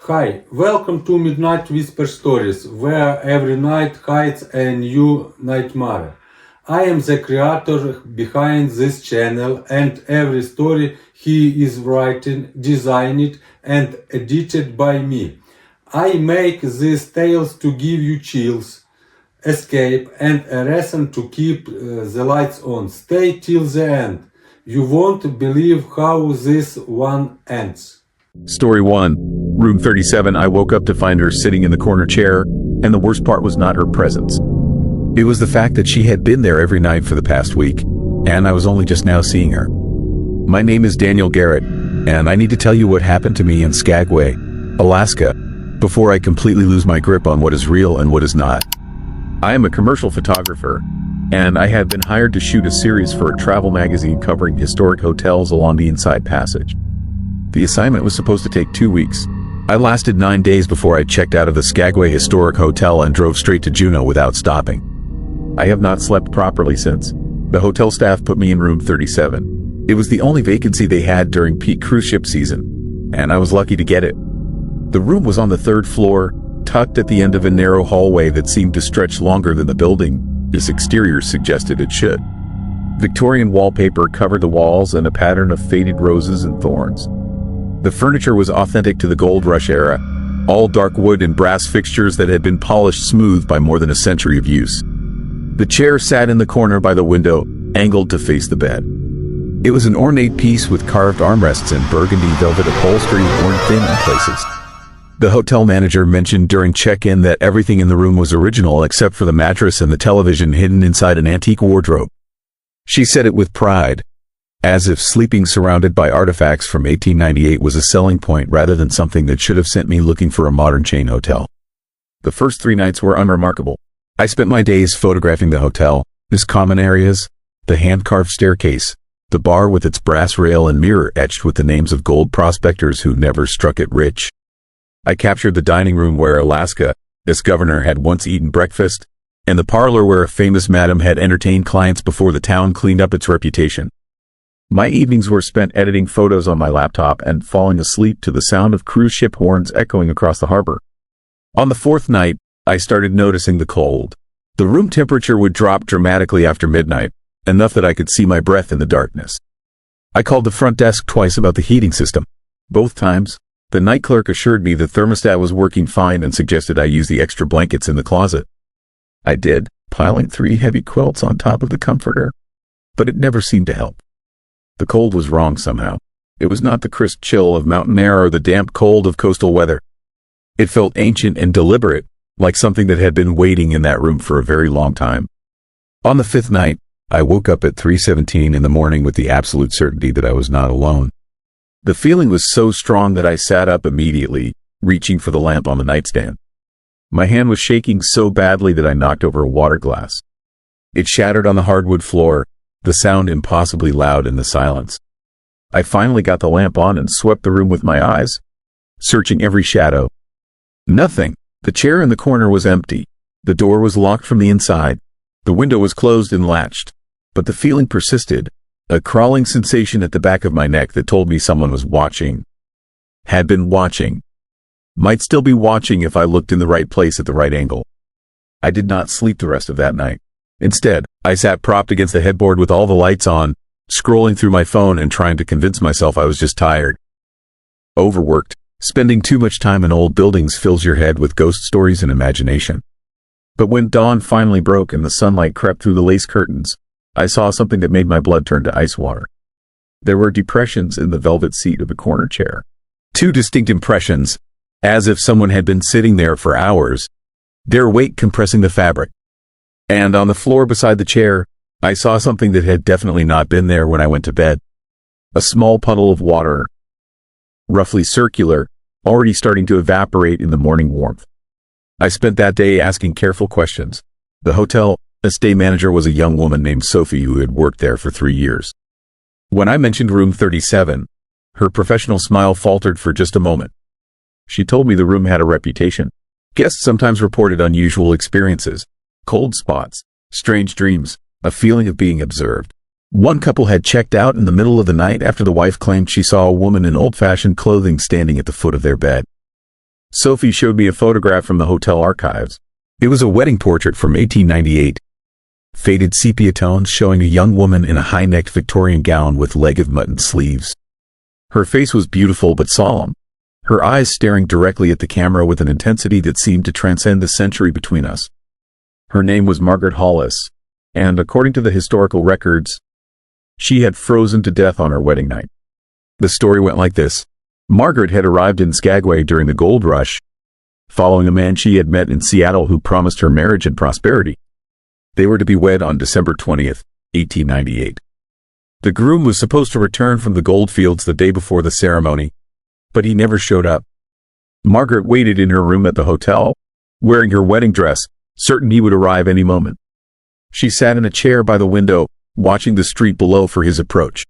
Hi, welcome to Midnight Whisper Stories, where every night hides a new nightmare. I am the creator behind this channel, and every story he is written, designed, and edited by me. I make these tales to give you chills, escape, and a reason to keep the lights on. Stay till the end. You won't believe how this one ends. Story 1. Room 37. I woke up to find her sitting in the corner chair, and the worst part was not her presence. It was the fact that she had been there every night for the past week, and I was only just now seeing her. My name is Daniel Garrett, and I need to tell you what happened to me in Skagway, Alaska, before I completely lose my grip on what is real and what is not. I am a commercial photographer, and I had been hired to shoot a series for a travel magazine covering historic hotels along the Inside Passage. The assignment was supposed to take 2 weeks. I lasted 9 days before I checked out of the Skagway Historic Hotel and drove straight to Juneau without stopping. I have not slept properly since. The hotel staff put me in room 37. It was the only vacancy they had during peak cruise ship season, and I was lucky to get it. The room was on the 3rd floor, tucked at the end of a narrow hallway that seemed to stretch longer than the building, its exterior suggested it should. Victorian wallpaper covered the walls in a pattern of faded roses and thorns. The furniture was authentic to the Gold Rush era, all dark wood and brass fixtures that had been polished smooth by more than a century of use. The chair sat in the corner by the window, angled to face the bed. It was an ornate piece with carved armrests and burgundy velvet upholstery worn thin in places. The hotel manager mentioned during check-in that everything in the room was original except for the mattress and the television hidden inside an antique wardrobe. She said it with pride, as if sleeping surrounded by artifacts from 1898 was a selling point rather than something that should have sent me looking for a modern chain hotel. The first 3 nights were unremarkable. I spent my days photographing the hotel, its common areas, the hand-carved staircase, the bar with its brass rail and mirror etched with the names of gold prospectors who never struck it rich. I captured the dining room where Alaska, its governor, had once eaten breakfast, and the parlor where a famous madam had entertained clients before the town cleaned up its reputation. My evenings were spent editing photos on my laptop and falling asleep to the sound of cruise ship horns echoing across the harbor. On the 4th night, I started noticing the cold. The room temperature would drop dramatically after midnight, enough that I could see my breath in the darkness. I called the front desk twice about the heating system. Both times, the night clerk assured me the thermostat was working fine and suggested I use the extra blankets in the closet. I did, piling 3 heavy quilts on top of the comforter, but it never seemed to help. The cold was wrong somehow. It was not the crisp chill of mountain air or the damp cold of coastal weather. It felt ancient and deliberate, like something that had been waiting in that room for a very long time. On the 5th night, I woke up at 3:17 in the morning with the absolute certainty that I was not alone. The feeling was so strong that I sat up immediately, reaching for the lamp on the nightstand. My hand was shaking so badly that I knocked over a water glass. It shattered on the hardwood floor, the sound impossibly loud in the silence. I finally got the lamp on and swept the room with my eyes, searching every shadow. Nothing. The chair in the corner was empty. The door was locked from the inside. The window was closed and latched. But the feeling persisted, a crawling sensation at the back of my neck that told me someone was watching. Had been watching. Might still be watching if I looked in the right place at the right angle. I did not sleep the rest of that night. Instead, I sat propped against the headboard with all the lights on, scrolling through my phone and trying to convince myself I was just tired. Overworked, spending too much time in old buildings fills your head with ghost stories and imagination. But when dawn finally broke and the sunlight crept through the lace curtains, I saw something that made my blood turn to ice water. There were depressions in the velvet seat of the corner chair. 2 distinct impressions, as if someone had been sitting there for hours, their weight compressing the fabric. And on the floor beside the chair, I saw something that had definitely not been there when I went to bed. A small puddle of water, roughly circular, already starting to evaporate in the morning warmth. I spent that day asking careful questions. The hotel stay manager was a young woman named Sophie who had worked there for 3 years. When I mentioned room 37, her professional smile faltered for just a moment. She told me the room had a reputation. Guests sometimes reported unusual experiences. Cold spots, strange dreams, a feeling of being observed. One couple had checked out in the middle of the night after the wife claimed she saw a woman in old-fashioned clothing standing at the foot of their bed. Sophie showed me a photograph from the hotel archives. It was a wedding portrait from 1898. Faded sepia tones showing a young woman in a high-necked Victorian gown with leg of mutton sleeves. Her face was beautiful but solemn, her eyes staring directly at the camera with an intensity that seemed to transcend the century between us. Her name was Margaret Hollis, and according to the historical records, she had frozen to death on her wedding night. The story went like this. Margaret had arrived in Skagway during the gold rush, following a man she had met in Seattle who promised her marriage and prosperity. They were to be wed on December 20th, 1898. The groom was supposed to return from the gold fields the day before the ceremony, but he never showed up. Margaret waited in her room at the hotel, wearing her wedding dress, certain he would arrive any moment. She sat in a chair by the window, watching the street below for his approach.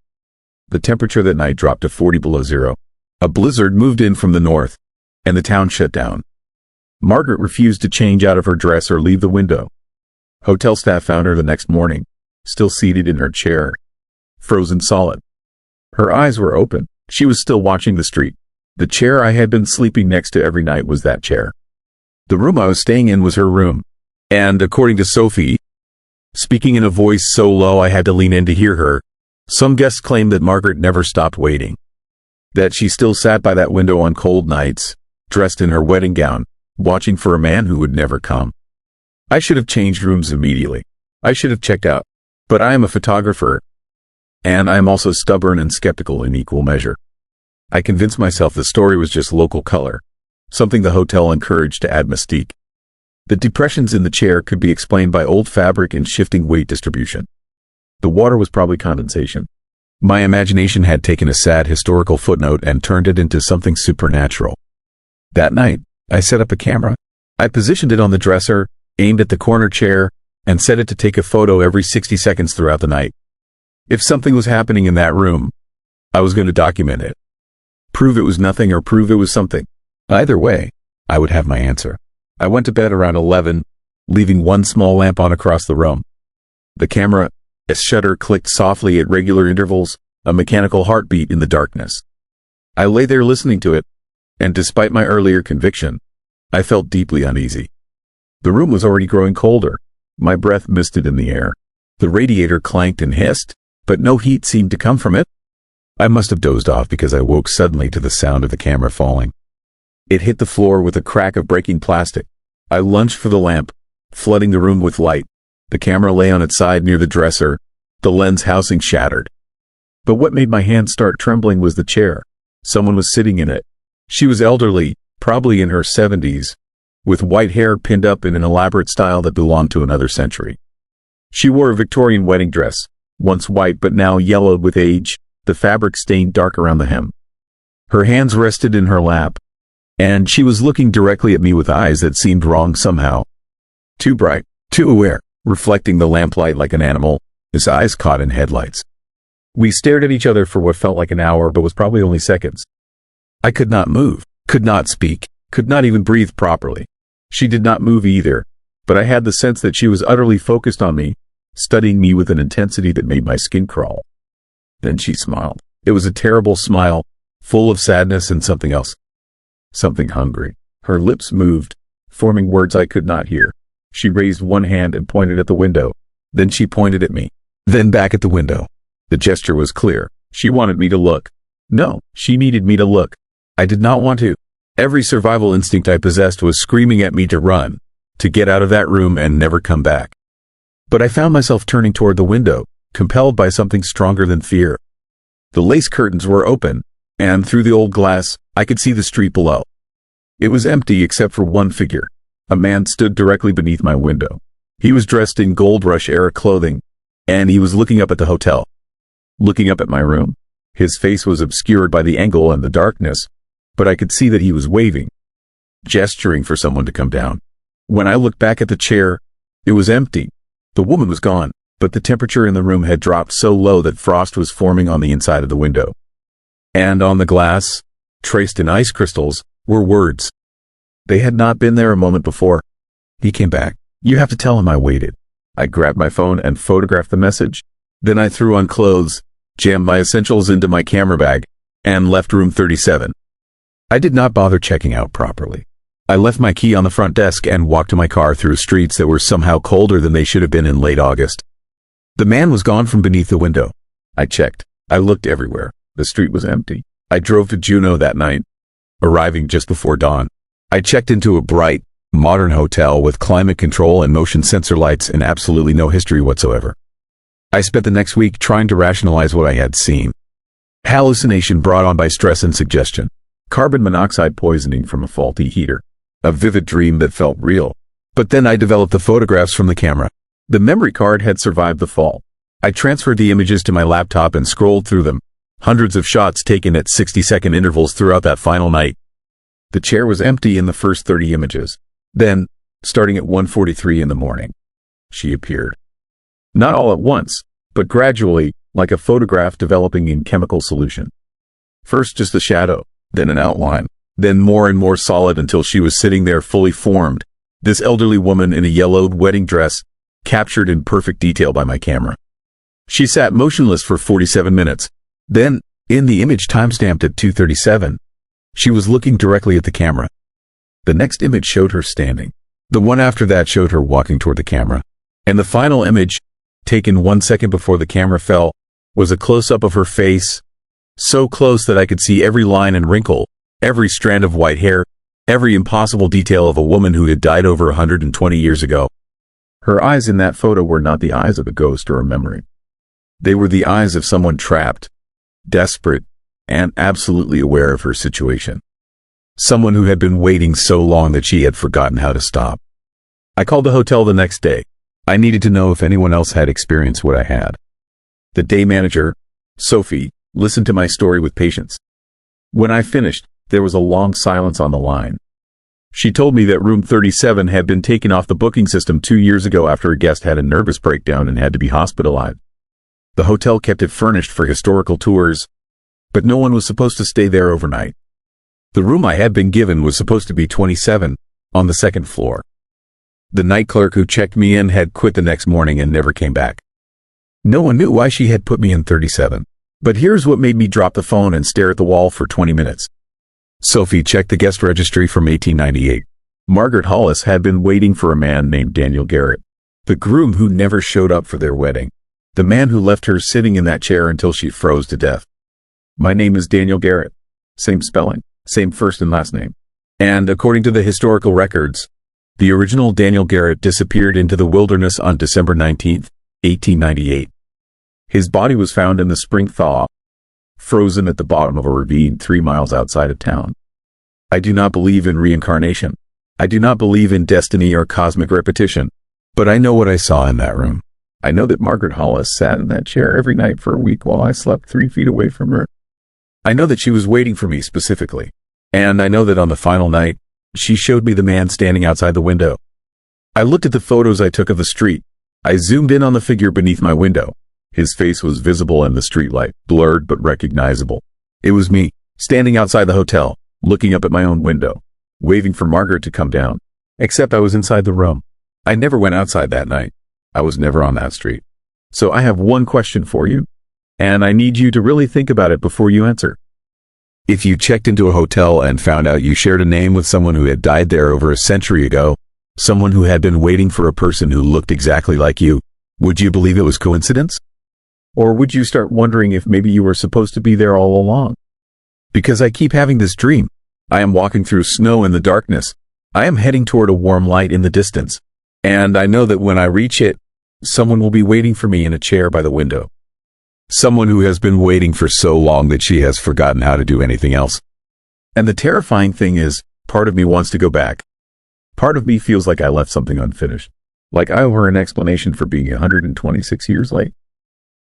The temperature that night dropped to 40 below zero. A blizzard moved in from the north, and the town shut down. Margaret refused to change out of her dress or leave the window. Hotel staff found her the next morning, still seated in her chair, frozen solid. Her eyes were open. She was still watching the street. The chair I had been sleeping next to every night was that chair. The room I was staying in was her room, and according to Sophie, speaking in a voice so low I had to lean in to hear her, some guests claimed that Margaret never stopped waiting, that she still sat by that window on cold nights, dressed in her wedding gown, watching for a man who would never come. I should have changed rooms immediately. I should have checked out. But I am a photographer, and I am also stubborn and skeptical in equal measure. I convinced myself the story was just local color, something the hotel encouraged to add mystique. The depressions in the chair could be explained by old fabric and shifting weight distribution. The water was probably condensation. My imagination had taken a sad historical footnote and turned it into something supernatural. That night, I set up a camera. I positioned it on the dresser, aimed at the corner chair, and set it to take a photo every 60 seconds throughout the night. If something was happening in that room, I was going to document it. Prove it was nothing or prove it was something. Either way, I would have my answer. I went to bed around 11, leaving one small lamp on across the room. The camera, a shutter clicked softly at regular intervals, a mechanical heartbeat in the darkness. I lay there listening to it, and despite my earlier conviction, I felt deeply uneasy. The room was already growing colder. My breath misted in the air. The radiator clanked and hissed, but no heat seemed to come from it. I must have dozed off because I woke suddenly to the sound of the camera falling. It hit the floor with a crack of breaking plastic. I lunged for the lamp, flooding the room with light. The camera lay on its side near the dresser, the lens housing shattered. But what made my hand start trembling was the chair. Someone was sitting in it. She was elderly, probably in her 70s, with white hair pinned up in an elaborate style that belonged to another century. She wore a Victorian wedding dress, once white but now yellowed with age, the fabric stained dark around the hem. Her hands rested in her lap, and she was looking directly at me with eyes that seemed wrong somehow. Too bright, too aware, reflecting the lamplight like an animal, his eyes caught in headlights. We stared at each other for what felt like an hour but was probably only seconds. I could not move, could not speak, could not even breathe properly. She did not move either, but I had the sense that she was utterly focused on me, studying me with an intensity that made my skin crawl. Then she smiled. It was a terrible smile, full of sadness and something else. Something hungry. Her lips moved, forming words I could not hear. She raised one hand and pointed at the window. Then she pointed at me. Then back at the window. The gesture was clear. She wanted me to look. No, she needed me to look. I did not want to. Every survival instinct I possessed was screaming at me to run, to get out of that room and never come back. But I found myself turning toward the window, compelled by something stronger than fear. The lace curtains were open, and through the old glass, I could see the street below. It was empty except for one figure. A man stood directly beneath my window. He was dressed in Gold Rush era clothing, and he was looking up at the hotel, looking up at my room. His face was obscured by the angle and the darkness, but I could see that he was waving, gesturing for someone to come down. When I looked back at the chair, it was empty. The woman was gone, but the temperature in the room had dropped so low that frost was forming on the inside of the window. And on the glass, traced in ice crystals, were words. They had not been there a moment before. He came back. You have to tell him I waited. I grabbed my phone and photographed the message. Then I threw on clothes, jammed my essentials into my camera bag, and left room 37. I did not bother checking out properly. I left my key on the front desk and walked to my car through streets that were somehow colder than they should have been in late August. The man was gone from beneath the window. I checked. I looked everywhere. The street was empty. I drove to Juneau that night, arriving just before dawn. I checked into a bright, modern hotel with climate control and motion sensor lights and absolutely no history whatsoever. I spent the next week trying to rationalize what I had seen. Hallucination brought on by stress and suggestion. Carbon monoxide poisoning from a faulty heater. A vivid dream that felt real. But then I developed the photographs from the camera. The memory card had survived the fall. I transferred the images to my laptop and scrolled through them. Hundreds of shots taken at 60-second intervals throughout that final night. The chair was empty in the first 30 images. Then, starting at 1:43 in the morning, she appeared. Not all at once, but gradually, like a photograph developing in chemical solution. First just a shadow, then an outline, then more and more solid until she was sitting there fully formed, this elderly woman in a yellowed wedding dress, captured in perfect detail by my camera. She sat motionless for 47 minutes. Then, in the image timestamped at 2:37, she was looking directly at the camera. The next image showed her standing. The one after that showed her walking toward the camera. And the final image, taken 1 second before the camera fell, was a close-up of her face, so close that I could see every line and wrinkle, every strand of white hair, every impossible detail of a woman who had died over 120 years ago. Her eyes in that photo were not the eyes of a ghost or a memory. They were the eyes of someone trapped, desperate, and absolutely aware of her situation. Someone who had been waiting so long that she had forgotten how to stop. I called the hotel the next day. I needed to know if anyone else had experienced what I had. The day manager, Sophie, listened to my story with patience. When I finished, there was a long silence on the line. She told me that room 37 had been taken off the booking system 2 years ago after a guest had a nervous breakdown and had to be hospitalized. The hotel kept it furnished for historical tours, but no one was supposed to stay there overnight. The room I had been given was supposed to be 27, on the second floor. The night clerk who checked me in had quit the next morning and never came back. No one knew why she had put me in 37. But here's what made me drop the phone and stare at the wall for 20 minutes. Sophie checked the guest registry from 1898. Margaret Hollis had been waiting for a man named Daniel Garrett, the groom who never showed up for their wedding, the man who left her sitting in that chair until she froze to death. My name is Daniel Garrett. Same spelling, same first and last name. And according to the historical records, the original Daniel Garrett disappeared into the wilderness on December 19, 1898. His body was found in the spring thaw, frozen at the bottom of a ravine 3 miles outside of town. I do not believe in reincarnation. I do not believe in destiny or cosmic repetition, but I know what I saw in that room. I know that Margaret Hollis sat in that chair every night for a week while I slept 3 feet away from her. I know that she was waiting for me specifically, and I know that on the final night, she showed me the man standing outside the window. I looked at the photos I took of the street. I zoomed in on the figure beneath my window. His face was visible in the streetlight, blurred but recognizable. It was me, standing outside the hotel, looking up at my own window, waving for Margaret to come down. Except I was inside the room. I never went outside that night. I was never on that street. So I have one question for you, and I need you to really think about it before you answer. If you checked into a hotel and found out you shared a name with someone who had died there over a century ago, someone who had been waiting for a person who looked exactly like you, would you believe it was coincidence? Or would you start wondering if maybe you were supposed to be there all along? Because I keep having this dream. I am walking through snow in the darkness. I am heading toward a warm light in the distance. And I know that when I reach it, someone will be waiting for me in a chair by the window. Someone who has been waiting for so long that she has forgotten how to do anything else. And the terrifying thing is, part of me wants to go back. Part of me feels like I left something unfinished. Like I owe her an explanation for being 126 years late.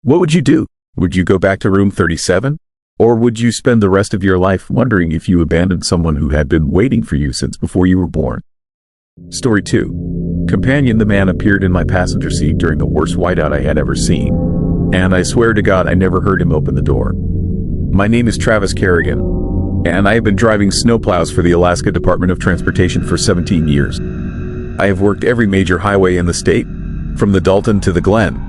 What would you do? Would you go back to room 37? Or would you spend the rest of your life wondering if you abandoned someone who had been waiting for you since before you were born? Story 2. Companion: the man appeared in my passenger seat during the worst whiteout I had ever seen. And I swear to God I never heard him open the door. My name is Travis Kerrigan, and I have been driving snowplows for the Alaska Department of Transportation for 17 years. I have worked every major highway in the state, from the Dalton to the Glen.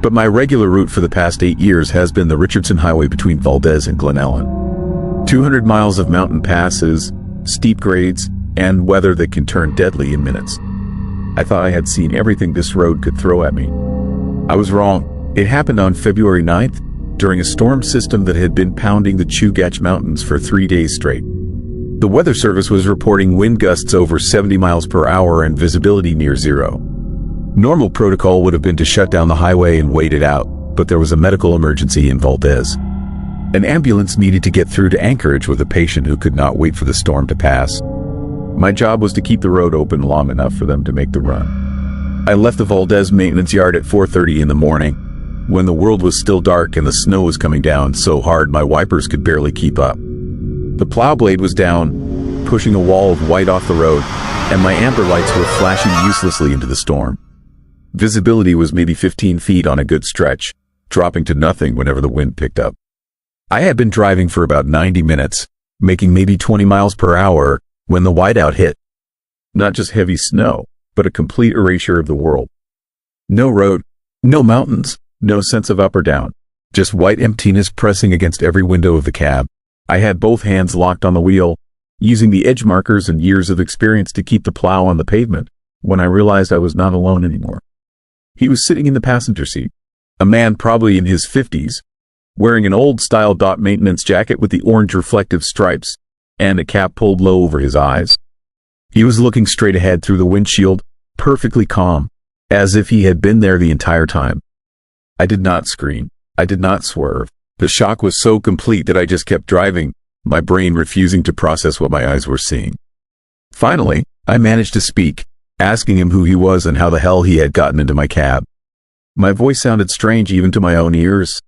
But my regular route for the past 8 years has been the Richardson Highway between Valdez and Glen Ellen. 200 miles of mountain passes, steep grades, and weather that can turn deadly in minutes. I thought I had seen everything this road could throw at me. I was wrong. It happened on February 9th, during a storm system that had been pounding the Chugach Mountains for 3 days straight. The Weather Service was reporting wind gusts over 70 miles per hour and visibility near zero. Normal protocol would have been to shut down the highway and wait it out, but there was a medical emergency in Valdez. An ambulance needed to get through to Anchorage with a patient who could not wait for the storm to pass. My job was to keep the road open long enough for them to make the run. I left the Valdez maintenance yard at 4:30 in the morning, when the world was still dark and the snow was coming down so hard my wipers could barely keep up. The plow blade was down, pushing a wall of white off the road, and my amber lights were flashing uselessly into the storm. Visibility was maybe 15 feet on a good stretch, dropping to nothing whenever the wind picked up. I had been driving for about 90 minutes, making maybe 20 miles per hour, when the whiteout hit. Not just heavy snow, but a complete erasure of the world. No road, no mountains, no sense of up or down, just white emptiness pressing against every window of the cab. I had both hands locked on the wheel, using the edge markers and years of experience to keep the plow on the pavement, when I realized I was not alone anymore. He was sitting in the passenger seat, a man probably in his 50s, wearing an old-style dot maintenance jacket with the orange reflective stripes, and a cap pulled low over his eyes. He was looking straight ahead through the windshield, perfectly calm, as if he had been there the entire time. I did not scream. I did not swerve. The shock was so complete that I just kept driving, my brain refusing to process what my eyes were seeing. Finally, I managed to speak, asking him who he was and how the hell he had gotten into my cab. My voice sounded strange even to my own ears,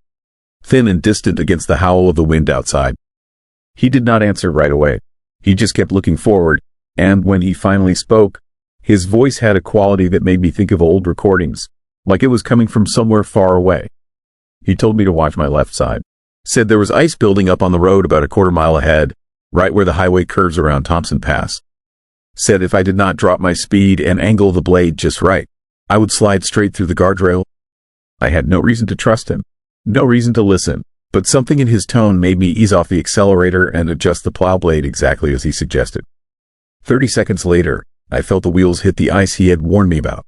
thin and distant against the howl of the wind outside. He did not answer right away. He just kept looking forward, and when he finally spoke, his voice had a quality that made me think of old recordings, like it was coming from somewhere far away. He told me to watch my left side, said there was ice building up on the road about a quarter mile ahead, right where the highway curves around Thompson Pass. Said if I did not drop my speed and angle the blade just right, I would slide straight through the guardrail. I had no reason to trust him, no reason to listen, but something in his tone made me ease off the accelerator and adjust the plow blade exactly as he suggested. 30 seconds later, I felt the wheels hit the ice he had warned me about.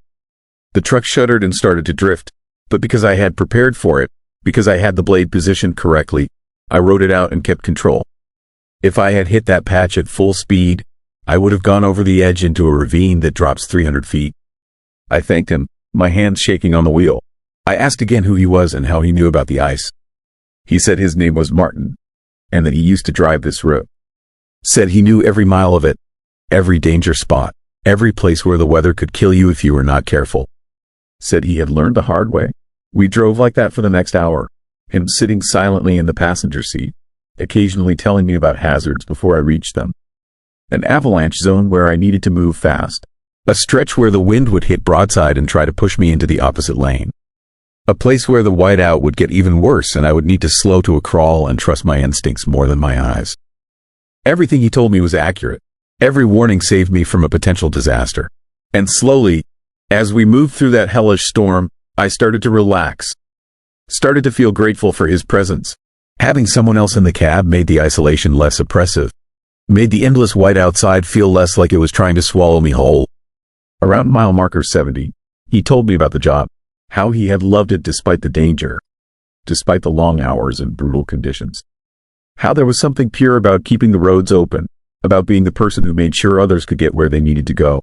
The truck shuddered and started to drift, but because I had prepared for it, because I had the blade positioned correctly, I rode it out and kept control. If I had hit that patch at full speed, I would have gone over the edge into a ravine that drops 300 feet. I thanked him, my hands shaking on the wheel. I asked again who he was and how he knew about the ice. He said his name was Martin, and that he used to drive this road. Said he knew every mile of it, every danger spot, every place where the weather could kill you if you were not careful. Said he had learned the hard way. We drove like that for the next hour, him sitting silently in the passenger seat, occasionally telling me about hazards before I reached them. An avalanche zone where I needed to move fast. A stretch where the wind would hit broadside and try to push me into the opposite lane. A place where the whiteout would get even worse and I would need to slow to a crawl and trust my instincts more than my eyes. Everything he told me was accurate. Every warning saved me from a potential disaster. And slowly, as we moved through that hellish storm, I started to relax. Started to feel grateful for his presence. Having someone else in the cab made the isolation less oppressive. Made the endless white outside feel less like it was trying to swallow me whole. Around mile marker 70, he told me about the job. How he had loved it despite the danger. Despite the long hours and brutal conditions. How there was something pure about keeping the roads open. About being the person who made sure others could get where they needed to go.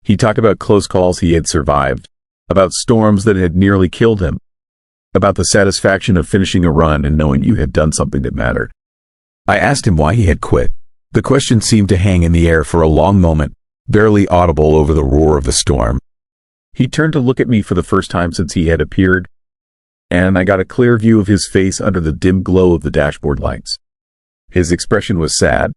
He talked about close calls he had survived, about storms that had nearly killed him, about the satisfaction of finishing a run and knowing you had done something that mattered. I asked him why he had quit. The question seemed to hang in the air for a long moment, barely audible over the roar of the storm. He turned to look at me for the first time since he had appeared, and I got a clear view of his face under the dim glow of the dashboard lights. His expression was sad.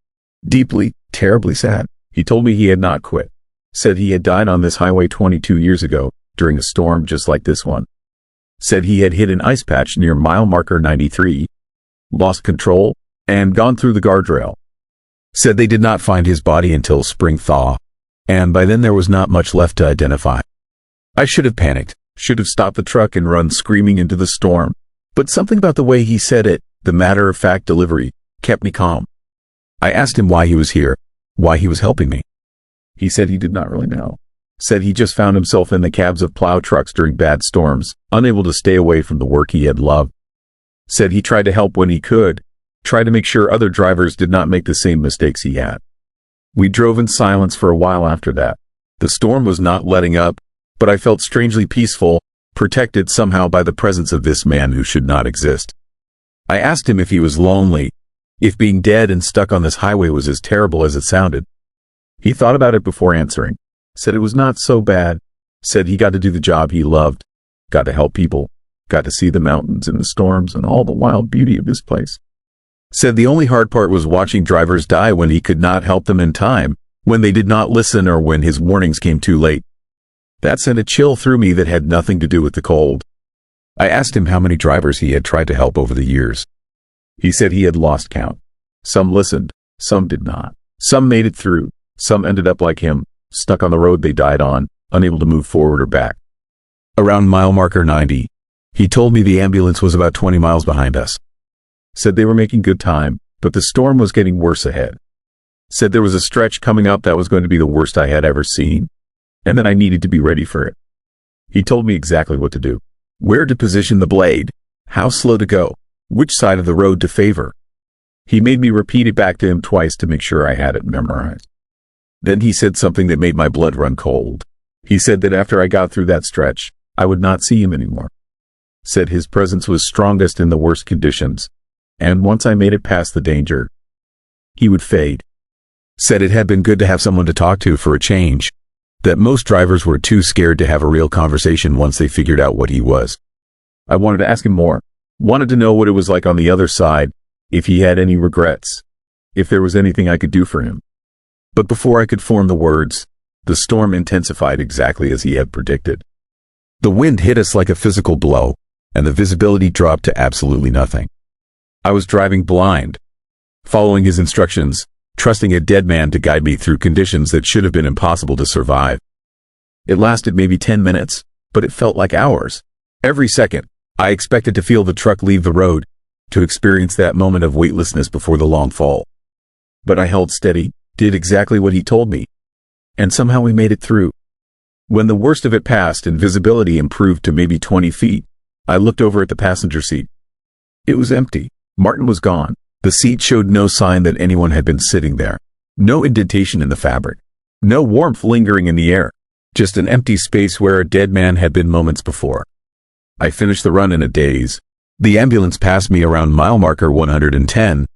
Deeply, terribly sad. He told me he had not quit. Said he had died on this highway 22 years ago, during a storm just like this one. Said he had hit an ice patch near mile marker 93, lost control, and gone through the guardrail. Said they did not find his body until spring thaw, and by then there was not much left to identify. I should have panicked, should have stopped the truck and run screaming into the storm, but something about the way he said it, the matter-of-fact delivery, kept me calm. I asked him why he was here, why he was helping me. He said he did not really know. Said he just found himself in the cabs of plow trucks during bad storms, unable to stay away from the work he had loved. Said he tried to help when he could, tried to make sure other drivers did not make the same mistakes he had. We drove in silence for a while after that. The storm was not letting up, but I felt strangely peaceful, protected somehow by the presence of this man who should not exist. I asked him if he was lonely, if being dead and stuck on this highway was as terrible as it sounded. He thought about it before answering, said it was not so bad, said he got to do the job he loved, got to help people, got to see the mountains and the storms and all the wild beauty of this place. Said the only hard part was watching drivers die when he could not help them in time, when they did not listen or when his warnings came too late. That sent a chill through me that had nothing to do with the cold. I asked him how many drivers he had tried to help over the years. He said he had lost count. Some listened, some did not. Some made it through, some ended up like him, stuck on the road they died on, unable to move forward or back. Around mile marker 90, he told me the ambulance was about 20 miles behind us. Said they were making good time, but the storm was getting worse ahead. Said there was a stretch coming up that was going to be the worst I had ever seen, and that I needed to be ready for it. He told me exactly what to do, where to position the blade, how slow to go, which side of the road to favor. He made me repeat it back to him twice to make sure I had it memorized. Then he said something that made my blood run cold. He said that after I got through that stretch, I would not see him anymore. Said his presence was strongest in the worst conditions, and once I made it past the danger, he would fade. Said it had been good to have someone to talk to for a change, that most drivers were too scared to have a real conversation once they figured out what he was. I wanted to ask him more, wanted to know what it was like on the other side, if he had any regrets, if there was anything I could do for him. But before I could form the words, the storm intensified exactly as he had predicted. The wind hit us like a physical blow, and the visibility dropped to absolutely nothing. I was driving blind, following his instructions, trusting a dead man to guide me through conditions that should have been impossible to survive. It lasted maybe 10 minutes, but it felt like hours. Every second, I expected to feel the truck leave the road, to experience that moment of weightlessness before the long fall. But I held steady, did exactly what he told me, and somehow we made it through. When the worst of it passed and visibility improved to maybe 20 feet, I looked over at the passenger seat. It was empty. Martin was gone. The seat showed no sign that anyone had been sitting there. No indentation in the fabric. No warmth lingering in the air. Just an empty space where a dead man had been moments before. I finished the run in a daze. The ambulance passed me around mile marker 110.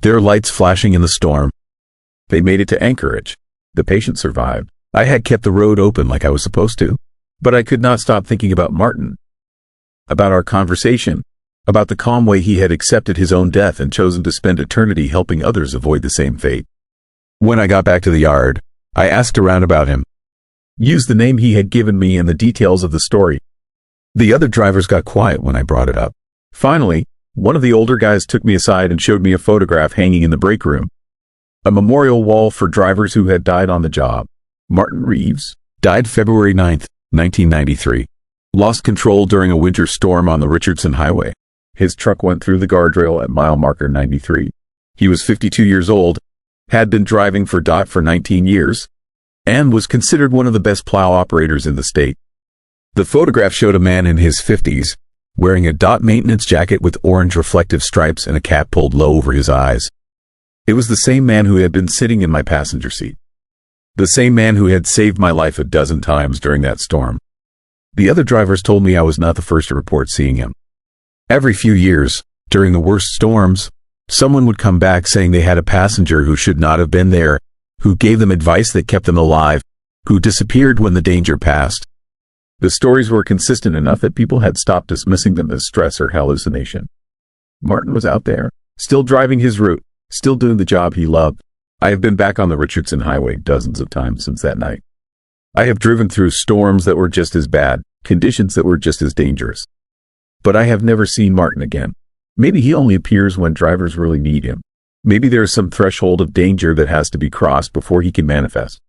Their lights flashing in the storm. They made it to Anchorage. The patient survived. I had kept the road open like I was supposed to, but I could not stop thinking about Martin. About our conversation. About the calm way he had accepted his own death and chosen to spend eternity helping others avoid the same fate. When I got back to the yard, I asked around about him. Used the name he had given me and the details of the story. The other drivers got quiet when I brought it up. Finally, one of the older guys took me aside and showed me a photograph hanging in the break room. A memorial wall for drivers who had died on the job. Martin Reeves died February 9th, 1993. Lost control during a winter storm on the Richardson Highway. His truck went through the guardrail at mile marker 93. He was 52 years old, had been driving for DOT for 19 years, and was considered one of the best plow operators in the state. The photograph showed a man in his 50s, wearing a DOT maintenance jacket with orange reflective stripes and a cap pulled low over his eyes. It was the same man who had been sitting in my passenger seat. The same man who had saved my life a dozen times during that storm. The other drivers told me I was not the first to report seeing him. Every few years, during the worst storms, someone would come back saying they had a passenger who should not have been there, who gave them advice that kept them alive, who disappeared when the danger passed. The stories were consistent enough that people had stopped dismissing them as stress or hallucination. Martin was out there, still driving his route, still doing the job he loved. I have been back on the Richardson Highway dozens of times since that night. I have driven through storms that were just as bad, conditions that were just as dangerous. But I have never seen Martin again. Maybe he only appears when drivers really need him. Maybe there is some threshold of danger that has to be crossed before he can manifest.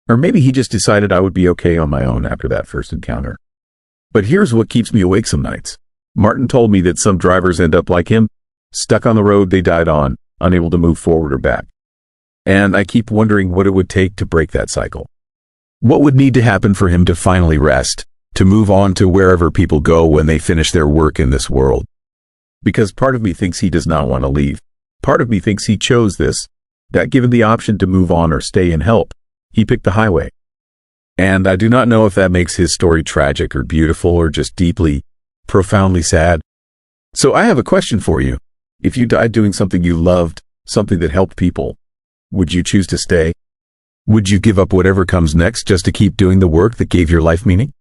Or maybe he just decided I would be okay on my own after that first encounter. But here's what keeps me awake some nights. Martin told me that some drivers end up like him, stuck on the road they died on, unable to move forward or back. And I keep wondering what it would take to break that cycle. What would need to happen for him to finally rest, to move on to wherever people go when they finish their work in this world? Because part of me thinks he does not want to leave. Part of me thinks he chose this, that given the option to move on or stay and help, he picked the highway. And I do not know if that makes his story tragic or beautiful or just deeply, profoundly sad. So I have a question for you. If you died doing something you loved, something that helped people, would you choose to stay? Would you give up whatever comes next just to keep doing the work that gave your life meaning?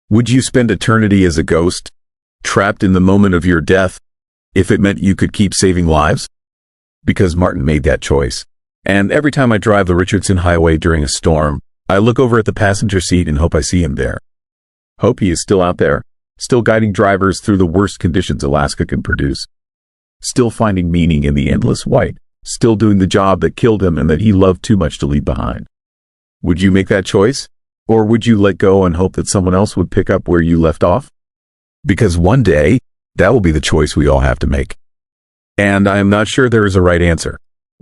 Would you spend eternity as a ghost, trapped in the moment of your death, if it meant you could keep saving lives? Because Martin made that choice. And every time I drive the Richardson Highway during a storm, I look over at the passenger seat and hope I see him there. Hope he is still out there, still guiding drivers through the worst conditions Alaska can produce. Still finding meaning in the endless white, still doing the job that killed him and that he loved too much to leave behind. Would you make that choice? Or would you let go and hope that someone else would pick up where you left off? Because one day, that will be the choice we all have to make. And I am not sure there is a right answer.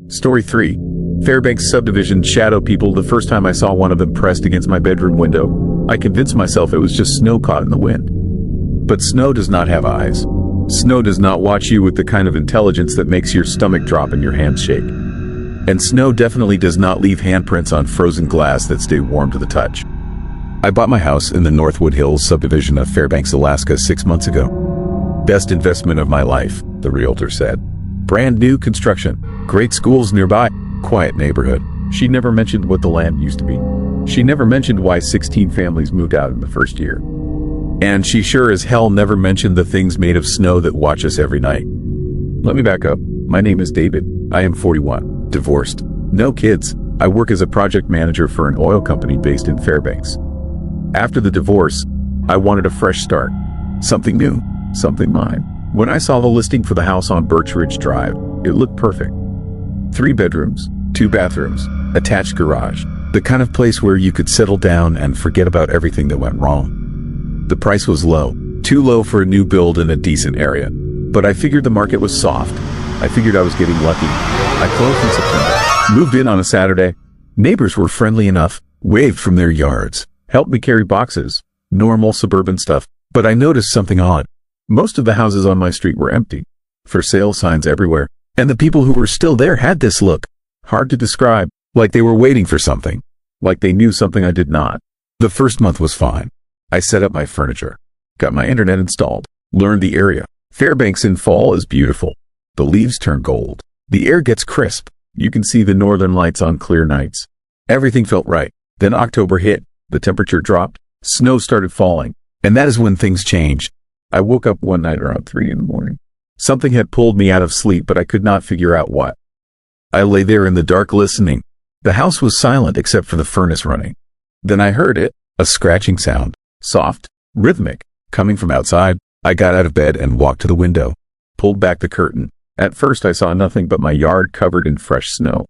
Story 3. Fairbanks subdivision shadow people. The first time I saw one of them pressed against my bedroom window, I convinced myself it was just snow caught in the wind. But snow does not have eyes. Snow does not watch you with the kind of intelligence that makes your stomach drop and your hands shake. And snow definitely does not leave handprints on frozen glass that stay warm to the touch. I bought my house in the Northwood Hills subdivision of Fairbanks, Alaska 6 months ago. Best investment of my life, the realtor said. Brand new construction, great schools nearby, quiet neighborhood. She never mentioned what the land used to be. She never mentioned why 16 families moved out in the first year. And she sure as hell never mentioned the things made of snow that watch us every night. Let me back up. My name is David. I am 41, divorced, no kids. I work as a project manager for an oil company based in Fairbanks. After the divorce, I wanted a fresh start. Something new, something mine. When I saw the listing for the house on Birch Ridge Drive, it looked perfect. 3 bedrooms, 2 bathrooms, attached garage, the kind of place where you could settle down and forget about everything that went wrong. The price was low, too low for a new build in a decent area. But I figured the market was soft. I figured I was getting lucky. I closed in September. Moved in on a Saturday. Neighbors were friendly enough, waved from their yards, helped me carry boxes, normal suburban stuff. But I noticed something odd. Most of the houses on my street were empty. For sale signs everywhere. And the people who were still there had this look, hard to describe, like they were waiting for something. Like they knew something I did not. The first month was fine. I set up my furniture, got my internet installed, learned the area. Fairbanks in fall is beautiful. The leaves turn gold. The air gets crisp. You can see the northern lights on clear nights. Everything felt right. Then October hit. The temperature dropped. Snow started falling. And that is when things changed. I woke up one night around 3 in the morning. Something had pulled me out of sleep, but I could not figure out what. I lay there in the dark listening. The house was silent except for the furnace running. Then I heard it, a scratching sound, soft, rhythmic, coming from outside. I got out of bed and walked to the window, pulled back the curtain. At first I saw nothing but my yard covered in fresh snow.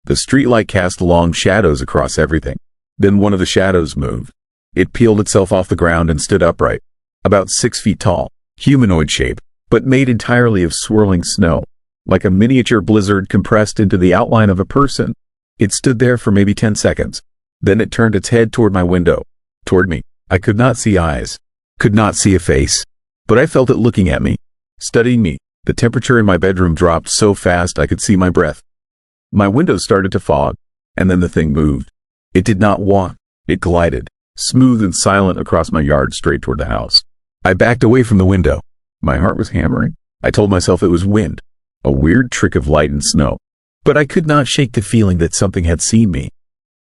The streetlight cast long shadows across everything. Then one of the shadows moved. It peeled itself off the ground and stood upright, about 6 feet tall, humanoid shape, but made entirely of swirling snow, like a miniature blizzard compressed into the outline of a person. It stood there for maybe 10 seconds. Then it turned its head toward my window, toward me. I could not see eyes, could not see a face, but I felt it looking at me, studying me. The temperature in my bedroom dropped so fast I could see my breath. My window started to fog, and then the thing moved. It did not walk. It glided, smooth and silent across my yard straight toward the house. I backed away from the window. My heart was hammering. I told myself it was wind, a weird trick of light and snow. But I could not shake the feeling that something had seen me,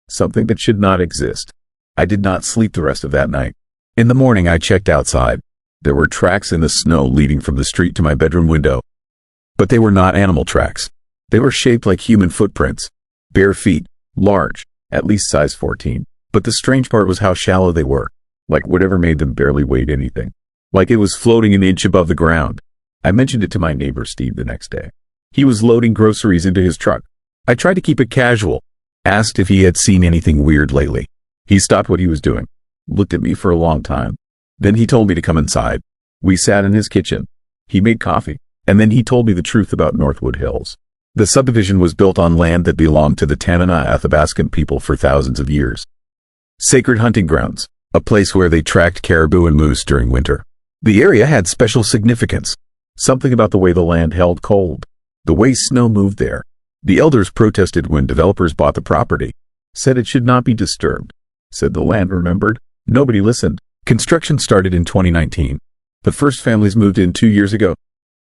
something that should not exist. I did not sleep the rest of that night. In the morning I checked outside. There were tracks in the snow leading from the street to my bedroom window. But they were not animal tracks. They were shaped like human footprints. Bare feet, large, at least size 14. But the strange part was how shallow they were, like whatever made them barely weighed anything. Like it was floating an inch above the ground. I mentioned it to my neighbor Steve the next day. He was loading groceries into his truck. I tried to keep it casual, asked if he had seen anything weird lately. He stopped what he was doing, looked at me for a long time. Then he told me to come inside. We sat in his kitchen. He made coffee, and then he told me the truth about Northwood Hills. The subdivision was built on land that belonged to the Tanana Alaskan people for thousands of years. Sacred hunting grounds, a place where they tracked caribou and moose during winter. The area had special significance. Something about the way the land held cold, the way snow moved there. The elders protested when developers bought the property, said it should not be disturbed, said the land remembered. Nobody listened. Construction started in 2019. The first families moved in 2 years ago.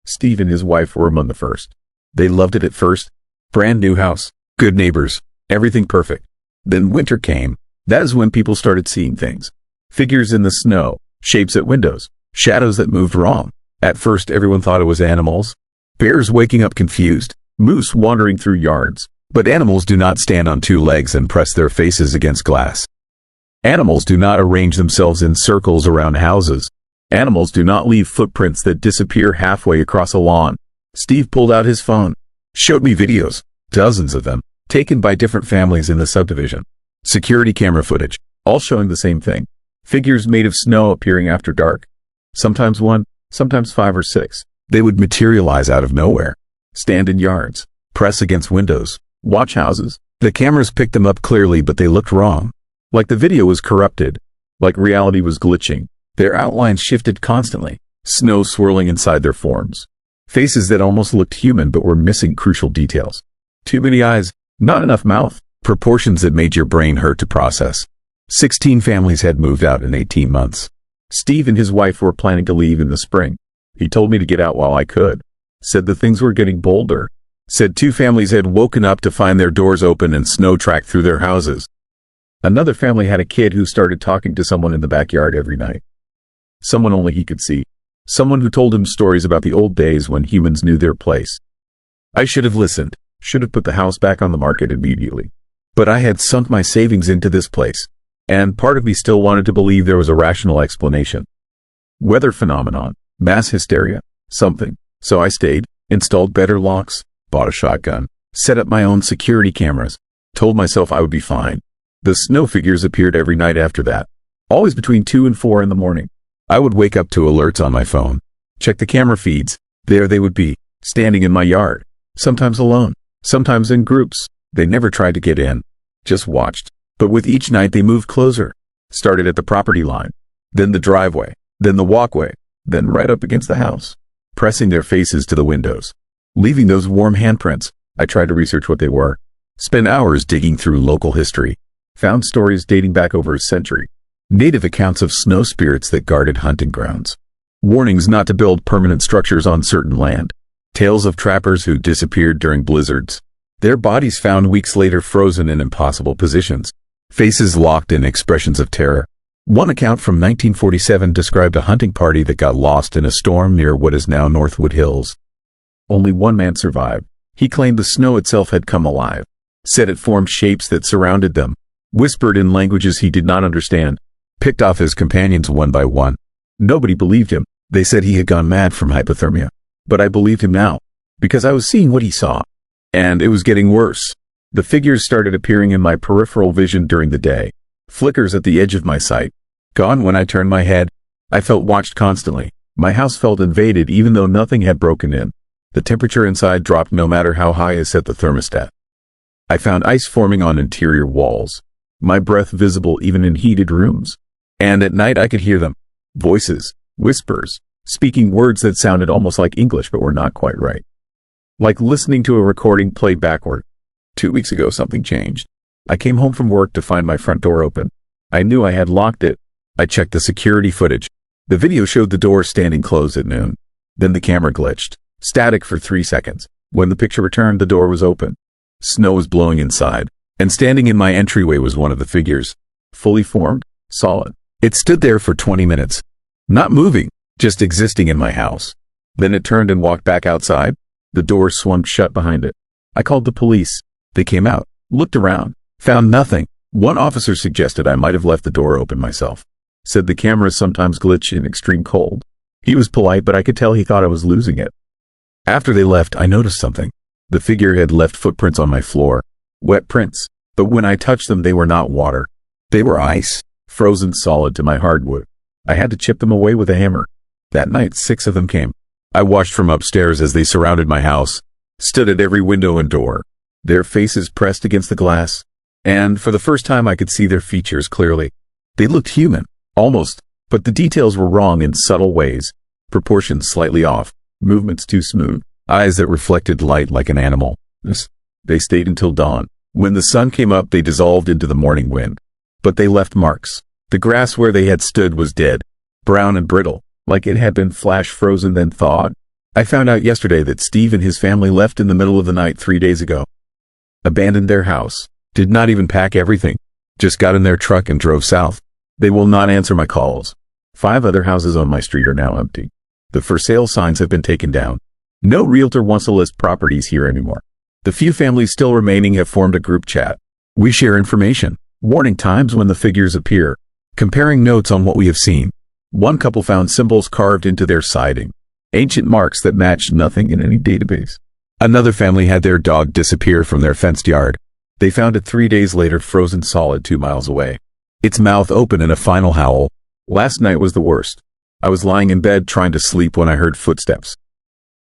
Steve and his wife were among the first. They loved it at first. Brand new house, good neighbors, everything perfect. Then winter came. That is when people started seeing things. Figures in the snow, shapes at windows, shadows that moved wrong. At first everyone thought it was animals. Bears waking up confused, moose wandering through yards. But animals do not stand on two legs and press their faces against glass. Animals do not arrange themselves in circles around houses. Animals do not leave footprints that disappear halfway across a lawn. Steve pulled out his phone, showed me videos, dozens of them, taken by different families in the subdivision. Security camera footage, all showing the same thing. Figures made of snow appearing after dark. Sometimes one, sometimes 5 or 6. They would materialize out of nowhere, stand in yards, press against windows, watch houses. The cameras picked them up clearly, but they looked wrong. Like the video was corrupted, like reality was glitching. Their outlines shifted constantly, snow swirling inside their forms. Faces that almost looked human but were missing crucial details. Too many eyes, not enough mouth, proportions that made your brain hurt to process. 16 families had moved out in 18 months. Steve and his wife were planning to leave in the spring. He told me to get out while I could. Said the things were getting bolder. Said 2 families had woken up to find their doors open and snow tracked through their houses. Another family had a kid who started talking to someone in the backyard every night. Someone only he could see. Someone who told him stories about the old days when humans knew their place. I should have listened, should have put the house back on the market immediately. But I had sunk my savings into this place, and part of me still wanted to believe there was a rational explanation. Weather phenomenon, mass hysteria, something. So I stayed, installed better locks, bought a shotgun, set up my own security cameras, told myself I would be fine. The snow figures appeared every night after that, always between 2 and 4 in the morning. I would wake up to alerts on my phone, check the camera feeds. There they would be, standing in my yard, sometimes alone, sometimes in groups. They never tried to get in, just watched. But with each night they moved closer, started at the property line, then the driveway, then the walkway, then right up against the house, pressing their faces to the windows, leaving those warm handprints. I tried to research what they were, spent hours digging through local history, found stories dating back over a century. Native accounts of snow spirits that guarded hunting grounds. Warnings not to build permanent structures on certain land. Tales of trappers who disappeared during blizzards. Their bodies found weeks later frozen in impossible positions. Faces locked in expressions of terror. One account from 1947 described a hunting party that got lost in a storm near what is now Northwood Hills. Only one man survived. He claimed the snow itself had come alive. Said it formed shapes that surrounded them. Whispered in languages he did not understand. Picked off his companions one by one. Nobody believed him. They said he had gone mad from hypothermia. But I believed him now, because I was seeing what he saw. And it was getting worse. The figures started appearing in my peripheral vision during the day. Flickers at the edge of my sight. Gone when I turned my head. I felt watched constantly. My house felt invaded even though nothing had broken in. The temperature inside dropped no matter how high I set the thermostat. I found ice forming on interior walls. My breath visible even in heated rooms. And at night I could hear them. Voices, whispers, speaking words that sounded almost like English but were not quite right. Like listening to a recording played backward. 2 weeks ago something changed. I came home from work to find my front door open. I knew I had locked it. I checked the security footage. The video showed the door standing closed at noon. Then the camera glitched. Static for 3 seconds. When the picture returned, the door was open. Snow was blowing inside. And standing in my entryway was one of the figures. Fully formed, solid. It stood there for 20 minutes. Not moving, just existing in my house. Then it turned and walked back outside. The door swung shut behind it. I called the police. They came out, looked around, found nothing. One officer suggested I might have left the door open myself. Said the cameras sometimes glitch in extreme cold. He was polite, but I could tell he thought I was losing it. After they left, I noticed something. The figure had left footprints on my floor. Wet prints. But when I touched them, they were not water. They were ice, frozen solid to my hardwood. I had to chip them away with a hammer. That night, 6 of them came. I watched from upstairs as they surrounded my house. stood at every window and door, their faces pressed against the glass, and for the first time I could see their features clearly. They looked human, almost, but the details were wrong in subtle ways, proportions slightly off, movements too smooth, eyes that reflected light like an animal. They stayed until dawn. When the sun came up, they dissolved into the morning wind. But they left marks. The grass where they had stood was dead, brown and brittle, like it had been flash frozen then thawed. I found out yesterday that Steve and his family left in the middle of the night 3 days ago. Abandoned their house, did not even pack everything, just got in their truck and drove south. They will not answer my calls. 5 other houses on my street are now empty. The for sale signs have been taken down. No realtor wants to list properties here anymore. The few families still remaining have formed a group chat. We share information, warning times when the figures appear, comparing notes on what we have seen. One couple found symbols carved into their siding, ancient marks that matched nothing in any database. Another family had their dog disappear from their fenced yard. They found it 3 days later, frozen solid 2 miles away. Its mouth open in a final howl. Last night was the worst. I was lying in bed trying to sleep when I heard footsteps.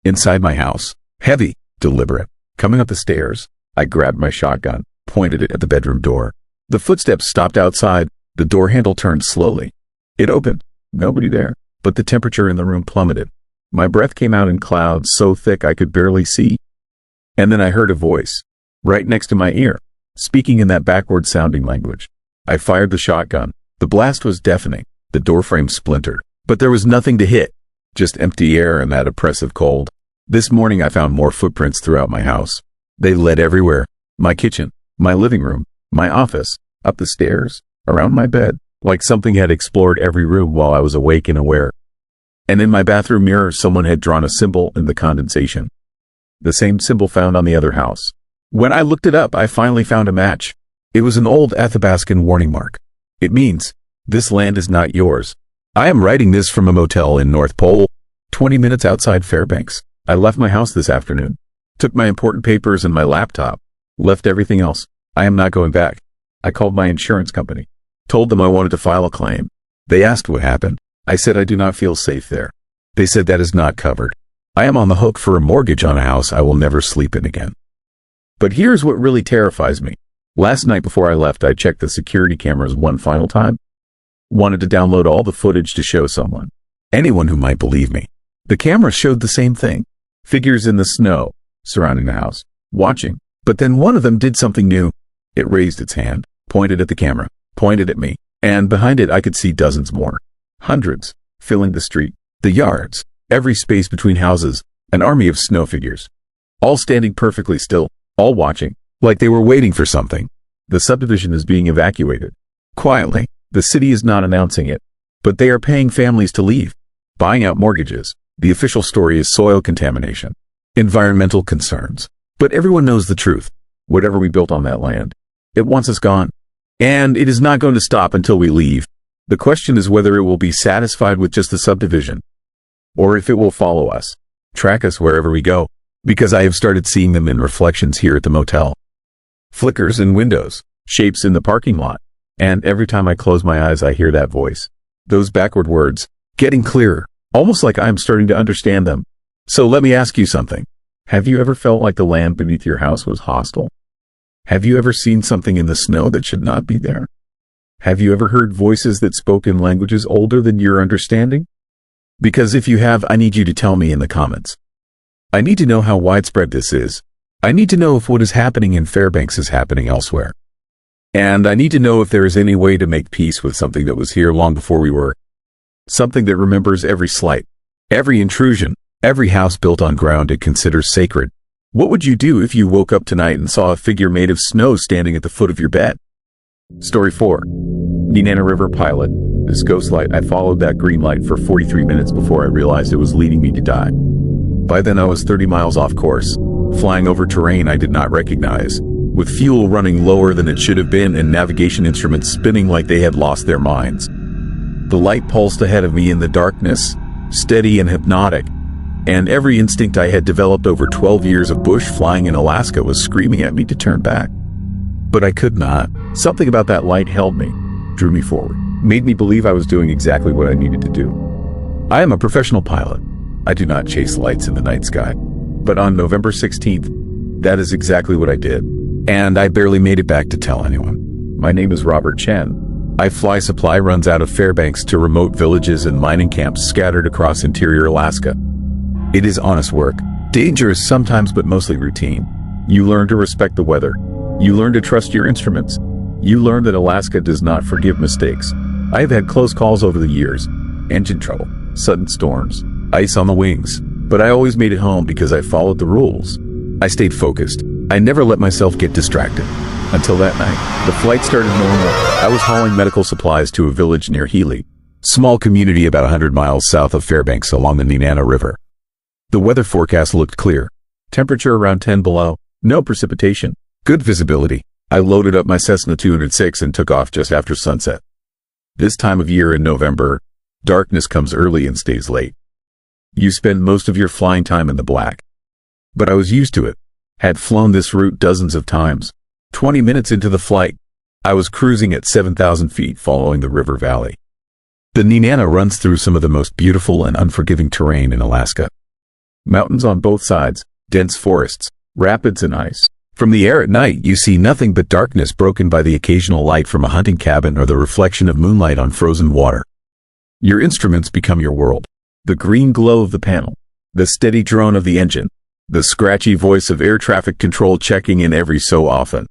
Inside my house, heavy, deliberate. Coming up the stairs, I grabbed my shotgun, pointed it at the bedroom door. The footsteps stopped outside. The door handle turned slowly. It opened. Nobody there, but the temperature in the room plummeted. My breath came out in clouds so thick I could barely see. And then I heard a voice, right next to my ear, speaking in that backward-sounding language. I fired the shotgun. The blast was deafening. The doorframe splintered, but there was nothing to hit, just empty air and that oppressive cold. This morning I found more footprints throughout my house. They led everywhere. My kitchen, my living room, my office, up the stairs, around my bed, like something had explored every room while I was awake and aware. And in my bathroom mirror, someone had drawn a symbol in the condensation. The same symbol found on the other house. When I looked it up, I finally found a match. It was an old Alaskan warning mark. It means, this land is not yours. I am writing this from a motel in North Pole, 20 minutes outside Fairbanks. I left my house this afternoon, took my important papers and my laptop, left everything else. I am not going back. I called my insurance company, told them I wanted to file a claim. They asked what happened. I said I do not feel safe there. They said that is not covered. I am on the hook for a mortgage on a house I will never sleep in again. But here's what really terrifies me. Last night before I left, I checked the security cameras one final time. Wanted to download all the footage to show someone, anyone who might believe me. The cameras showed the same thing. Figures in the snow, surrounding the house, watching. But then one of them did something new. It raised its hand, pointed at the camera, pointed at me, and behind it I could see dozens more. Hundreds, filling the street, the yards, every space between houses, an army of snow figures. All standing perfectly still, all watching, like they were waiting for something. The subdivision is being evacuated. Quietly, the city is not announcing it, but they are paying families to leave, buying out mortgages. The official story is soil contamination, environmental concerns. But everyone knows the truth. Whatever we built on that land, it wants us gone. And it is not going to stop until we leave. The question is whether it will be satisfied with just the subdivision, or if it will follow us, track us wherever we go, because I have started seeing them in reflections here at the motel. Flickers in windows, shapes in the parking lot, and every time I close my eyes I hear that voice. Those backward words, getting clearer, almost like I'm starting to understand them. So let me ask you something. Have you ever felt like the land beneath your house was hostile? Have you ever seen something in the snow that should not be there? Have you ever heard voices that spoke in languages older than your understanding? Because if you have, I need you to tell me in the comments. I need to know how widespread this is. I need to know if what is happening in Fairbanks is happening elsewhere. And I need to know if there is any way to make peace with something that was here long before we were. Something that remembers every slight, every intrusion, every house built on ground it considers sacred. What would you do if you woke up tonight and saw a figure made of snow standing at the foot of your bed? Story 4. Nenana River Pilot. This ghost light, I followed that green light for 43 minutes before I realized it was leading me to die. By then I was 30 miles off course, flying over terrain I did not recognize, with fuel running lower than it should have been and navigation instruments spinning like they had lost their minds. The light pulsed ahead of me in the darkness, steady and hypnotic, and every instinct I had developed over 12 years of bush flying in Alaska was screaming at me to turn back. But I could not. Something about that light held me, drew me forward, made me believe I was doing exactly what I needed to do. I am a professional pilot. I do not chase lights in the night sky. But on November 16th, that is exactly what I did. And I barely made it back to tell anyone. My name is Robert Chen. I fly supply runs out of Fairbanks to remote villages and mining camps scattered across interior Alaska. It is honest work. Dangerous sometimes, but mostly routine. You learn to respect the weather. You learn to trust your instruments. You learn that Alaska does not forgive mistakes. I have had close calls over the years. Engine trouble, sudden storms, ice on the wings. But I always made it home because I followed the rules. I stayed focused. I never let myself get distracted. Until that night, the flight started normal. I was hauling medical supplies to a village near Healy, small community about 100 miles south of Fairbanks along the Nenana River. The weather forecast looked clear. Temperature around 10 below, no precipitation, good visibility. I loaded up my Cessna 206 and took off just after sunset. This time of year in November, darkness comes early and stays late. You spend most of your flying time in the black. But I was used to it. Had flown this route dozens of times. 20 minutes into the flight, I was cruising at 7,000 feet following the river valley. The Nenana runs through some of the most beautiful and unforgiving terrain in Alaska. Mountains on both sides, dense forests, rapids and ice. From the air at night, you see nothing but darkness broken by the occasional light from a hunting cabin or the reflection of moonlight on frozen water. Your instruments become your world. The green glow of the panel, the steady drone of the engine, the scratchy voice of air traffic control checking in every so often.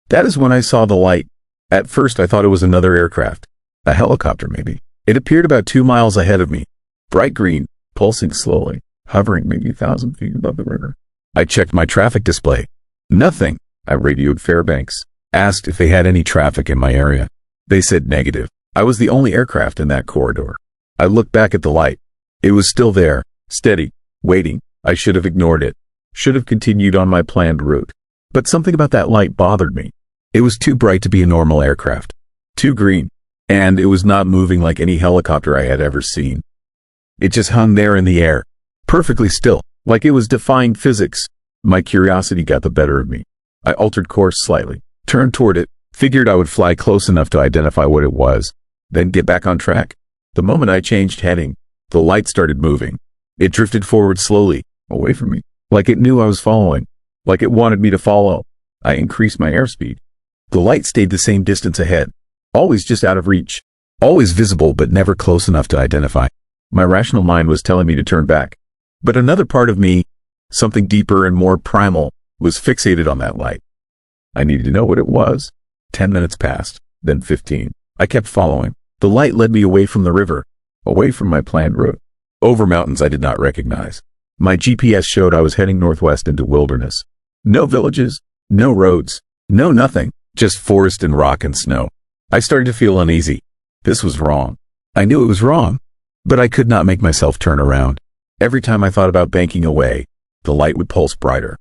That is when I saw the light. At first I thought it was another aircraft. A helicopter maybe. It appeared about 2 miles ahead of me. Bright green, pulsing slowly, hovering maybe 1,000 feet above the river. I checked my traffic display. Nothing. I radioed Fairbanks, asked if they had any traffic in my area. They said negative. I was the only aircraft in that corridor. I looked back at the light. It was still there, steady, waiting. I should have ignored it. Should have continued on my planned route. But something about that light bothered me. It was too bright to be a normal aircraft. Too green. And it was not moving like any helicopter I had ever seen. It just hung there in the air, perfectly still, like it was defying physics. My curiosity got the better of me. I altered course slightly, turned toward it, figured I would fly close enough to identify what it was, then get back on track. The moment I changed heading, the light started moving. It drifted forward slowly, away from me, like it knew I was following, like it wanted me to follow. I increased my airspeed. The light stayed the same distance ahead, always just out of reach, always visible but never close enough to identify. My rational mind was telling me to turn back. But another part of me, something deeper and more primal, was fixated on that light. I needed to know what it was. 10 minutes passed, then 15. I kept following. The light led me away from the river, away from my planned route, over mountains I did not recognize. My GPS showed I was heading northwest into wilderness. No villages, no roads, no nothing, just forest and rock and snow. I started to feel uneasy. This was wrong. I knew it was wrong, but I could not make myself turn around. Every time I thought about banking away, the light would pulse brighter,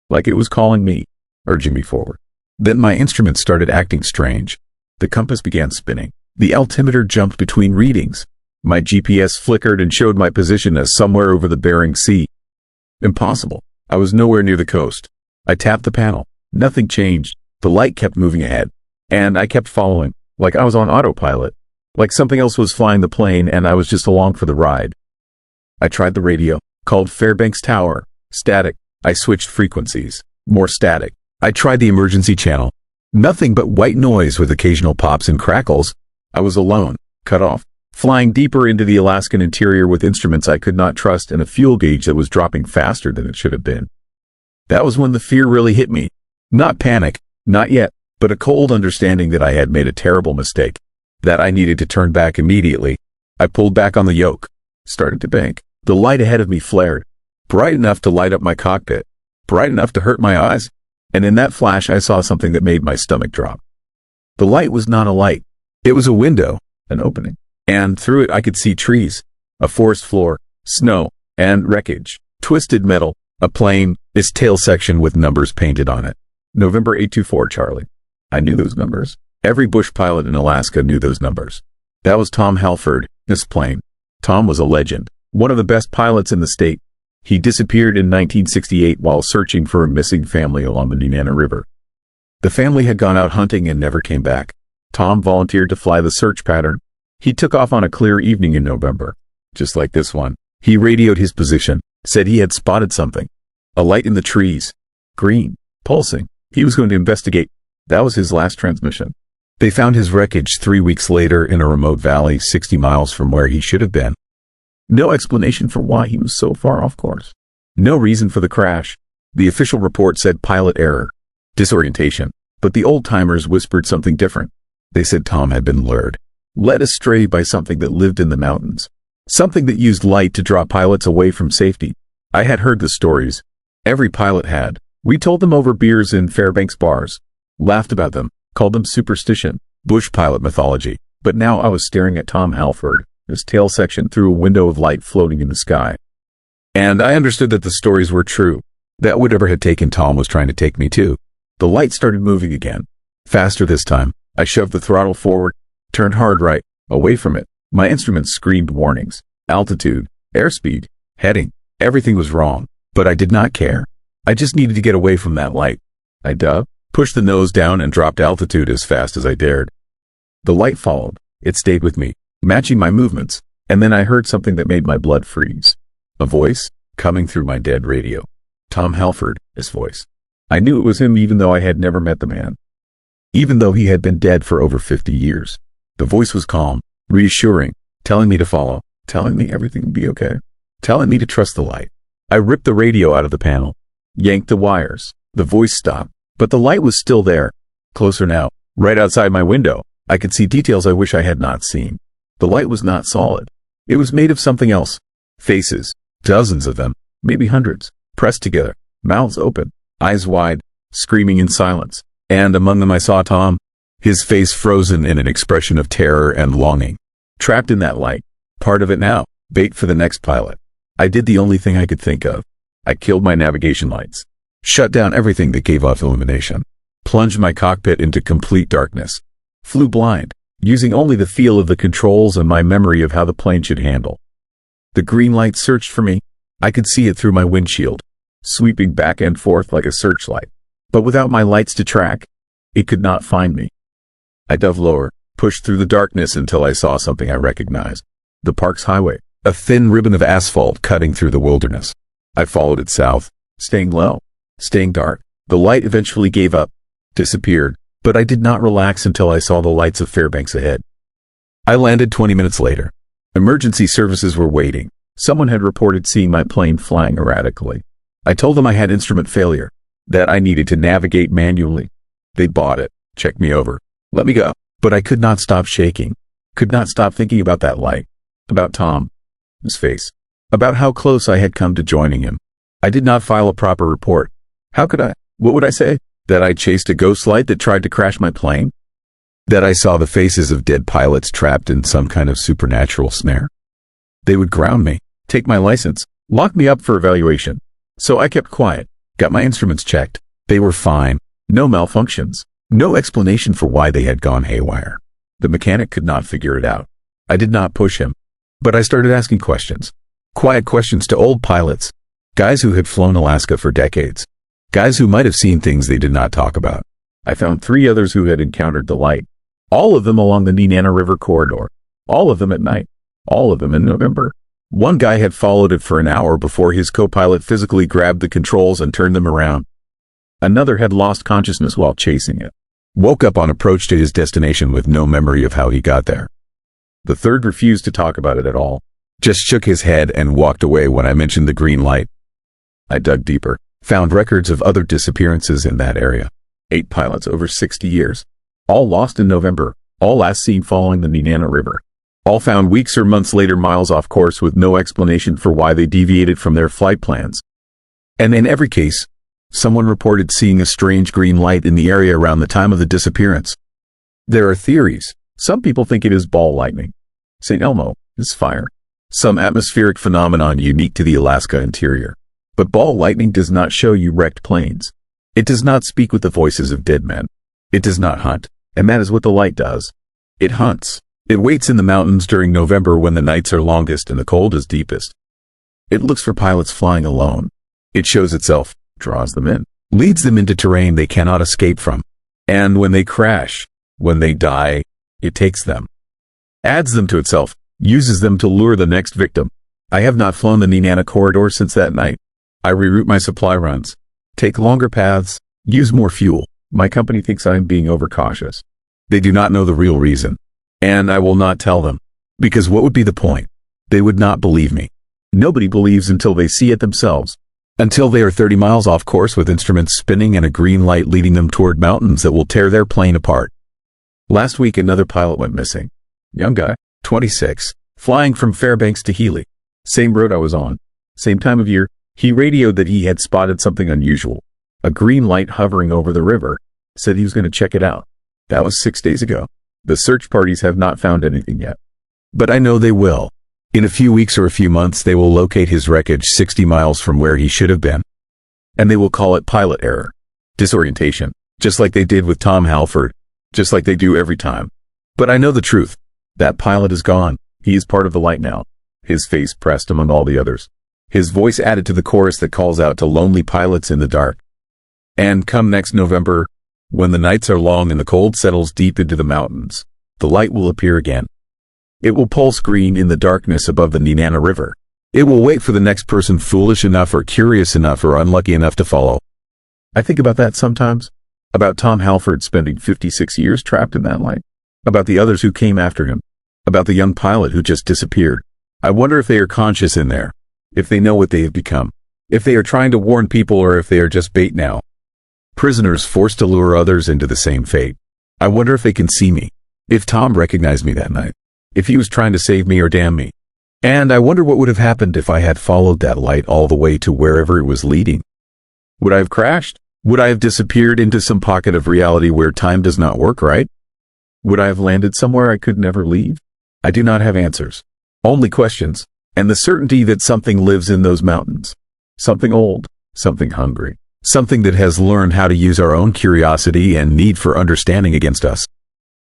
like it was calling me, urging me forward. Then my instrument started acting strange. The compass began spinning. The altimeter jumped between readings. My GPS flickered and showed my position as somewhere over the Bering Sea. Impossible. I was nowhere near the coast. I tapped the panel. Nothing changed. The light kept moving ahead, and I kept following, like I was on autopilot, like something else was flying the plane and I was just along for the ride. I tried the radio, called Fairbanks Tower. Static. I switched frequencies. More static. I tried the emergency channel. Nothing but white noise with occasional pops and crackles. I was alone, cut off, flying deeper into the Alaskan interior with instruments I could not trust and a fuel gauge that was dropping faster than it should have been. That was when the fear really hit me. Not panic, not yet, but a cold understanding that I had made a terrible mistake, that I needed to turn back immediately. I pulled back on the yoke, started to bank. The light ahead of me flared, bright enough to light up my cockpit, bright enough to hurt my eyes, and in that flash I saw something that made my stomach drop. The light was not a light. It was a window, an opening, and through it I could see trees, a forest floor, snow, and wreckage, twisted metal, a plane, its tail section with numbers painted on it. November 824 Charlie. I knew those numbers. Every bush pilot in Alaska knew those numbers. That was Tom Halford, this plane. Tom was a legend, one of the best pilots in the state. He disappeared in 1968 while searching for a missing family along the Nenana River. The family had gone out hunting and never came back. Tom volunteered to fly the search pattern. He took off on a clear evening in November, just like this one. He radioed his position, said he had spotted something. A light in the trees. Green. Pulsing. He was going to investigate. That was his last transmission. They found his wreckage 3 weeks later in a remote valley 60 miles from where he should have been. No explanation for why he was so far off course. No reason for the crash. The official report said pilot error. Disorientation. But the old-timers whispered something different. They said Tom had been lured, led astray by something that lived in the mountains. Something that used light to draw pilots away from safety. I had heard the stories. Every pilot had. We told them over beers in Fairbanks bars. Laughed about them. Called them superstition. Bush pilot mythology. But now I was staring at Tom Halford, his tail section through a window of light floating in the sky. And I understood that the stories were true. That whatever had taken Tom was trying to take me too. The light started moving again. Faster this time. I shoved the throttle forward, turned hard right, away from it. My instruments screamed warnings. Altitude, airspeed, heading. Everything was wrong, but I did not care. I just needed to get away from that light. I dove, pushed the nose down and dropped altitude as fast as I dared. The light followed. It stayed with me, matching my movements, and then I heard something that made my blood freeze. A voice, coming through my dead radio. Tom Halford, his voice. I knew it was him even though I had never met the man. Even though he had been dead for over 50 years. The voice was calm, reassuring, telling me to follow, telling me everything would be okay, telling me to trust the light. I ripped the radio out of the panel, yanked the wires. The voice stopped, but the light was still there. Closer now, right outside my window. I could see details I wish I had not seen. The light was not solid. It was made of something else. Faces, dozens of them, maybe hundreds, pressed together, mouths open, eyes wide, screaming in silence. And among them I saw Tom, his face frozen in an expression of terror and longing. Trapped in that light. Part of it now. Bait for the next pilot. I did the only thing I could think of. I killed my navigation lights. Shut down everything that gave off illumination. Plunged my cockpit into complete darkness. Flew blind, using only the feel of the controls and my memory of how the plane should handle. The green light searched for me. I could see it through my windshield, sweeping back and forth like a searchlight. But without my lights to track, it could not find me. I dove lower, pushed through the darkness until I saw something I recognized. The park's highway, a thin ribbon of asphalt cutting through the wilderness. I followed it south, staying low, staying dark. The light eventually gave up, disappeared, but I did not relax until I saw the lights of Fairbanks ahead. I landed 20 minutes later. Emergency services were waiting. Someone had reported seeing my plane flying erratically. I told them I had instrument failure, that I needed to navigate manually. They bought it, checked me over, let me go. But I could not stop shaking, could not stop thinking about that light, about Tom, his face, about how close I had come to joining him. I did not file a proper report. How could I? What would I say? That I chased a ghost light that tried to crash my plane? That I saw the faces of dead pilots trapped in some kind of supernatural snare? They would ground me, take my license, lock me up for evaluation. So I kept quiet. Got my instruments checked. They were fine. No malfunctions. No explanation for why they had gone haywire. The mechanic could not figure it out. I did not push him. But I started asking questions. Quiet questions to old pilots. Guys who had flown Alaska for decades. Guys who might have seen things they did not talk about. I found 3 others who had encountered the light. All of them along the Nenana River corridor. All of them at night. All of them in November. One guy had followed it for an hour before his co-pilot physically grabbed the controls and turned them around. Another had lost consciousness while chasing it. Woke up on approach to his destination with no memory of how he got there. The third refused to talk about it at all. Just shook his head and walked away when I mentioned the green light. I dug deeper, found records of other disappearances in that area. 8 pilots over 60 years. All lost in November, all last seen following the Nenana River. All found weeks or months later miles off course with no explanation for why they deviated from their flight plans. And in every case, someone reported seeing a strange green light in the area around the time of the disappearance. There are theories. Some people think it is ball lightning. St. Elmo is fire. Some atmospheric phenomenon unique to the Alaska interior. But ball lightning does not show you wrecked planes. It does not speak with the voices of dead men. It does not hunt, and that is what the light does. It hunts. It waits in the mountains during November when the nights are longest and the cold is deepest. It looks for pilots flying alone. It shows itself, draws them in, leads them into terrain they cannot escape from. And when they crash, when they die, it takes them, adds them to itself, uses them to lure the next victim. I have not flown the Nenana corridor since that night. I reroute my supply runs, take longer paths, use more fuel. My company thinks I am being overcautious. They do not know the real reason. And I will not tell them. Because what would be the point? They would not believe me. Nobody believes until they see it themselves. Until they are 30 miles off course with instruments spinning and a green light leading them toward mountains that will tear their plane apart. Last week another pilot went missing. Young guy, 26, flying from Fairbanks to Healy. Same road I was on. Same time of year. He radioed that he had spotted something unusual. A green light hovering over the river. Said he was going to check it out. That was 6 days ago. The search parties have not found anything yet. But I know they will. In a few weeks or a few months they will locate his wreckage 60 miles from where he should have been. And they will call it pilot error. Disorientation. Just like they did with Tom Halford. Just like they do every time. But I know the truth. That pilot is gone. He is part of the light now. His face pressed among all the others. His voice added to the chorus that calls out to lonely pilots in the dark. And come next November, when the nights are long and the cold settles deep into the mountains, the light will appear again. It will pulse green in the darkness above the Nenana River. It will wait for the next person foolish enough or curious enough or unlucky enough to follow. I think about that sometimes. About Tom Halford spending 56 years trapped in that light. About the others who came after him. About the young pilot who just disappeared. I wonder if they are conscious in there. If they know what they have become. If they are trying to warn people or if they are just bait now. Prisoners forced to lure others into the same fate. I wonder if they can see me. If Tom recognized me that night. If he was trying to save me or damn me. And I wonder what would have happened if I had followed that light all the way to wherever it was leading. Would I have crashed? Would I have disappeared into some pocket of reality where time does not work right? Would I have landed somewhere I could never leave? I do not have answers. Only questions. And the certainty that something lives in those mountains. Something old. Something hungry. Something that has learned how to use our own curiosity and need for understanding against us.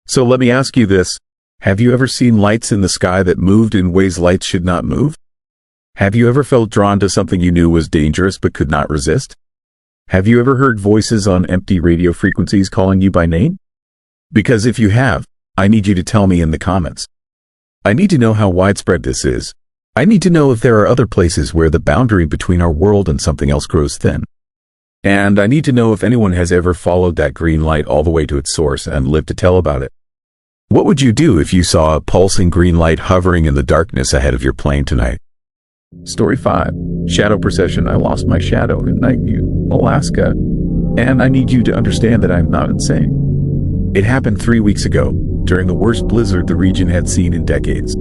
So let me ask you this. Have you ever seen lights in the sky that moved in ways lights should not move? Have you ever felt drawn to something you knew was dangerous but could not resist? Have you ever heard voices on empty radio frequencies calling you by name? Because if you have, I need you to tell me in the comments. I need to know how widespread this is. I need to know if there are other places where the boundary between our world and something else grows thin. And I need to know if anyone has ever followed that green light all the way to its source and lived to tell about it. What would you do if you saw a pulsing green light hovering in the darkness ahead of your plane tonight? Story 5. Shadow Procession. I lost my shadow in Nightmute, Alaska. And I need you to understand that I'm not insane. It happened 3 weeks ago, during the worst blizzard the region had seen in decades.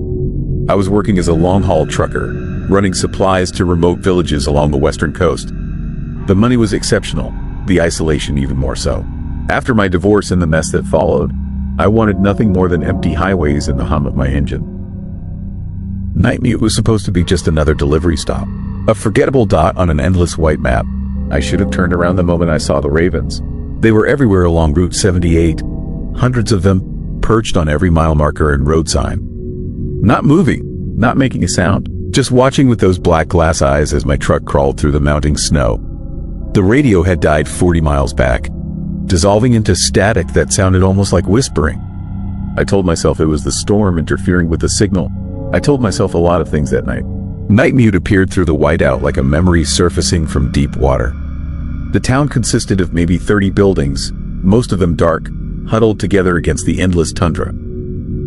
I was working as a long-haul trucker, running supplies to remote villages along the western coast. The money was exceptional, the isolation even more so. After my divorce and the mess that followed, I wanted nothing more than empty highways and the hum of my engine. Nightmute was supposed to be just another delivery stop, a forgettable dot on an endless white map. I should have turned around the moment I saw the ravens. They were everywhere along Route 78, hundreds of them, perched on every mile marker and road sign. Not moving, not making a sound, just watching with those black glass eyes as my truck crawled through the mounting snow. The radio had died 40 miles back, dissolving into static that sounded almost like whispering. I told myself it was the storm interfering with the signal. I told myself a lot of things that night. Nightmute appeared through the whiteout like a memory surfacing from deep water. The town consisted of maybe 30 buildings, most of them dark, huddled together against the endless tundra.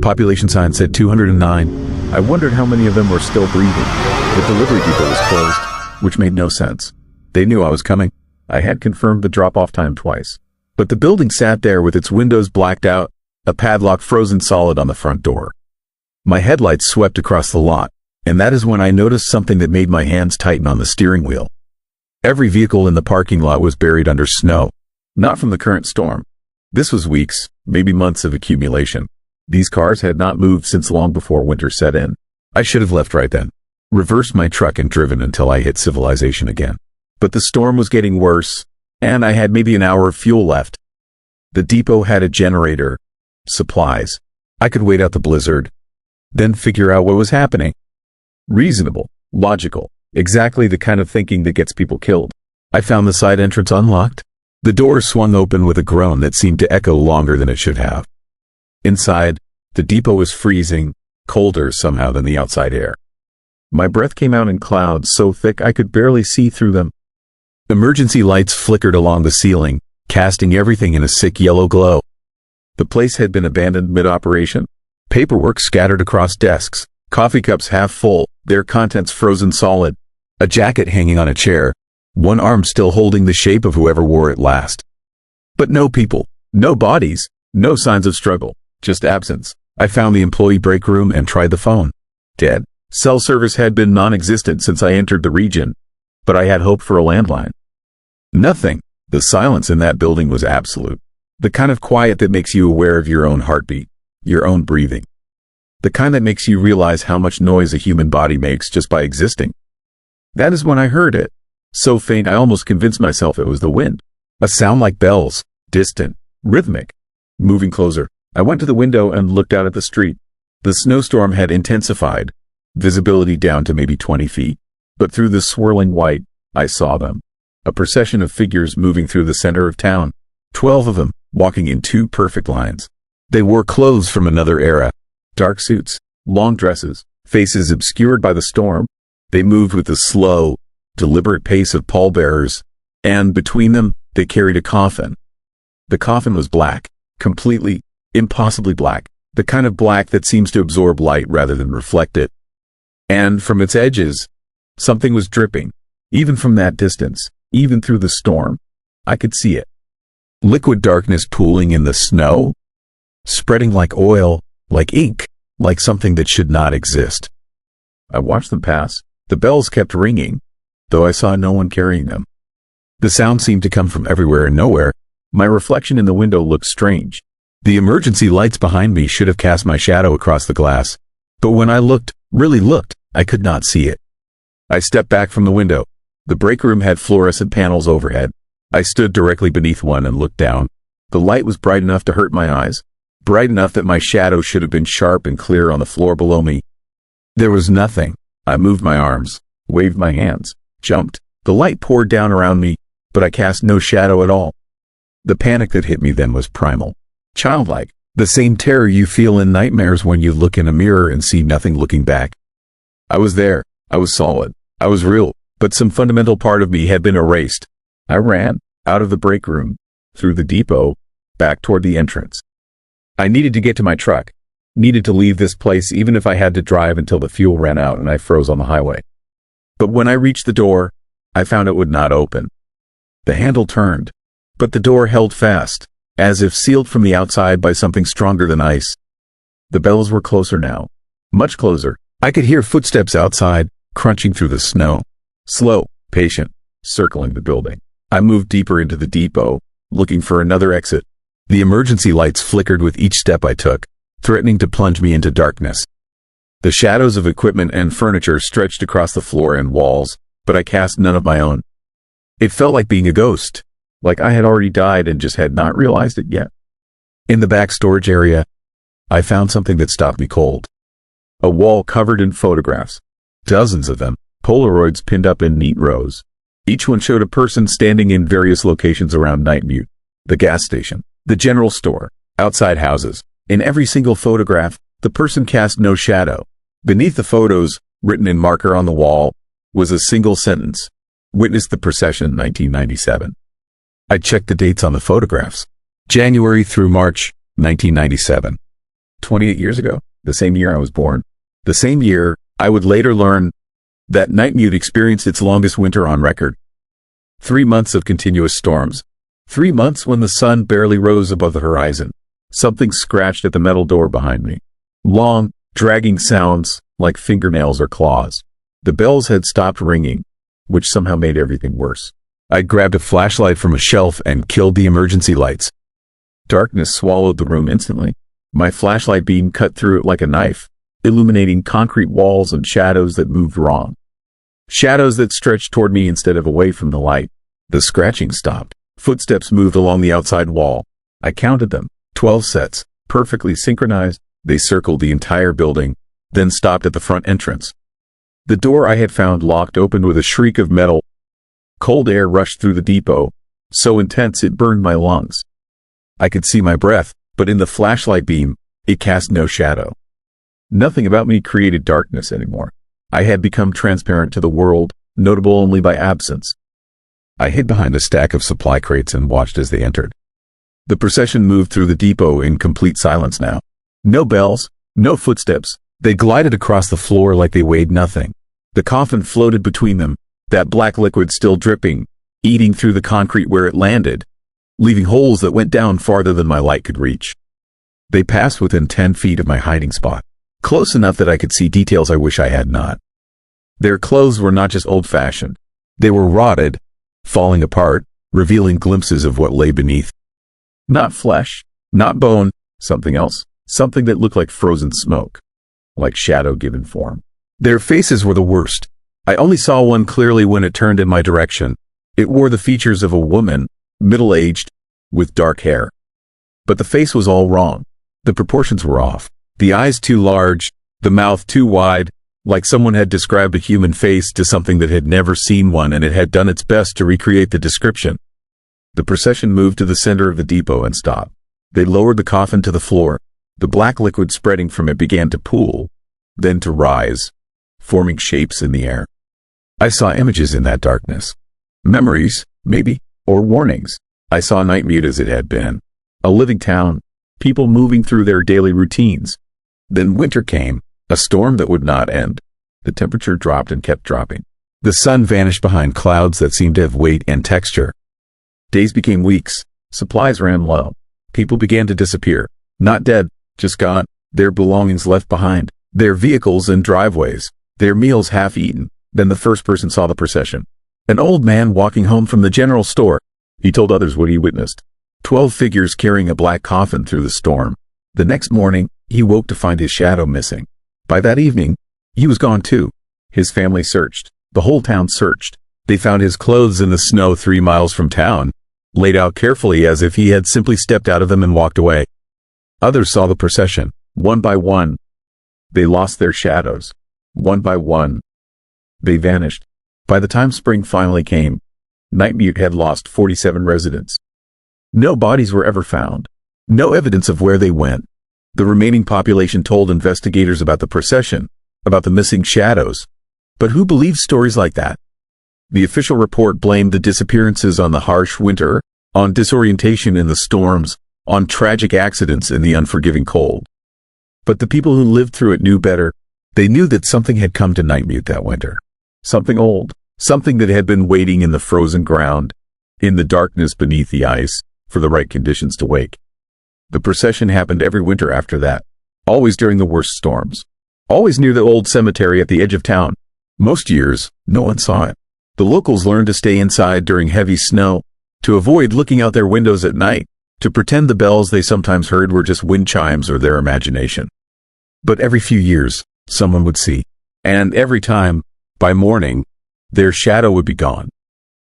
Population sign said 209. I wondered how many of them were still breathing. The delivery depot was closed, which made no sense. They knew I was coming. I had confirmed the drop-off time twice. But the building sat there with its windows blacked out, a padlock frozen solid on the front door. My headlights swept across the lot, and that is when I noticed something that made my hands tighten on the steering wheel. Every vehicle in the parking lot was buried under snow, not from the current storm. This was weeks, maybe months of accumulation. These cars had not moved since long before winter set in. I should have left right then, reversed my truck and driven until I hit civilization again. But the storm was getting worse, and I had maybe an hour of fuel left. The depot had a generator, supplies. I could wait out the blizzard, then figure out what was happening. Reasonable, logical, exactly the kind of thinking that gets people killed. I found the side entrance unlocked. The door swung open with a groan that seemed to echo longer than it should have. Inside, the depot was freezing, colder somehow than the outside air. My breath came out in clouds so thick I could barely see through them. Emergency lights flickered along the ceiling, casting everything in a sick yellow glow. The place had been abandoned mid-operation. Paperwork scattered across desks, coffee cups half full, their contents frozen solid. A jacket hanging on a chair, one arm still holding the shape of whoever wore it last. But no people, no bodies, no signs of struggle, just absence. I found the employee break room and tried the phone. Dead. Cell service had been non-existent since I entered the region, but I had hoped for a landline. Nothing. The silence in that building was absolute. The kind of quiet that makes you aware of your own heartbeat, your own breathing. The kind that makes you realize how much noise a human body makes just by existing. That is when I heard it. So faint I almost convinced myself it was the wind. A sound like bells, distant, rhythmic. Moving closer, I went to the window and looked out at the street. The snowstorm had intensified, visibility down to maybe 20 feet. But through the swirling white, I saw them. A procession of figures moving through the center of town. 12 of them, walking in 2 perfect lines. They wore clothes from another era. Dark suits, long dresses, faces obscured by the storm. They moved with the slow, deliberate pace of pallbearers, and between them, they carried a coffin. The coffin was black, completely, impossibly black, the kind of black that seems to absorb light rather than reflect it. And from its edges, something was dripping. Even from that distance, even through the storm, I could see it. Liquid darkness pooling in the snow, spreading like oil, like ink, like something that should not exist. I watched them pass. The bells kept ringing, though I saw no one carrying them. The sound seemed to come from everywhere and nowhere. My reflection in the window looked strange. The emergency lights behind me should have cast my shadow across the glass. But when I looked, really looked, I could not see it. I stepped back from the window. The break room had fluorescent panels overhead. I stood directly beneath one and looked down. The light was bright enough to hurt my eyes, bright enough that my shadow should have been sharp and clear on the floor below me. There was nothing. I moved my arms, waved my hands, jumped. The light poured down around me, but I cast no shadow at all. The panic that hit me then was primal, childlike, the same terror you feel in nightmares when you look in a mirror and see nothing looking back. I was there. I was solid. I was real, but some fundamental part of me had been erased. I ran, out of the break room, through the depot, back toward the entrance. I needed to get to my truck, needed to leave this place even if I had to drive until the fuel ran out and I froze on the highway. But when I reached the door, I found it would not open. The handle turned, but the door held fast, as if sealed from the outside by something stronger than ice. The bells were closer now, much closer. I could hear footsteps outside, crunching through the snow. Slow, patient, circling the building. I moved deeper into the depot, looking for another exit. The emergency lights flickered with each step I took, threatening to plunge me into darkness. The shadows of equipment and furniture stretched across the floor and walls, but I cast none of my own. It felt like being a ghost, like I had already died and just had not realized it yet. In the back storage area, I found something that stopped me cold. A wall covered in photographs, dozens of them, Polaroids pinned up in neat rows. Each one showed a person standing in various locations around Nightmute, the gas station, the general store, outside houses. In every single photograph, the person cast no shadow. Beneath the photos, written in marker on the wall, was a single sentence: "Witnessed the procession 1997. I checked the dates on the photographs. January through March, 1997. 28 years ago, the same year I was born. The same year, I would later learn, that Nightmute experienced its longest winter on record. 3 months of continuous storms. 3 months when the sun barely rose above the horizon. Something scratched at the metal door behind me. Long, dragging sounds, like fingernails or claws. The bells had stopped ringing, which somehow made everything worse. I grabbed a flashlight from a shelf and killed the emergency lights. Darkness swallowed the room instantly. My flashlight beam cut through it like a knife, illuminating concrete walls and shadows that moved wrong. Shadows that stretched toward me instead of away from the light. The scratching stopped. Footsteps moved along the outside wall. I counted them. 12 sets, perfectly synchronized. They circled the entire building, then stopped at the front entrance. The door I had found locked opened with a shriek of metal. Cold air rushed through the depot, so intense it burned my lungs. I could see my breath, but in the flashlight beam, it cast no shadow. Nothing about me created darkness anymore. I had become transparent to the world, notable only by absence. I hid behind a stack of supply crates and watched as they entered. The procession moved through the depot in complete silence now. No bells, no footsteps. They glided across the floor like they weighed nothing. The coffin floated between them, that black liquid still dripping, eating through the concrete where it landed, leaving holes that went down farther than my light could reach. They passed within 10 feet of my hiding spot, close enough that I could see details I wish I had not. Their clothes were not just old-fashioned. They were rotted, falling apart, revealing glimpses of what lay beneath. Not flesh, not bone, something else, something that looked like frozen smoke, like shadow given form. Their faces were the worst. I only saw one clearly when it turned in my direction. It wore the features of a woman, middle-aged, with dark hair. But the face was all wrong. The proportions were off. The eyes too large, the mouth too wide, like someone had described a human face to something that had never seen one and it had done its best to recreate the description. The procession moved to the center of the depot and stopped. They lowered the coffin to the floor. The black liquid spreading from it began to pool, then to rise, forming shapes in the air. I saw images in that darkness. Memories, maybe, or warnings. I saw Nightmute as it had been. A living town, people moving through their daily routines. Then winter came, a storm that would not end. The temperature dropped and kept dropping. The sun vanished behind clouds that seemed to have weight and texture. Days became weeks. Supplies ran low. People began to disappear. Not dead, just gone. Their belongings left behind. Their vehicles and driveways. Their meals half-eaten. Then the first person saw the procession. An old man walking home from the general store. He told others what he witnessed. 12 figures carrying a black coffin through the storm. The next morning, he woke to find his shadow missing. By that evening, he was gone too. His family searched. The whole town searched. They found his clothes in the snow 3 miles from town, laid out carefully as if he had simply stepped out of them and walked away. Others saw the procession. One by one, they lost their shadows. One by one, they vanished. By the time spring finally came, Nightmute had lost 47 residents. No bodies were ever found. No evidence of where they went. The remaining population told investigators about the procession, about the missing shadows. But who believes stories like that? The official report blamed the disappearances on the harsh winter, on disorientation in the storms, on tragic accidents in the unforgiving cold. But the people who lived through it knew better. They knew that something had come to Nightmute that winter. Something old, something that had been waiting in the frozen ground, in the darkness beneath the ice, for the right conditions to wake. The procession happened every winter after that, always during the worst storms, always near the old cemetery at the edge of town. Most years, no one saw it. The locals learned to stay inside during heavy snow, to avoid looking out their windows at night, to pretend the bells they sometimes heard were just wind chimes or their imagination. But every few years, someone would see, and every time, by morning, their shadow would be gone.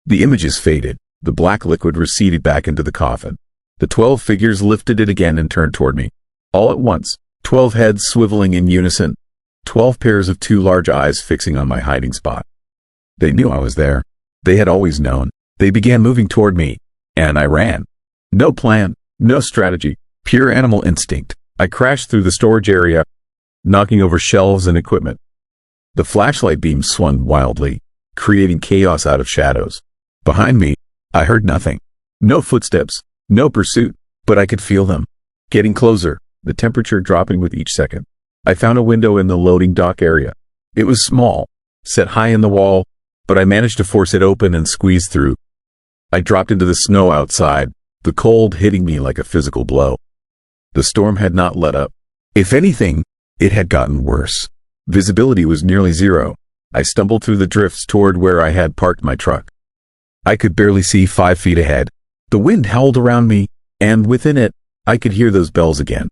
The images faded. The black liquid receded back into the coffin. The 12 figures lifted it again and turned toward me. All at once, 12 heads swiveling in unison, 12 pairs of two large eyes fixing on my hiding spot. They knew I was there. They had always known. They began moving toward me, and I ran. No plan, no strategy, pure animal instinct. I crashed through the storage area, knocking over shelves and equipment. The flashlight beam swung wildly, creating chaos out of shadows. Behind me, I heard nothing. No footsteps, no pursuit, but I could feel them. Getting closer, the temperature dropping with each second. I found a window in the loading dock area. It was small, set high in the wall, but I managed to force it open and squeeze through. I dropped into the snow outside, the cold hitting me like a physical blow. The storm had not let up. If anything, it had gotten worse. Visibility was nearly zero. I stumbled through the drifts toward where I had parked my truck. I could barely see 5 feet ahead. The wind howled around me, and within it, I could hear those bells again.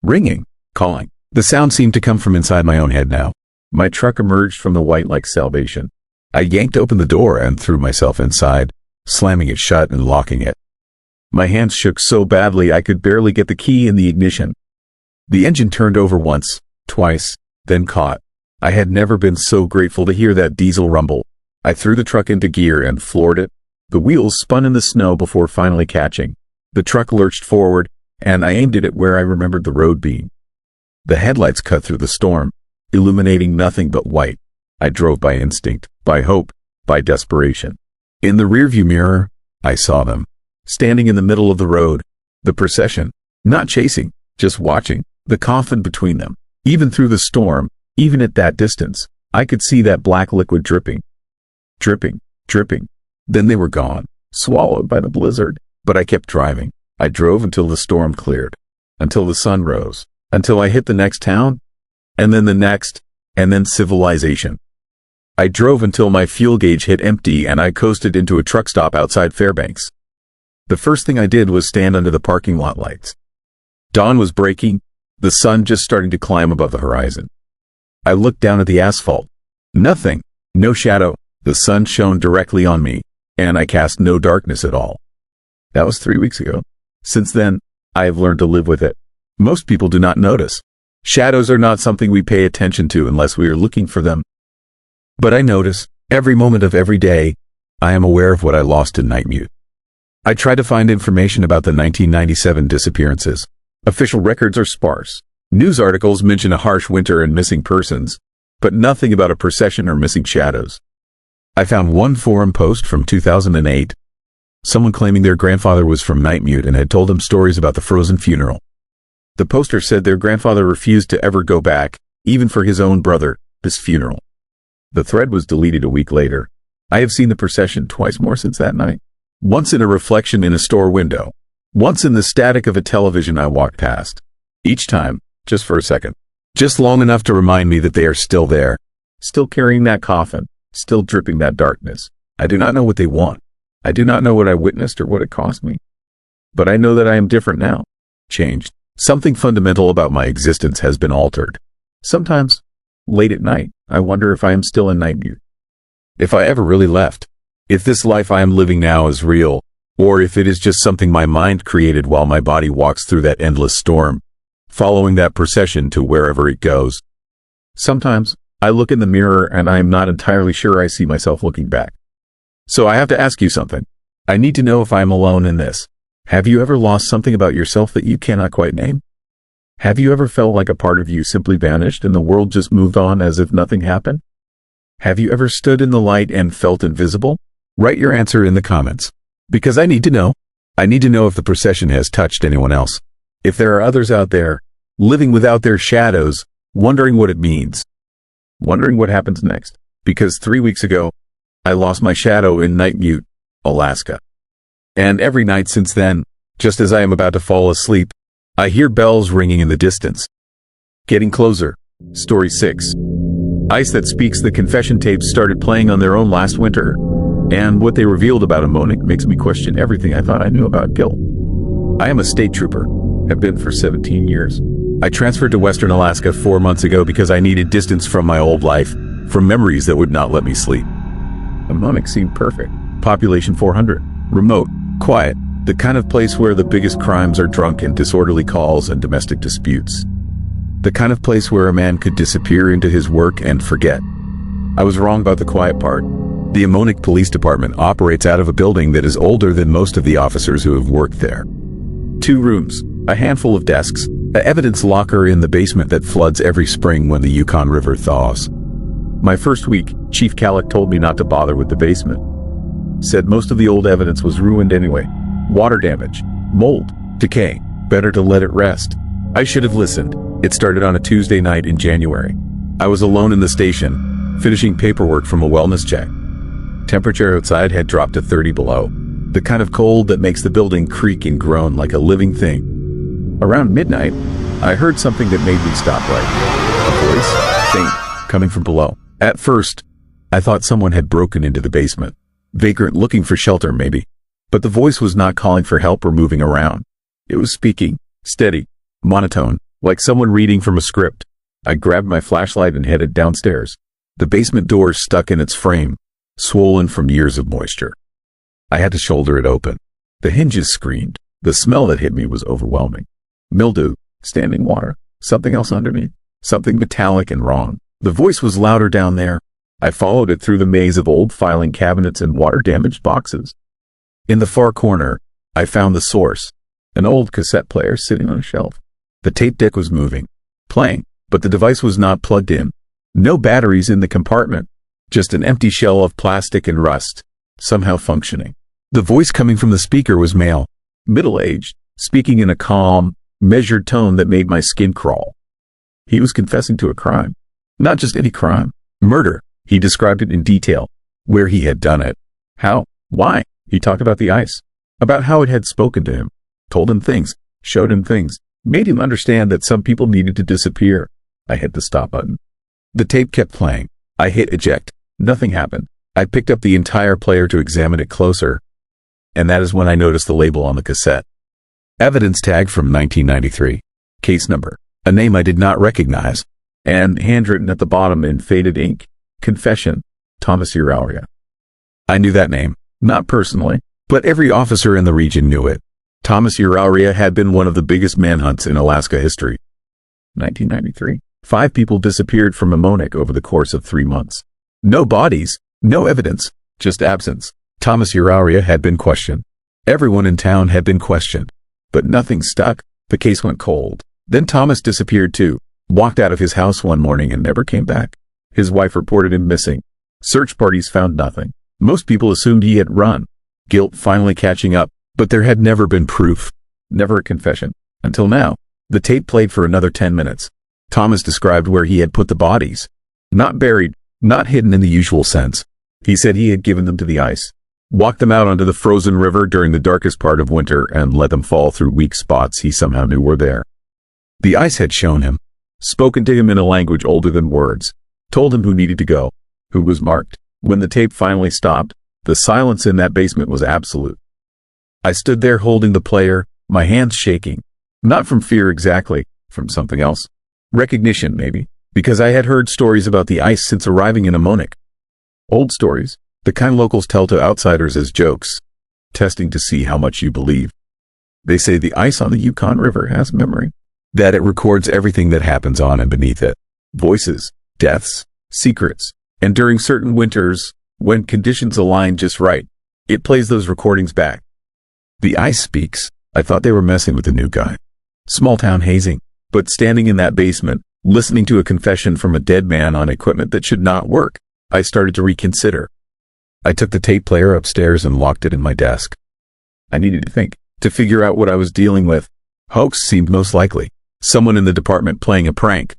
Ringing, calling. The sound seemed to come from inside my own head now. My truck emerged from the white like salvation. I yanked open the door and threw myself inside, slamming it shut and locking it. My hands shook so badly I could barely get the key in the ignition. The engine turned over once, twice, then caught. I had never been so grateful to hear that diesel rumble. I threw the truck into gear and floored it. The wheels spun in the snow before finally catching. The truck lurched forward, and I aimed it at where I remembered the road being. The headlights cut through the storm. illuminating nothing but white. I drove by instinct, by hope, by desperation. In the rearview mirror, I saw them, standing in the middle of the road, the procession, not chasing, just watching, the coffin between them. Even through the storm, even at that distance, I could see that black liquid dripping. Dripping, dripping. Then they were gone, swallowed by the blizzard. But I kept driving. I drove until the storm cleared, until the sun rose, until I hit the next town, and then the next, and then civilization. I drove until my fuel gauge hit empty and I coasted into a truck stop outside Fairbanks. The first thing I did was stand under the parking lot lights. Dawn was breaking, the sun just starting to climb above the horizon. I looked down at the asphalt. Nothing, no shadow. The sun shone directly on me, and I cast no darkness at all. That was 3 weeks ago. Since then, I have learned to live with it. Most people do not notice. Shadows are not something we pay attention to unless we are looking for them. But I notice, every moment of every day, I am aware of what I lost in night mute. I try to find information about the 1997 disappearances. Official records are sparse. News articles mention a harsh winter and missing persons, but nothing about a procession or missing shadows. I found one forum post from 2008. Someone claiming their grandfather was from night mute and had told them stories about the frozen funeral. The poster said their grandfather refused to ever go back, even for his own brother, this funeral. The thread was deleted a week later. I have seen the procession twice more since that night. Once in a reflection in a store window. Once in the static of a television I walked past. Each time, just for a second. Just long enough to remind me that they are still there. Still carrying that coffin. Still dripping that darkness. I do not know what they want. I do not know what I witnessed or what it cost me. But I know that I am different now. Changed. Something fundamental about my existence has been altered. Sometimes, late at night, I wonder if I am still in night mute. If I ever really left. If this life I am living now is real, or if it is just something my mind created while my body walks through that endless storm, following that procession to wherever it goes. Sometimes, I look in the mirror and I am not entirely sure I see myself looking back. So I have to ask you something. I need to know if I am alone in this. Have you ever lost something about yourself that you cannot quite name? Have you ever felt like a part of you simply vanished and the world just moved on as if nothing happened? Have you ever stood in the light and felt invisible? Write your answer in the comments. Because I need to know. I need to know if the procession has touched anyone else. If there are others out there, living without their shadows, wondering what it means. Wondering what happens next. Because 3 weeks ago, I lost my shadow in night mute, Alaska. And every night since then, just as I am about to fall asleep, I hear bells ringing in the distance. Getting closer. Story 6. Ice That Speaks. The confession tapes started playing on their own last winter, and what they revealed about Ammonic makes me question everything I thought I knew about Gil. I am a state trooper, have been for 17 years. I transferred to Western Alaska 4 months ago because I needed distance from my old life, from memories that would not let me sleep. Ammonic seemed perfect. Population 400. Remote. Quiet. The kind of place where the biggest crimes are drunk and disorderly calls and domestic disputes. The kind of place where a man could disappear into his work and forget. I was wrong about the quiet part. The Ammonic Police Department operates out of a building that is older than most of the officers who have worked there. 2 rooms, a handful of desks, an evidence locker in the basement that floods every spring when the Yukon River thaws. My first week, Chief Kallick told me not to bother with the basement. Said most of the old evidence was ruined anyway. Water damage, mold, decay. Better to let it rest. I should have listened. It started on a Tuesday night in January. I was alone in the station, finishing paperwork from a wellness check. Temperature outside had dropped to 30 below. The kind of cold that makes the building creak and groan like a living thing. Around midnight, I heard something that made me stop right. A voice, faint, coming from below. At first, I thought someone had broken into the basement. Vagrant looking for shelter, maybe. But the voice was not calling for help or moving around. It was speaking, steady, monotone, like someone reading from a script. I grabbed my flashlight and headed downstairs. The basement door stuck in its frame, swollen from years of moisture. I had to shoulder it open. The hinges screamed. The smell that hit me was overwhelming. Mildew, standing water, something else underneath, something metallic and wrong. The voice was louder down there. I followed it through the maze of old filing cabinets and water-damaged boxes. In the far corner, I found the source, an old cassette player sitting on a shelf. The tape deck was moving, playing, but the device was not plugged in. No batteries in the compartment. Just an empty shell of plastic and rust, somehow functioning. The voice coming from the speaker was male, middle-aged, speaking in a calm, measured tone that made my skin crawl. He was confessing to a crime. Not just any crime. Murder. He described it in detail. Where he had done it. How. Why. He talked about the ice. About how it had spoken to him. Told him things. Showed him things. Made him understand that some people needed to disappear. I hit the stop button. The tape kept playing. I hit eject. Nothing happened. I picked up the entire player to examine it closer. And that is when I noticed the label on the cassette. Evidence tag from 1993. Case number. A name I did not recognize. And handwritten at the bottom in faded ink. Confession. Thomas Uraria. I knew that name. Not personally, but every officer in the region knew it. Thomas Uraria had been one of the biggest manhunts in Alaska history. 1993. 5 people disappeared from Amonik over the course of 3 months. No bodies, no evidence, just absence. Thomas Uraria had been questioned. Everyone in town had been questioned. But nothing stuck. The case went cold. Then Thomas disappeared too. Walked out of his house one morning and never came back. His wife reported him missing. Search parties found nothing. Most people assumed he had run. Guilt finally catching up, but there had never been proof. Never a confession. Until now. The tape played for another 10 minutes. Thomas described where he had put the bodies. Not buried, not hidden in the usual sense. He said he had given them to the ice. Walked them out onto the frozen river during the darkest part of winter and let them fall through weak spots he somehow knew were there. The ice had shown him. Spoken to him in a language older than words. Told him who needed to go. Who was marked. When the tape finally stopped, the silence in that basement was absolute. I stood there holding the player, my hands shaking. Not from fear exactly, from something else. Recognition, maybe, because I had heard stories about the ice since arriving in Amonik. Old stories, the kind locals tell to outsiders as jokes, testing to see how much you believe. They say the ice on the Yukon River has memory, that it records everything that happens on and beneath it. Voices, deaths, secrets, and during certain winters, when conditions align just right, it plays those recordings back. The ice speaks. I thought they were messing with the new guy. Small town hazing, but standing in that basement, listening to a confession from a dead man on equipment that should not work, I started to reconsider. I took the tape player upstairs and locked it in my desk. I needed to think, to figure out what I was dealing with. Hoax seemed most likely. Someone in the department playing a prank.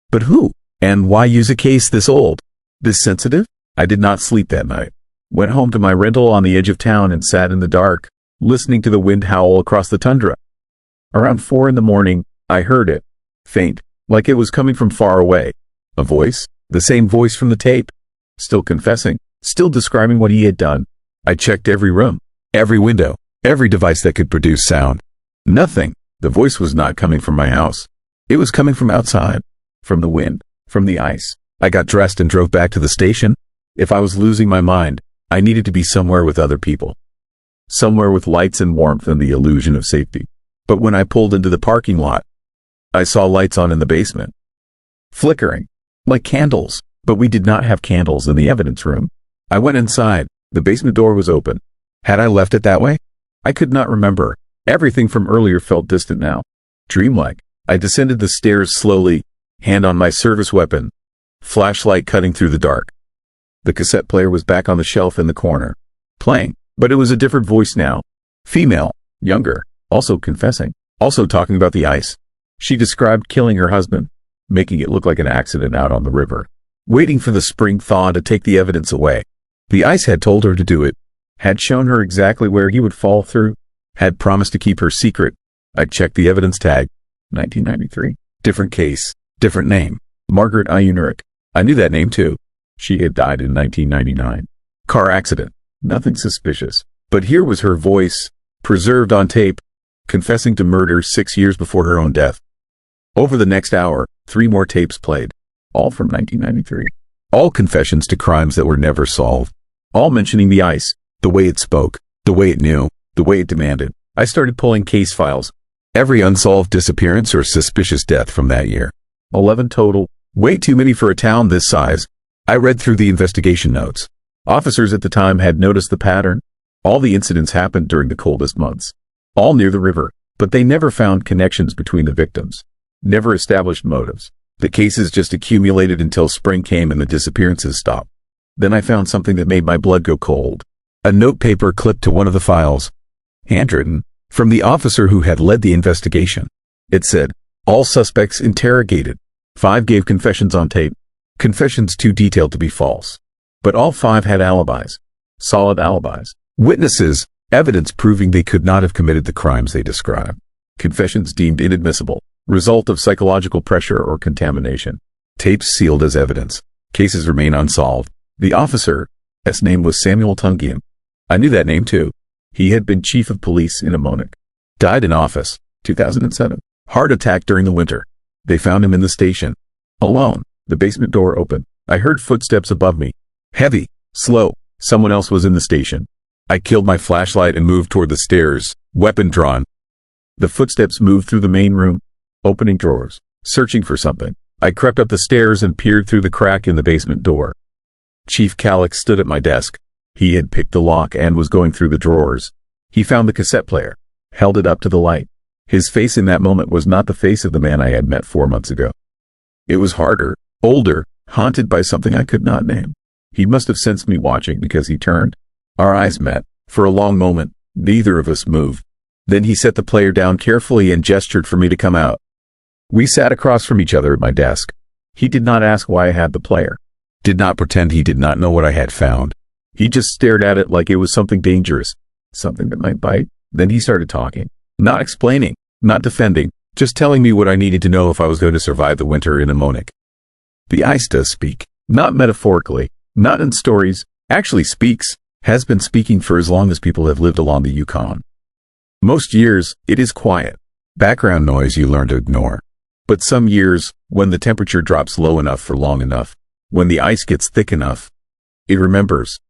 But who? And why use a case this old? This sensitive? I did not sleep that night. Went home to my rental on the edge of town and sat in the dark, listening to the wind howl across the tundra. Around 4 a.m, I heard it. Faint, like it was coming from far away. A voice, the same voice from the tape. Still confessing, still describing what he had done. I checked every room, every window, every device that could produce sound. Nothing. The voice was not coming from my house. It was coming from outside, from the wind, from the ice. I got dressed and drove back to the station. If I was losing my mind, I needed to be somewhere with other people. Somewhere with lights and warmth and the illusion of safety. But when I pulled into the parking lot, I saw lights on in the basement. Flickering, like candles, but we did not have candles in the evidence room. I went inside. The basement door was open. Had I left it that way? I could not remember. Everything from earlier felt distant now. Dreamlike. I descended the stairs slowly, hand on my service weapon, flashlight cutting through the dark. The cassette player was back on the shelf in the corner, playing, but it was a different voice now. Female, younger, also confessing, also talking about the ice. She described killing her husband, making it look like an accident out on the river, waiting for the spring thaw to take the evidence away. The ice had told her to do it, had shown her exactly where he would fall through, had promised to keep her secret. I checked the evidence tag. 1993. Different case, different name. Margaret Iunerik. I knew that name too. She had died in 1999. Car accident. Nothing suspicious. But here was her voice, preserved on tape, confessing to murder 6 years before her own death. Over the next hour, 3 more tapes played. All from 1993. All confessions to crimes that were never solved. All mentioning the ice, the way it spoke, the way it knew, the way it demanded. I started pulling case files. Every unsolved disappearance or suspicious death from that year. 11 total. Way too many for a town this size. I read through the investigation notes. Officers at the time had noticed the pattern. All the incidents happened during the coldest months. All near the river, but they never found connections between the victims. Never established motives. The cases just accumulated until spring came and the disappearances stopped. Then I found something that made my blood go cold. A notepaper clipped to one of the files, handwritten, from the officer who had led the investigation. It said, "All suspects interrogated. 5 gave confessions on tape. Confessions too detailed to be false. But all 5 had alibis. Solid alibis. Witnesses, evidence proving they could not have committed the crimes they described. Confessions deemed inadmissible. Result of psychological pressure or contamination. Tapes sealed as evidence. Cases remain unsolved." The officer's name was Samuel Tungian. I knew that name too. He had been chief of police in Amonik. Died in office, 2007. Heart attack during the winter. They found him in the station. Alone. The basement door open. I heard footsteps above me. Heavy, slow. Someone else was in the station. I killed my flashlight and moved toward the stairs, weapon drawn. The footsteps moved through the main room, opening drawers, searching for something. I crept up the stairs and peered through the crack in the basement door. Chief Calix stood at my desk. He had picked the lock and was going through the drawers. He found the cassette player, held it up to the light. His face in that moment was not the face of the man I had met 4 months ago. It was harder, older, haunted by something I could not name. He must have sensed me watching because he turned. Our eyes met. For a long moment, neither of us moved. Then he set the player down carefully and gestured for me to come out. We sat across from each other at my desk. He did not ask why I had the player. Did not pretend he did not know what I had found. He just stared at it like it was something dangerous, something that might bite. Then he started talking, not explaining, not defending, just telling me what I needed to know if I was going to survive the winter in Amonik. The ice does speak, not metaphorically, not in stories, actually speaks, has been speaking for as long as people have lived along the Yukon. Most years, it is quiet. Background noise you learn to ignore. But some years, when the temperature drops low enough for long enough, when the ice gets thick enough, it remembers.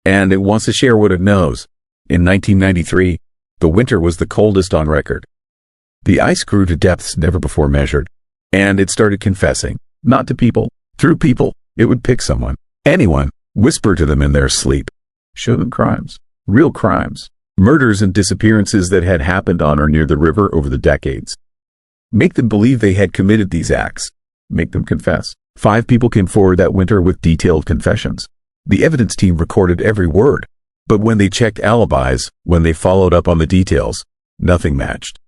And it wants to share what it knows. In 1993, the winter was the coldest on record. The ice grew to depths never before measured. And it started confessing, not to people, through people. It would pick someone, anyone, whisper to them in their sleep, show them crimes, real crimes, murders and disappearances that had happened on or near the river over the decades. Make them believe they had committed these acts. Make them confess. 5 people came forward that winter with detailed confessions. The evidence team recorded every word. But when they checked alibis, when they followed up on the details, nothing matched.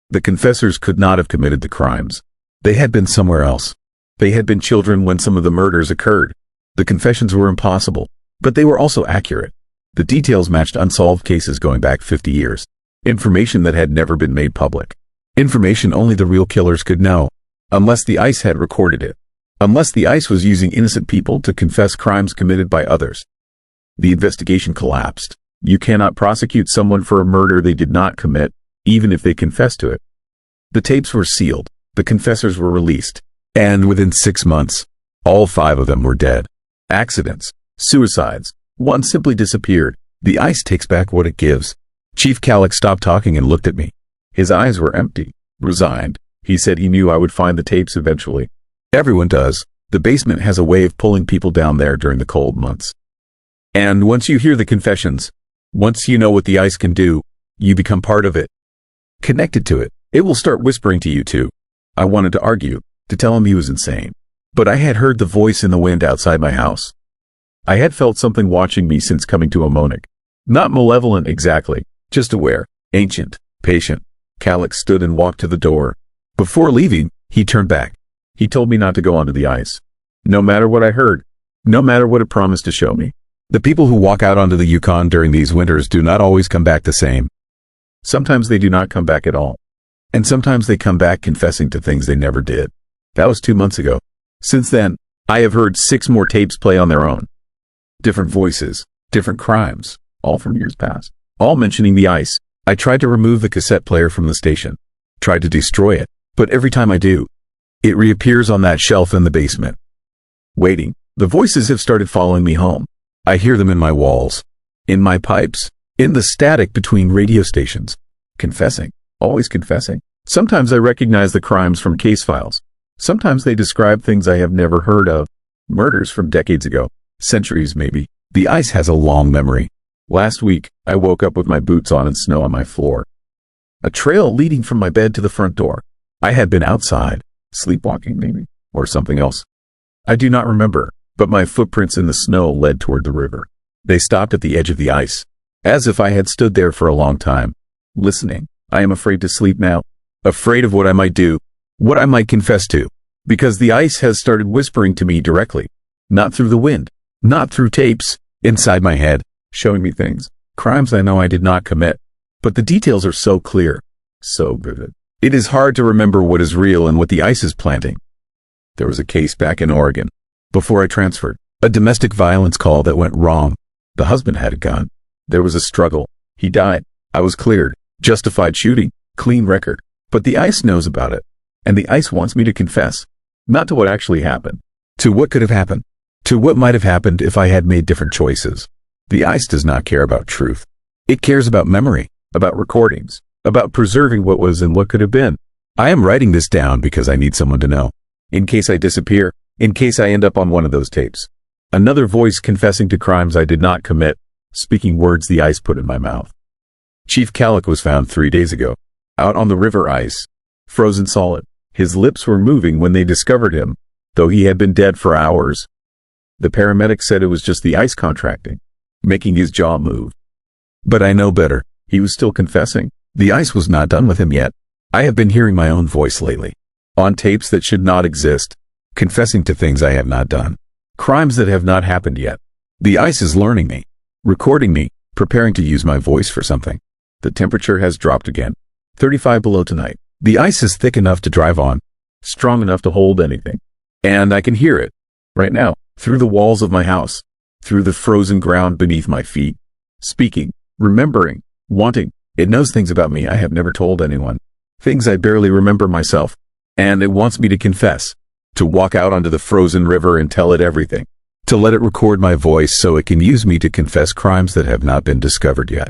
The confessors could not have committed the crimes. They had been somewhere else. They had been children when some of the murders occurred. The confessions were impossible, but they were also accurate. The details matched unsolved cases going back 50 years. Information that had never been made public. Information only the real killers could know. Unless the ice had recorded it. Unless the ice was using innocent people to confess crimes committed by others. The investigation collapsed. You cannot prosecute someone for a murder they did not commit, even if they confess to it. The tapes were sealed. The confessors were released. And within 6 months, all 5 of them were dead. Accidents. Suicides. One simply disappeared. The ice takes back what it gives. Chief Calix stopped talking and looked at me. His eyes were empty, resigned. He said he knew I would find the tapes eventually. Everyone does. The basement has a way of pulling people down there during the cold months. And once you hear the confessions, once you know what the ice can do, you become part of it. Connected to it, it will start whispering to you too. I wanted to argue, to tell him he was insane. But I had heard the voice in the wind outside my house. I had felt something watching me since coming to Amonik. Not malevolent exactly, just aware, ancient, patient. Calix stood and walked to the door. Before leaving, he turned back. He told me not to go onto the ice. No matter what I heard, no matter what it promised to show me. The people who walk out onto the Yukon during these winters do not always come back the same. Sometimes they do not come back at all. And sometimes they come back confessing to things they never did. That was 2 months ago. Since then, I have heard 6 more tapes play on their own. Different voices, different crimes, all from years past. All mentioning the ice. I tried to remove the cassette player from the station. Tried to destroy it. But every time I do, it reappears on that shelf in the basement. Waiting. The voices have started following me home. I hear them in my walls, in my pipes, in the static between radio stations. Confessing. Always confessing. Sometimes I recognize the crimes from case files. Sometimes they describe things I have never heard of. Murders from decades ago. Centuries maybe. The ice has a long memory. Last week, I woke up with my boots on and snow on my floor. A trail leading from my bed to the front door. I had been outside, sleepwalking maybe, or something else. I do not remember, but my footprints in the snow led toward the river. They stopped at the edge of the ice, as if I had stood there for a long time, listening. I am afraid to sleep now, afraid of what I might do, what I might confess to, because the ice has started whispering to me directly, not through the wind, not through tapes, inside my head, showing me things, crimes I know I did not commit, but the details are so clear, so vivid. It is hard to remember what is real and what the ice is planting. There was a case back in Oregon, before I transferred, a domestic violence call that went wrong. The husband had a gun. There was a struggle. He died. I was cleared. Justified shooting. Clean record. But the ice knows about it. And the ice wants me to confess. Not to what actually happened. To what could have happened. To what might have happened if I had made different choices. The ice does not care about truth. It cares about memory, about recordings, about preserving what was and what could have been. I am writing this down because I need someone to know. In case I disappear, in case I end up on one of those tapes. Another voice confessing to crimes I did not commit, speaking words the ice put in my mouth. Chief Calic was found 3 days ago, out on the river ice, frozen solid. His lips were moving when they discovered him, though he had been dead for hours. The paramedics said it was just the ice contracting, making his jaw move. But I know better. He was still confessing. The ice was not done with him yet. I have been hearing my own voice lately, on tapes that should not exist, confessing to things I have not done, crimes that have not happened yet. The ice is learning me, recording me, preparing to use my voice for something. The temperature has dropped again. 35 below tonight. The ice is thick enough to drive on, strong enough to hold anything. And I can hear it, right now, through the walls of my house, through the frozen ground beneath my feet, speaking, remembering, wanting. It knows things about me I have never told anyone, things I barely remember myself. And it wants me to confess, to walk out onto the frozen river and tell it everything, to let it record my voice so it can use me to confess crimes that have not been discovered yet.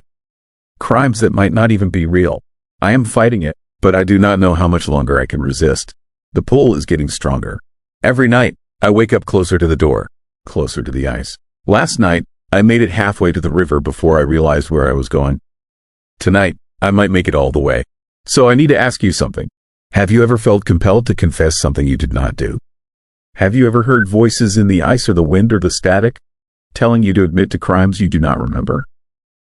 Crimes that might not even be real. I am fighting it, but I do not know how much longer I can resist. The pull is getting stronger. Every night, I wake up closer to the door, closer to the ice. Last night, I made it halfway to the river before I realized where I was going. Tonight, I might make it all the way. So I need to ask you something. Have you ever felt compelled to confess something you did not do? Have you ever heard voices in the ice or the wind or the static, telling you to admit to crimes you do not remember?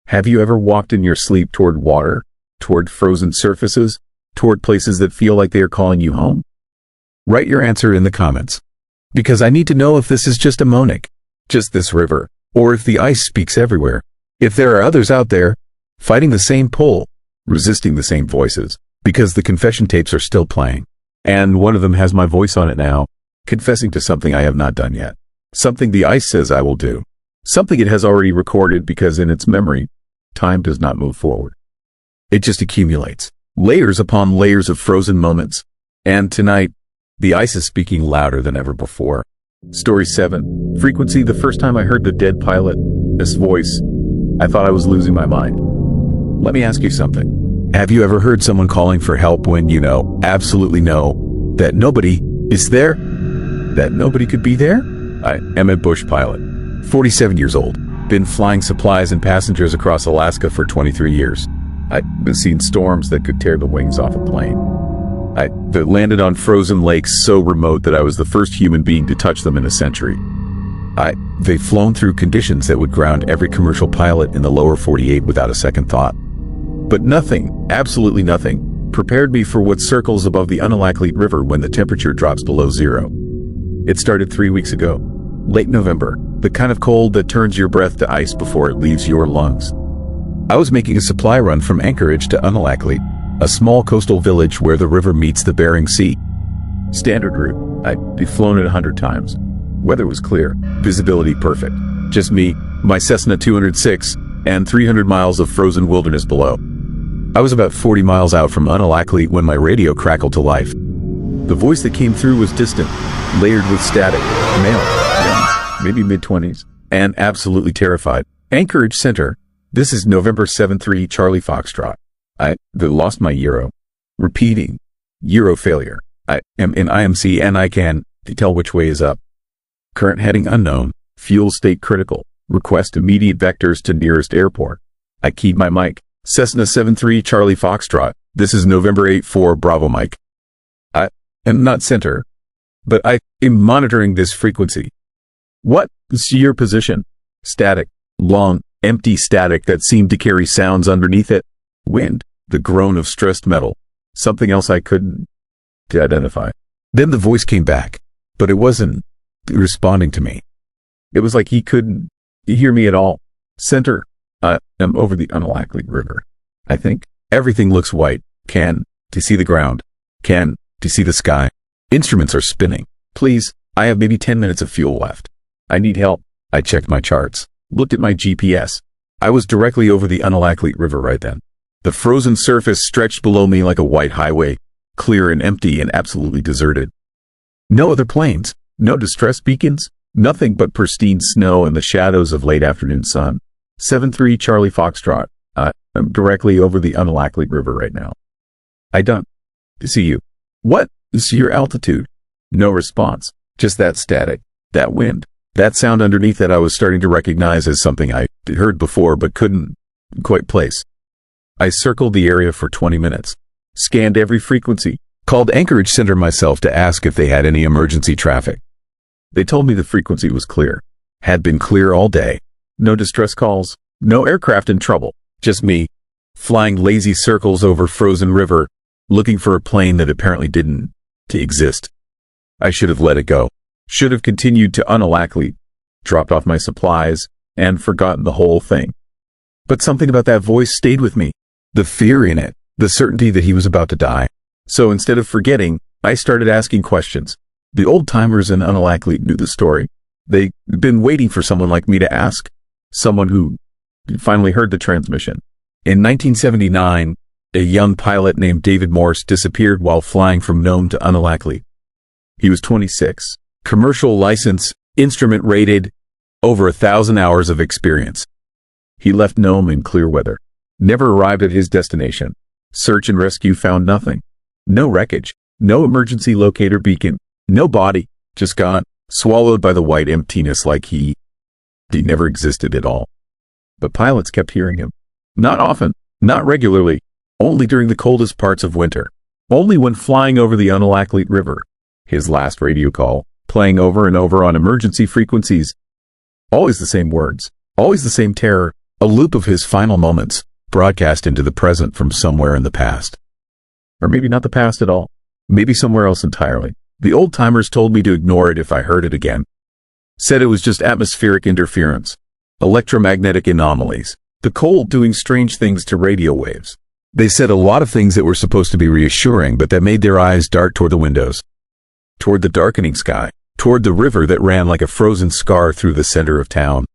Have you ever walked in your sleep toward water, toward frozen surfaces, toward places that feel like they are calling you home? Write your answer in the comments, because I need to know if this is just a Monic, just this river, or if the ice speaks everywhere. If there are others out there, fighting the same pull, resisting the same voices, because the confession tapes are still playing. And one of them has my voice on it now, confessing to something I have not done yet. Something the ice says I will do. Something it has already recorded because in its memory, time does not move forward. It just accumulates, layers upon layers of frozen moments. And tonight, the ice is speaking louder than ever before. Story 7. Frequency. The first time I heard the dead pilot, this voice, I thought I was losing my mind. Let me ask you something. Have you ever heard someone calling for help when you know, absolutely know, that nobody is there? That nobody could be there? I am a bush pilot, 47 years old, been flying supplies and passengers across Alaska for 23 years. I've seen storms that could tear the wings off a plane. That landed on frozen lakes so remote that I was the first human being to touch them in a century. They've flown through conditions that would ground every commercial pilot in the lower 48 without a second thought. But nothing, absolutely nothing, prepared me for what circles above the Unalakleet River when the temperature drops below zero. It started 3 weeks ago, late November, the kind of cold that turns your breath to ice before it leaves your lungs. I was making a supply run from Anchorage to Unalakleet, a small coastal village where the river meets the Bering Sea. Standard route. I'd flown it 100 times. Weather was clear, visibility perfect. Just me, my Cessna 206, and 300 miles of frozen wilderness below. I was about 40 miles out from Unalakleet when my radio crackled to life. The voice that came through was distant, layered with static, male, maybe mid-20s, and absolutely terrified. Anchorage Center. This is November 7-3 Charlie Foxtrot. I lost my Euro. Repeating. Euro failure. I am in IMC and I can tell which way is up. Current heading unknown. Fuel state critical. Request immediate vectors to nearest airport. I keyed my mic. Cessna 73 Charlie Foxtrot. This is November 8-4 Bravo Mike. I am not center. but I am monitoring this frequency. What is your position? Static. Long, empty static that seemed to carry sounds underneath it. Wind. The groan of stressed metal. Something else I couldn't identify. Then the voice came back, but it wasn't responding to me. It was like he couldn't hear me at all. Center. I'm over the Alaskan River. I think. Everything looks white. Can to see the ground. Can to see the sky. Instruments are spinning. Please, I have maybe 10 minutes of fuel left. I need help. I checked my charts. Looked at my GPS. I was directly over the Alaskan River right then. The frozen surface stretched below me like a white highway, clear and empty and absolutely deserted. No other planes, no distress beacons, nothing but pristine snow and the shadows of late afternoon sun. 7-3 Charlie Foxtrot. I'm directly over the Alaskan River right now. I don't see you. What is your altitude? No response. Just that static, that wind, that sound underneath that I was starting to recognize as something I heard before but couldn't quite place. I circled the area for 20 minutes, scanned every frequency, called Anchorage Center myself to ask if they had any emergency traffic. They told me the frequency was clear, had been clear all day. No distress calls, no aircraft in trouble, just me, flying lazy circles over frozen river, looking for a plane that apparently didn't exist. I should have let it go, should have continued to Alaskan, dropped off my supplies, and forgotten the whole thing. But something about that voice stayed with me, the fear in it, the certainty that he was about to die. So instead of forgetting, I started asking questions. The old-timers in Alaskan knew the story. They'd been waiting for someone like me to ask, someone who finally heard the transmission. In 1979, a young pilot named David Morse disappeared while flying from Nome to Alaskan. He was 26, commercial license, instrument rated, over 1,000 hours of experience. He left Nome in clear weather, never arrived at his destination. Search and rescue found nothing. No wreckage, no emergency locator beacon, no body, just gone, swallowed by the white emptiness like he never existed at all. But pilots kept hearing him. Not often, not regularly, only during the coldest parts of winter, only when flying over the Alaskan River. His last radio call, playing over and over on emergency frequencies. Always the same words, always the same terror, a loop of his final moments, broadcast into the present from somewhere in the past. Or maybe not the past at all, maybe somewhere else entirely. The old-timers told me to ignore it if I heard it again. Said it was just atmospheric interference, electromagnetic anomalies, the cold doing strange things to radio waves. They said a lot of things that were supposed to be reassuring, but that made their eyes dart toward the windows, toward the darkening sky, toward the river that ran like a frozen scar through the center of town.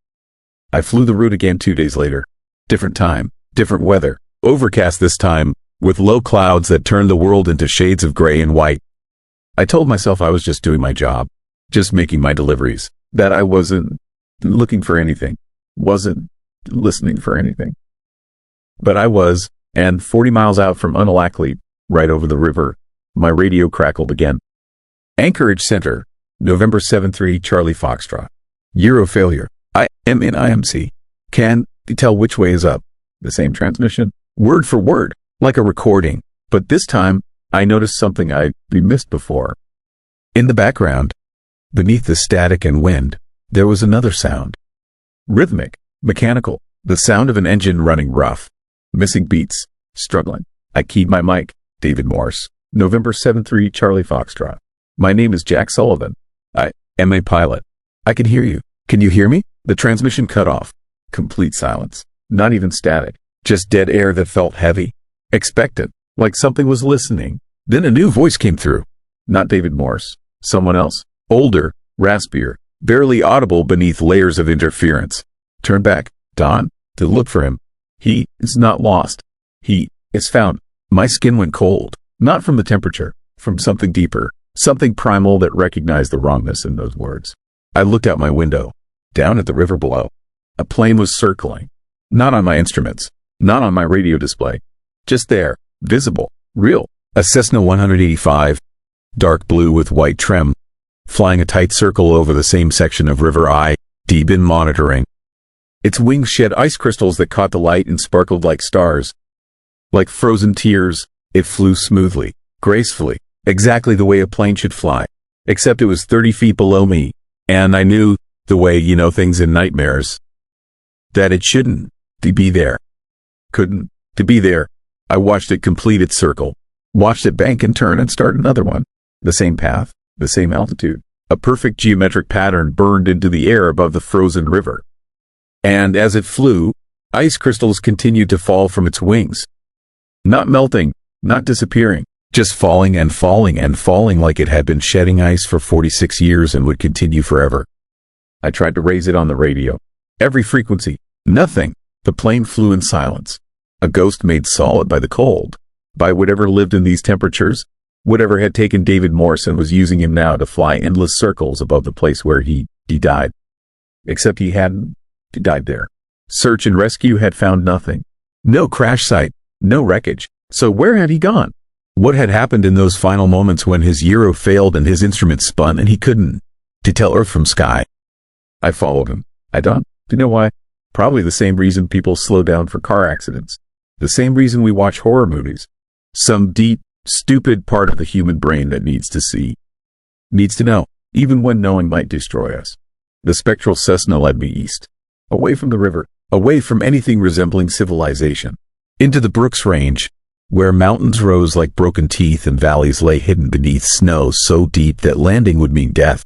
I flew the route again 2 days later. Different time, different weather, overcast this time, with low clouds that turned the world into shades of gray and white. I told myself I was just doing my job, just making my deliveries, that I wasn't looking for anything, wasn't listening for anything. But I was, and 40 miles out from Alaskan, right over the river, my radio crackled again. Anchorage Center, November 7-3 Charlie Foxtrot. Euro failure. I am in IMC. Can you tell which way is up? The same transmission, word for word, like a recording. But this time, I noticed something I'd missed before. In the background, beneath the static and wind, there was another sound. Rhythmic, mechanical, the sound of an engine running rough. Missing beats, struggling. I keyed my mic. David Morse, November 7-3 Charlie Foxtrot. My name is Jack Sullivan. I am a pilot. I can hear you. Can you hear me? The transmission cut off. Complete silence. Not even static. Just dead air that felt heavy. Expectant. Like something was listening. Then a new voice came through. Not David Morse. Someone else. Older. Raspier. Barely audible beneath layers of interference. Turn back. Don. To look for him. He is not lost. He is found. My skin went cold. Not from the temperature. From something deeper. Something primal that recognized the wrongness in those words. I looked out my window. Down at the river below. A plane was circling. Not on my instruments. Not on my radio display. Just there. Visible. Real. A Cessna 185. Dark blue with white trim. Flying a tight circle over the same section of river I'd been monitoring. Its wings shed ice crystals that caught the light and sparkled like stars. Like frozen tears, it flew smoothly, gracefully, exactly the way a plane should fly. except it was 30 feet below me, and I knew, the way you know things in nightmares, that it shouldn't to be there. Couldn't to be there. I watched it complete its circle, watched it bank and turn and start another one. The same path, the same altitude. A perfect geometric pattern burned into the air above the frozen river. And as it flew, ice crystals continued to fall from its wings. Not melting, not disappearing, just falling and falling and falling like it had been shedding ice for 46 years and would continue forever. I tried to raise it on the radio. Every frequency. Nothing. The plane flew in silence. A ghost made solid by the cold. By whatever lived in these temperatures. Whatever had taken David Morse and was using him now to fly endless circles above the place where he died. Except he hadn't. He died there. Search and rescue had found nothing. No crash site. No wreckage. So where had he gone? What had happened in those final moments when his gyro failed and his instrument spun and he couldn't to tell Earth from sky? I followed him. I don't. Do you know why? Probably the same reason people slow down for car accidents. The same reason we watch horror movies. Some deep, stupid part of the human brain that needs to see. Needs to know, even when knowing might destroy us. The spectral Cessna led me east. Away from the river. Away from anything resembling civilization. Into the Brooks Range, where mountains rose like broken teeth and valleys lay hidden beneath snow so deep that landing would mean death.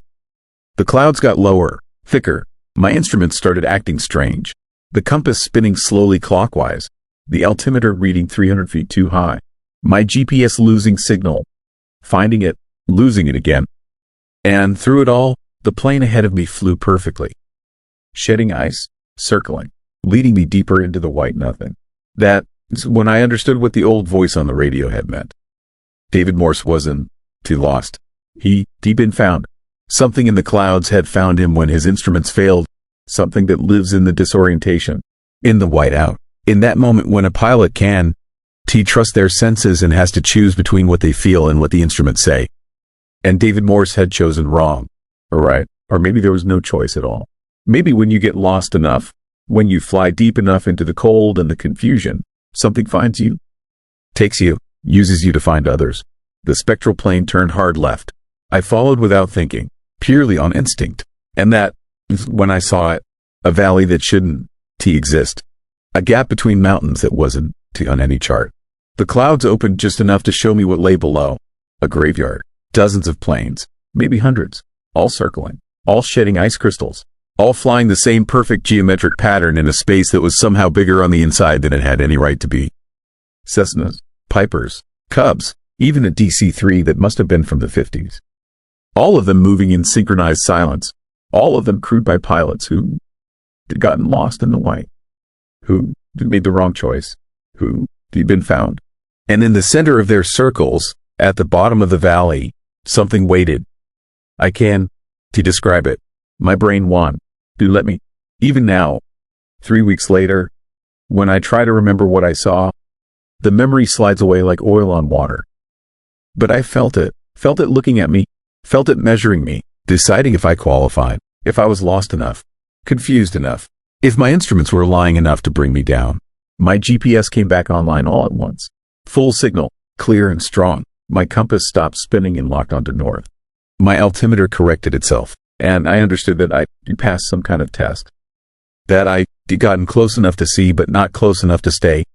The clouds got lower, thicker. My instruments started acting strange. The compass spinning slowly clockwise. The altimeter reading 300 feet too high. My GPS losing signal. Finding it, losing it again. And through it all, the plane ahead of me flew perfectly. Shedding ice, circling, leading me deeper into the white nothing. That is when I understood what the old voice on the radio had meant. David Morse wasn't too lost. He'd been found. Something in the clouds had found him when his instruments failed. Something that lives in the disorientation. In the whiteout. In that moment when a pilot can trust their senses and has to choose between what they feel and what the instruments say. And David Morse had chosen wrong. Or maybe there was no choice at all. Maybe when you get lost enough, when you fly deep enough into the cold and the confusion, something finds you, takes you, uses you to find others. The spectral plane turned hard left. I followed without thinking, purely on instinct. And that, when I saw it, a valley that shouldn't exist. A gap between mountains that wasn't on any chart. The clouds opened just enough to show me what lay below. A graveyard. Dozens of planes. Maybe hundreds. All circling. All shedding ice crystals. All flying the same perfect geometric pattern in a space that was somehow bigger on the inside than it had any right to be. Cessnas. Pipers. Cubs. Even a DC-3 that must have been from the 50s. All of them moving in synchronized silence. All of them crewed by pilots who had gotten lost in the white. Who made the wrong choice. Who had been found. And in the center of their circles, at the bottom of the valley, something waited. I can describe it. My brain won. Do let me. Even now, 3 weeks later, when I try to remember what I saw, the memory slides away like oil on water. But I felt it looking at me, felt it measuring me, deciding if I qualified, if I was lost enough, confused enough, if my instruments were lying enough to bring me down. My GPS came back online all at once. Full signal, clear and strong. My compass stopped spinning and locked onto north. My altimeter corrected itself, and I understood that I'd passed some kind of test. That I'd gotten close enough to see, but not close enough to stay.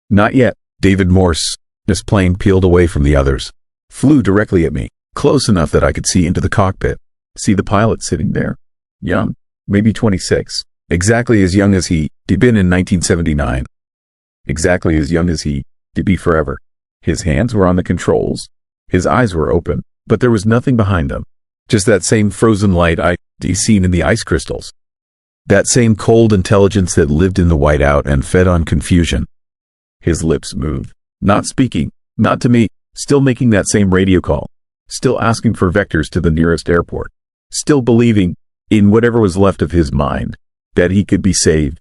Not yet. David Morse, this plane peeled away from the others, flew directly at me, close enough that I could see into the cockpit, see the pilot sitting there. Young, maybe 26, exactly as young as he'd been in 1979. Exactly as young as he'd be forever. His hands were on the controls. His eyes were open, but there was nothing behind them. Just that same frozen light I'd seen in the ice crystals. That same cold intelligence that lived in the whiteout and fed on confusion. His lips moved, not speaking, not to me, still making that same radio call, still asking for vectors to the nearest airport, still believing, in whatever was left of his mind, that he could be saved.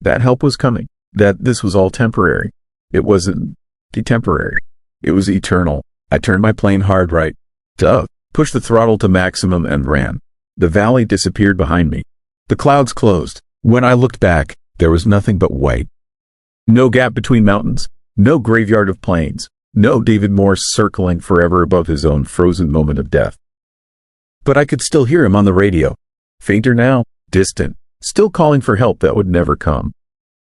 That help was coming, that this was all temporary. It wasn't temporary. It was eternal. I turned my plane hard right. Pushed the throttle to maximum and ran. The valley disappeared behind me. The clouds closed. When I looked back, there was nothing but white. No gap between mountains. No graveyard of planes. No David Morse circling forever above his own frozen moment of death. but I could still hear him on the radio. Fainter now, distant, still calling for help that would never come.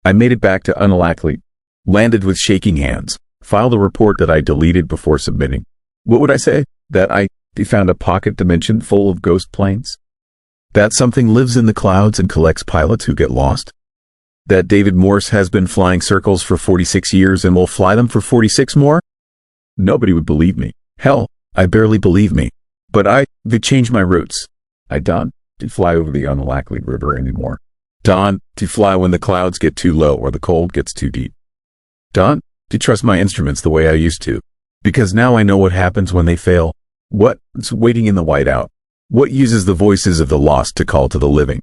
I made it back to Unalakleet, landed with shaking hands, filed a report that I deleted before submitting. What would I say? That I found a pocket dimension full of ghost planes? That something lives in the clouds and collects pilots who get lost? That David Morse has been flying circles for 46 years and will fly them for 46 more? Nobody would believe me. Hell, I barely believe me. But I changed my routes. I don't to fly over the Unalakleet River anymore. Don't to fly when the clouds get too low or the cold gets too deep. Don't to trust my instruments the way I used to. Because now I know what happens when they fail. What's waiting in the whiteout? What uses the voices of the lost to call to the living?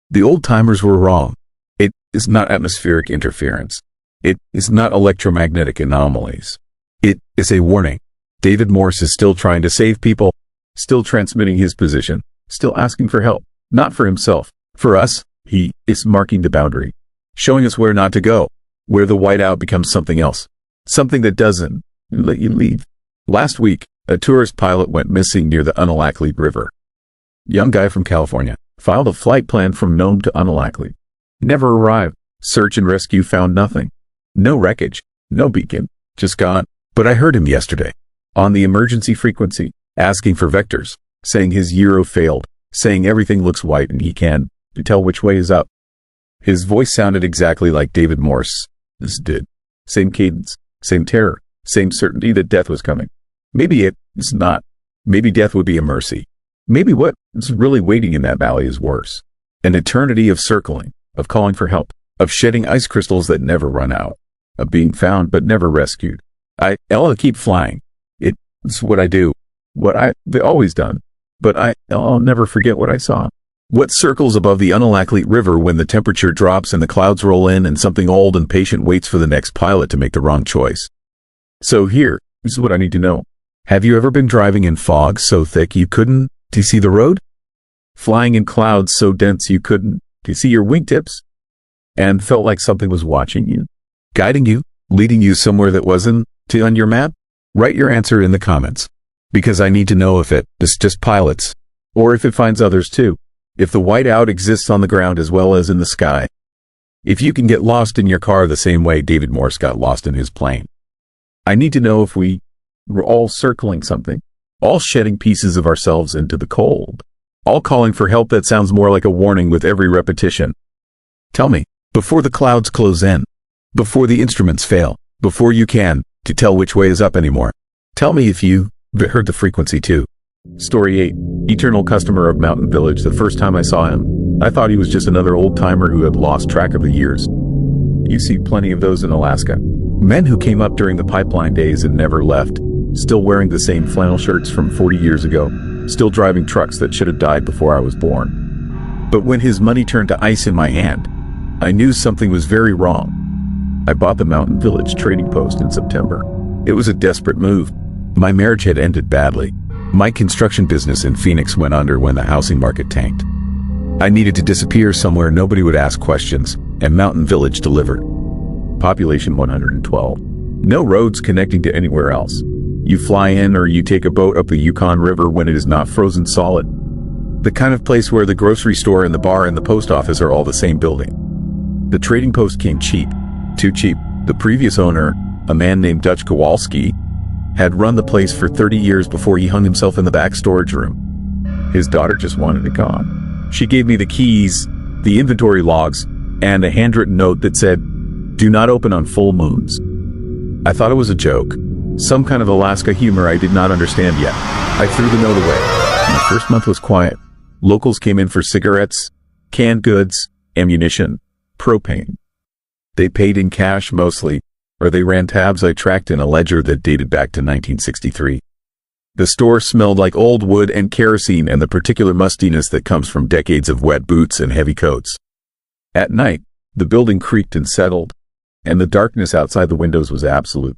The old-timers were wrong. It is not atmospheric interference. It is not electromagnetic anomalies. It is a warning. David Morse is still trying to save people, still transmitting his position, still asking for help, not for himself. For us, he is marking the boundary, showing us where not to go, where the whiteout becomes something else, something that doesn't let you leave. Last week, a tourist pilot went missing near the Unalakleet River. Young guy from California filed a flight plan from Nome to Unalakleet. Never arrived. Search and rescue found nothing. No wreckage, no beacon, just gone. But I heard him yesterday on the emergency frequency, asking for vectors, saying his gyro failed, saying everything looks white and he can tell which way is up. His voice sounded exactly like David Morse. This did. Same cadence, same terror, same certainty that death was coming. Maybe it's not. Maybe death would be a mercy. Maybe what is really waiting in that valley is worse. An eternity of circling, of calling for help, of shedding ice crystals that never run out, of being found but never rescued. I'll keep flying. It's what I do, what I've always done. But I'll never forget what I saw. What circles above the Unalakleet River when the temperature drops and the clouds roll in and something old and patient waits for the next pilot to make the wrong choice. So this is what I need to know. Have you ever been driving in fog so thick you couldn't see the road? Flying in clouds so dense you couldn't see your wingtips? And felt like something was watching you, guiding you, leading you somewhere that wasn't on your map? Write your answer in the comments. Because I need to know if it's just pilots, or if it finds others too. If the whiteout exists on the ground as well as in the sky. If you can get lost in your car the same way David Morse got lost in his plane. I need to know if we're all circling something, all shedding pieces of ourselves into the cold, all calling for help that sounds more like a warning with every repetition. Tell me, before the clouds close in, before the instruments fail, before you can tell which way is up anymore. Tell me if you heard the frequency too. Story 8. Eternal customer of Mountain Village. The first time I saw him, I thought he was just another old-timer who had lost track of the years. You see plenty of those in Alaska. Men who came up during the pipeline days and never left, still wearing the same flannel shirts from 40 years ago, still driving trucks that should have died before I was born. But when his money turned to ice in my hand, I knew something was very wrong. I bought the Mountain Village trading post in September. It was a desperate move. My marriage had ended badly. My construction business in Phoenix went under when the housing market tanked. I needed to disappear somewhere nobody would ask questions, and Mountain Village delivered. Population 112. No roads connecting to anywhere else. You fly in or you take a boat up the Yukon River when it is not frozen solid. The kind of place where the grocery store and the bar and the post office are all the same building. The trading post came cheap. Too cheap. The previous owner, a man named Dutch Kowalski, had run the place for 30 years before he hung himself in the back storage room. His daughter just wanted it gone. She gave me the keys, the inventory logs, and a handwritten note that said, "Do not open on full moons." I thought it was a joke, some kind of Alaska humor I did not understand yet. I threw the note away. The first month was quiet. Locals came in for cigarettes, canned goods, ammunition, propane. They paid in cash mostly, or they ran tabs I tracked in a ledger that dated back to 1963. The store smelled like old wood and kerosene and the particular mustiness that comes from decades of wet boots and heavy coats. At night, the building creaked and settled, and the darkness outside the windows was absolute.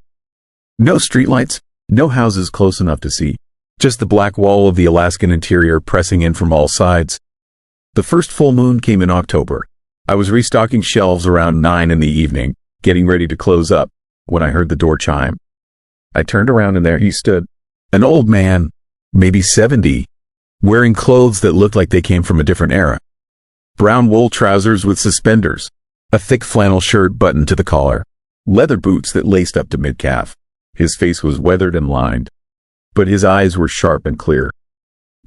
No streetlights, no houses close enough to see, just the black wall of the Alaskan interior pressing in from all sides. The first full moon came in October. I was restocking shelves around 9 in the evening, getting ready to close up, when I heard the door chime. I turned around and there he stood. An old man, maybe 70, wearing clothes that looked like they came from a different era. Brown wool trousers with suspenders, a thick flannel shirt buttoned to the collar, leather boots that laced up to mid-calf. His face was weathered and lined, but his eyes were sharp and clear.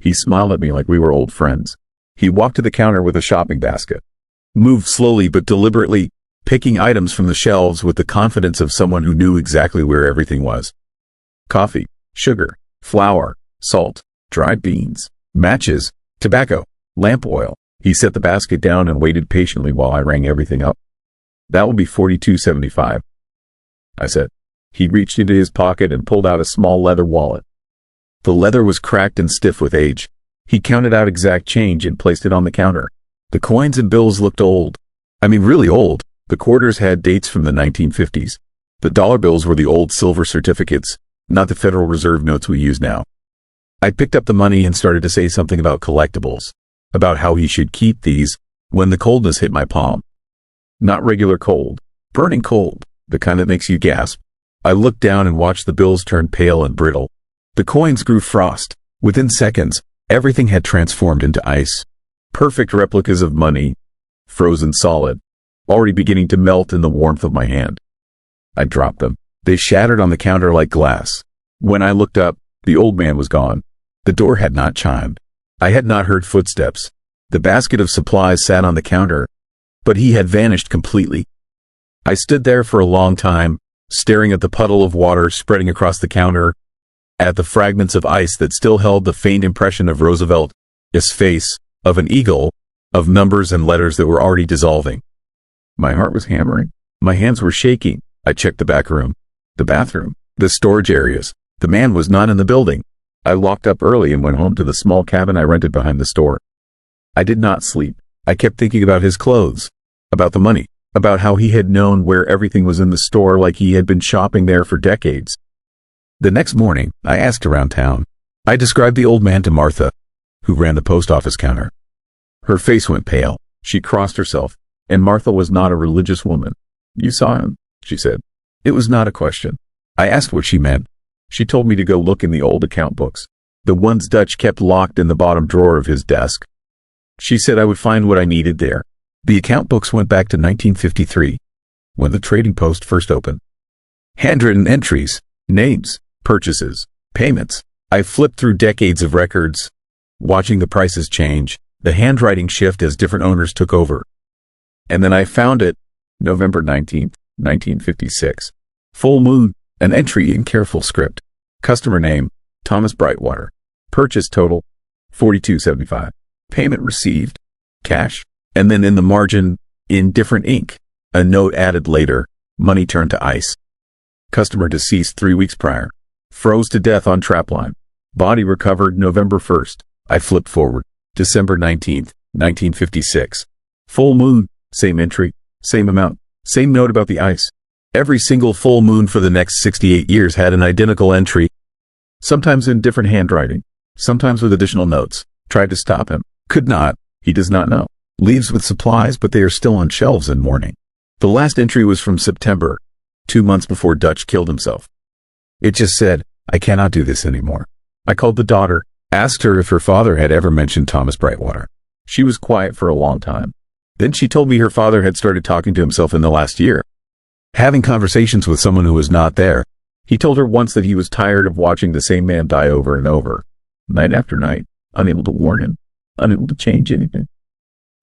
He smiled at me like we were old friends. He walked to the counter with a shopping basket, moved slowly but deliberately, picking items from the shelves with the confidence of someone who knew exactly where everything was. Coffee, sugar, flour, salt, dried beans, matches, tobacco, lamp oil. He set the basket down and waited patiently while I rang everything up. "That will be $42.75, I said. He reached into his pocket and pulled out a small leather wallet. The leather was cracked and stiff with age. He counted out exact change and placed it on the counter. The coins and bills looked old. I mean, really old. The quarters had dates from the 1950s. The dollar bills were the old silver certificates, not the Federal Reserve notes we use now. I picked up the money and started to say something about collectibles, about how he should keep these, when the coldness hit my palm. Not regular cold, burning cold, the kind that makes you gasp. I looked down and watched the bills turn pale and brittle. The coins grew frost. Within seconds, everything had transformed into ice. Perfect replicas of money, frozen solid, already beginning to melt in the warmth of my hand. I dropped them. They shattered on the counter like glass. When I looked up, the old man was gone. The door had not chimed. I had not heard footsteps. The basket of supplies sat on the counter, but he had vanished completely. I stood there for a long time, staring at the puddle of water spreading across the counter, at the fragments of ice that still held the faint impression of Roosevelt's face, of an eagle, of numbers and letters that were already dissolving. My heart was hammering. My hands were shaking. I checked the back room, the bathroom, the storage areas. The man was not in the building. I locked up early and went home to the small cabin I rented behind the store. I did not sleep. I kept thinking about his clothes, about the money, about how he had known where everything was in the store like he had been shopping there for decades. The next morning, I asked around town. I described the old man to Martha, who ran the post office counter. Her face went pale. She crossed herself, and Martha was not a religious woman. "You saw him," she said. It was not a question. I asked what she meant. She told me to go look in the old account books, the ones Dutch kept locked in the bottom drawer of his desk. She said I would find what I needed there. The account books went back to 1953, when the trading post first opened. Handwritten entries, names, purchases, payments. I flipped through decades of records, watching the prices change, the handwriting shift as different owners took over. And then I found it, November 19th, 1956. Full moon, an entry in careful script. Customer name, Thomas Brightwater. Purchase total, $42.75. Payment received, cash. And then in the margin, in different ink, a note added later, money turned to ice. Customer deceased 3 weeks prior. Froze to death on trapline. Body recovered November 1st. I flipped forward. December 19th, 1956. Full moon, same entry, same amount, same note about the ice. Every single full moon for the next 68 years had an identical entry, sometimes in different handwriting, sometimes with additional notes. Tried to stop him. Could not. He does not know. Leaves with supplies, but they are still on shelves in mourning. The last entry was from September, 2 months before Dutch killed himself. It just said, "I cannot do this anymore." I called the daughter, asked her if her father had ever mentioned Thomas Brightwater. She was quiet for a long time. Then she told me her father had started talking to himself in the last year, having conversations with someone who was not there. He told her once that he was tired of watching the same man die over and over, night after night, unable to warn him, unable to change anything.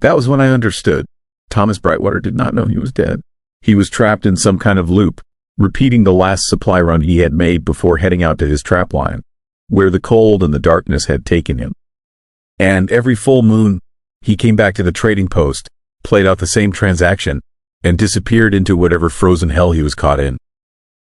That was when I understood. Thomas Brightwater did not know he was dead. He was trapped in some kind of loop, repeating the last supply run he had made before heading out to his trap line, where the cold and the darkness had taken him. And every full moon, he came back to the trading post, played out the same transaction, and disappeared into whatever frozen hell he was caught in.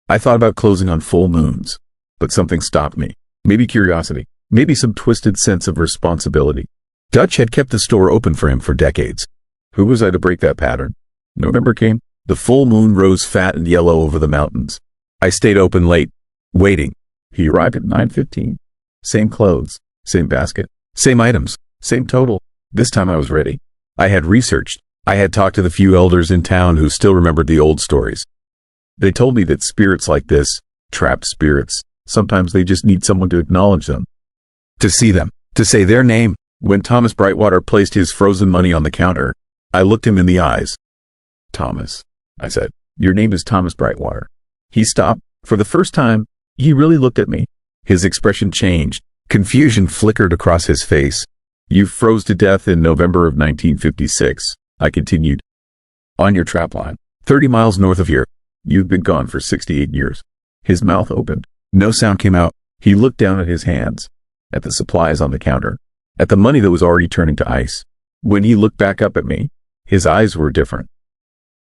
I thought about closing on full moons, but something stopped me. Maybe curiosity, maybe some twisted sense of responsibility. Dutch had kept the store open for him for decades. Who was I to break that pattern? November came. The full moon rose fat and yellow over the mountains. I stayed open late, waiting. He arrived at 9:15. Same clothes, same basket, same items, same total. This time I was ready. I had researched. I had talked to the few elders in town who still remembered the old stories. They told me that spirits like this, trapped spirits, sometimes they just need someone to acknowledge them, to see them, to say their name. When Thomas Brightwater placed his frozen money on the counter, I looked him in the eyes. "Thomas," I said, "your name is Thomas Brightwater." He stopped. For the first time, he really looked at me. His expression changed. Confusion flickered across his face. "You froze to death in November of 1956, I continued. "On your trapline, 30 miles north of here. You've been gone for 68 years. His mouth opened. No sound came out. He looked down at his hands, at the supplies on the counter, at the money that was already turning to ice. When he looked back up at me, his eyes were different.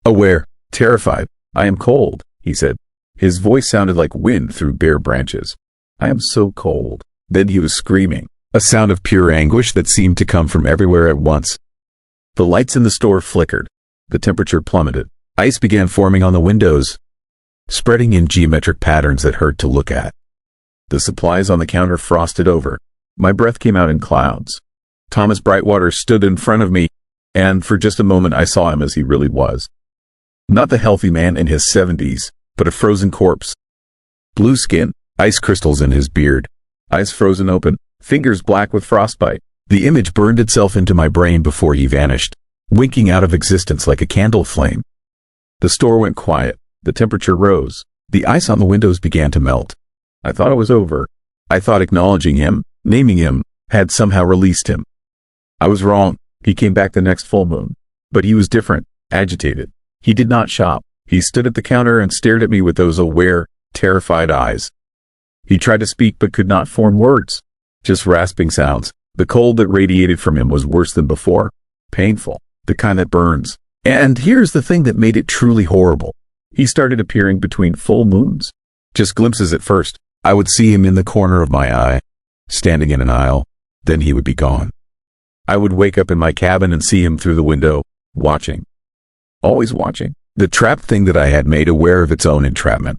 Aware, terrified. "I am cold," he said. His voice sounded like wind through bare branches. "I am so cold." Then he was screaming, a sound of pure anguish that seemed to come from everywhere at once. The lights in the store flickered. The temperature plummeted. Ice began forming on the windows, spreading in geometric patterns that hurt to look at. The supplies on the counter frosted over. My breath came out in clouds. Thomas Brightwater stood in front of me, and for just a moment I saw him as he really was. Not the healthy man in his 70s, but a frozen corpse. Blue skin, ice crystals in his beard, eyes frozen open, fingers black with frostbite. The image burned itself into my brain before he vanished, winking out of existence like a candle flame. The store went quiet. The temperature rose. The ice on the windows began to melt. I thought it was over. I thought acknowledging him, naming him, had somehow released him. I was wrong. He came back the next full moon. But he was different, agitated. He did not shop. He stood at the counter and stared at me with those aware, terrified eyes. He tried to speak but could not form words. Just rasping sounds. The cold that radiated from him was worse than before. Painful. The kind that burns. And here's the thing that made it truly horrible. He started appearing between full moons. Just glimpses at first. I would see him in the corner of my eye, standing in an aisle. Then he would be gone. I would wake up in my cabin and see him through the window, watching. Always watching. The trapped thing that I had made aware of its own entrapment.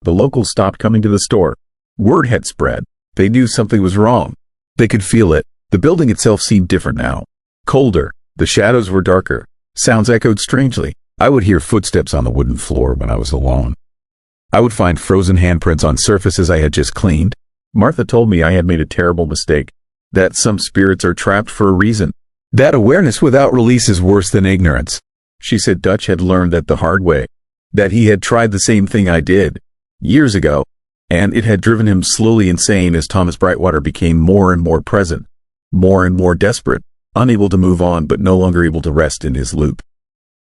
The locals stopped coming to the store. Word had spread. They knew something was wrong. They could feel it. The building itself seemed different now. Colder. The shadows were darker. Sounds echoed strangely. I would hear footsteps on the wooden floor when I was alone. I would find frozen handprints on surfaces I had just cleaned. Martha told me I had made a terrible mistake, that some spirits are trapped for a reason. That awareness without release is worse than ignorance. She said Dutch had learned that the hard way, that he had tried the same thing I did, years ago, and it had driven him slowly insane as Thomas Brightwater became more and more present, more and more desperate, unable to move on but no longer able to rest in his loop.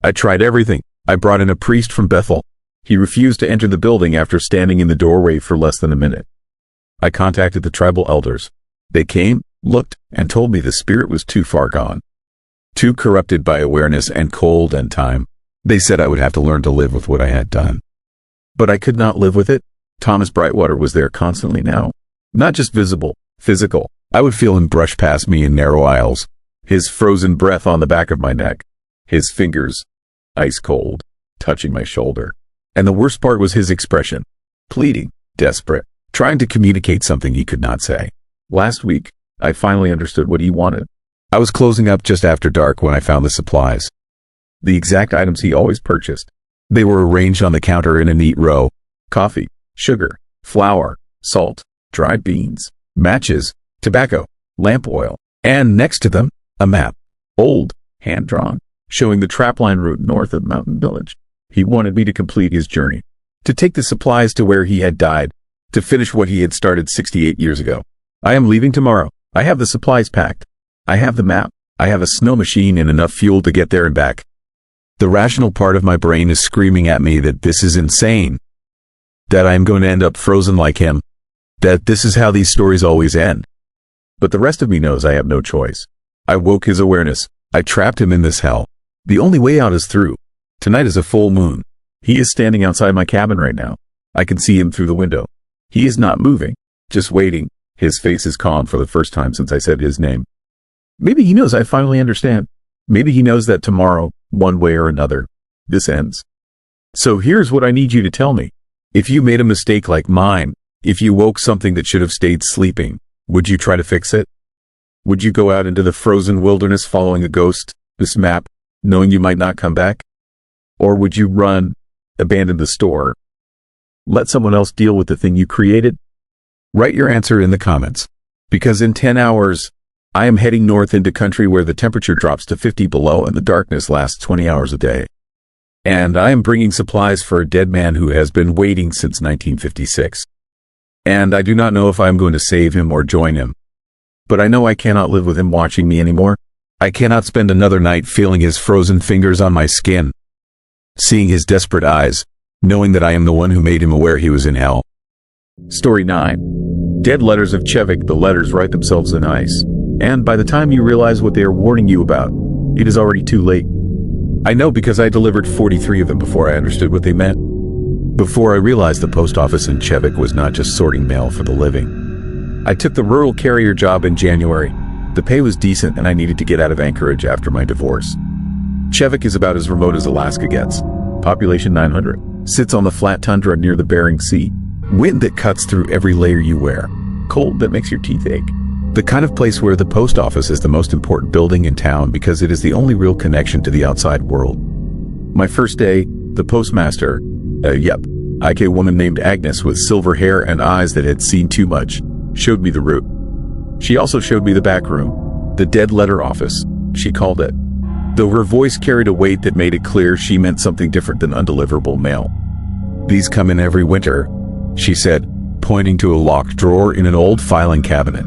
I tried everything. I brought in a priest from Bethel. He refused to enter the building after standing in the doorway for less than a minute. I contacted the tribal elders. They came, looked, and told me the spirit was too far gone. Too corrupted by awareness and cold and time. They said I would have to learn to live with what I had done. But I could not live with it. Thomas Brightwater was there constantly now. Not just visible, physical. I would feel him brush past me in narrow aisles. His frozen breath on the back of my neck. His fingers, ice cold, touching my shoulder. And the worst part was his expression. Pleading, desperate, trying to communicate something he could not say. Last week, I finally understood what he wanted. I was closing up just after dark when I found the supplies. The exact items he always purchased. They were arranged on the counter in a neat row. Coffee, sugar, flour, salt, dried beans, matches, tobacco, lamp oil, and next to them, a map. Old, hand-drawn, showing the trapline route north of Mountain Village. He wanted me to complete his journey, to take the supplies to where he had died, to finish what he had started 68 years ago. I am leaving tomorrow. I have the supplies packed. I have the map. I have a snow machine and enough fuel to get there and back. The rational part of my brain is screaming at me that this is insane, that I am going to end up frozen like him, that this is how these stories always end. But the rest of me knows I have no choice. I woke his awareness. I trapped him in this hell. The only way out is through. Tonight is a full moon. He is standing outside my cabin right now. I can see him through the window. He is not moving, just waiting. His face is calm for the first time since I said his name. Maybe he knows I finally understand. Maybe he knows that tomorrow, one way or another, this ends. So here's what I need you to tell me. If you made a mistake like mine, if you woke something that should have stayed sleeping, would you try to fix it? Would you go out into the frozen wilderness following a ghost, this map, knowing you might not come back? Or would you run, abandon the store, let someone else deal with the thing you created? Write your answer in the comments. Because in 10 hours, I am heading north into country where the temperature drops to 50 below and the darkness lasts 20 hours a day. And I am bringing supplies for a dead man who has been waiting since 1956. And I do not know if I am going to save him or join him. But I know I cannot live with him watching me anymore. I cannot spend another night feeling his frozen fingers on my skin, seeing his desperate eyes, knowing that I am the one who made him aware he was in hell. Story 9. Dead letters of Chevik. The letters write themselves in ice. And by the time you realize what they are warning you about, it is already too late. I know because I delivered 43 of them before I understood what they meant. Before I realized the post office in Chevik was not just sorting mail for the living. I took the rural carrier job in January. The pay was decent and I needed to get out of Anchorage after my divorce. Chevik is about as remote as Alaska gets. Population 900. Sits on the flat tundra near the Bering Sea. Wind that cuts through every layer you wear. Cold that makes your teeth ache. The kind of place where the post office is the most important building in town because it is the only real connection to the outside world. My first day, the postmaster, IK woman named Agnes with silver hair and eyes that had seen too much, showed me the route. She also showed me the back room, the dead letter office, she called it. Though her voice carried a weight that made it clear she meant something different than undeliverable mail. These come in every winter, she said, pointing to a locked drawer in an old filing cabinet.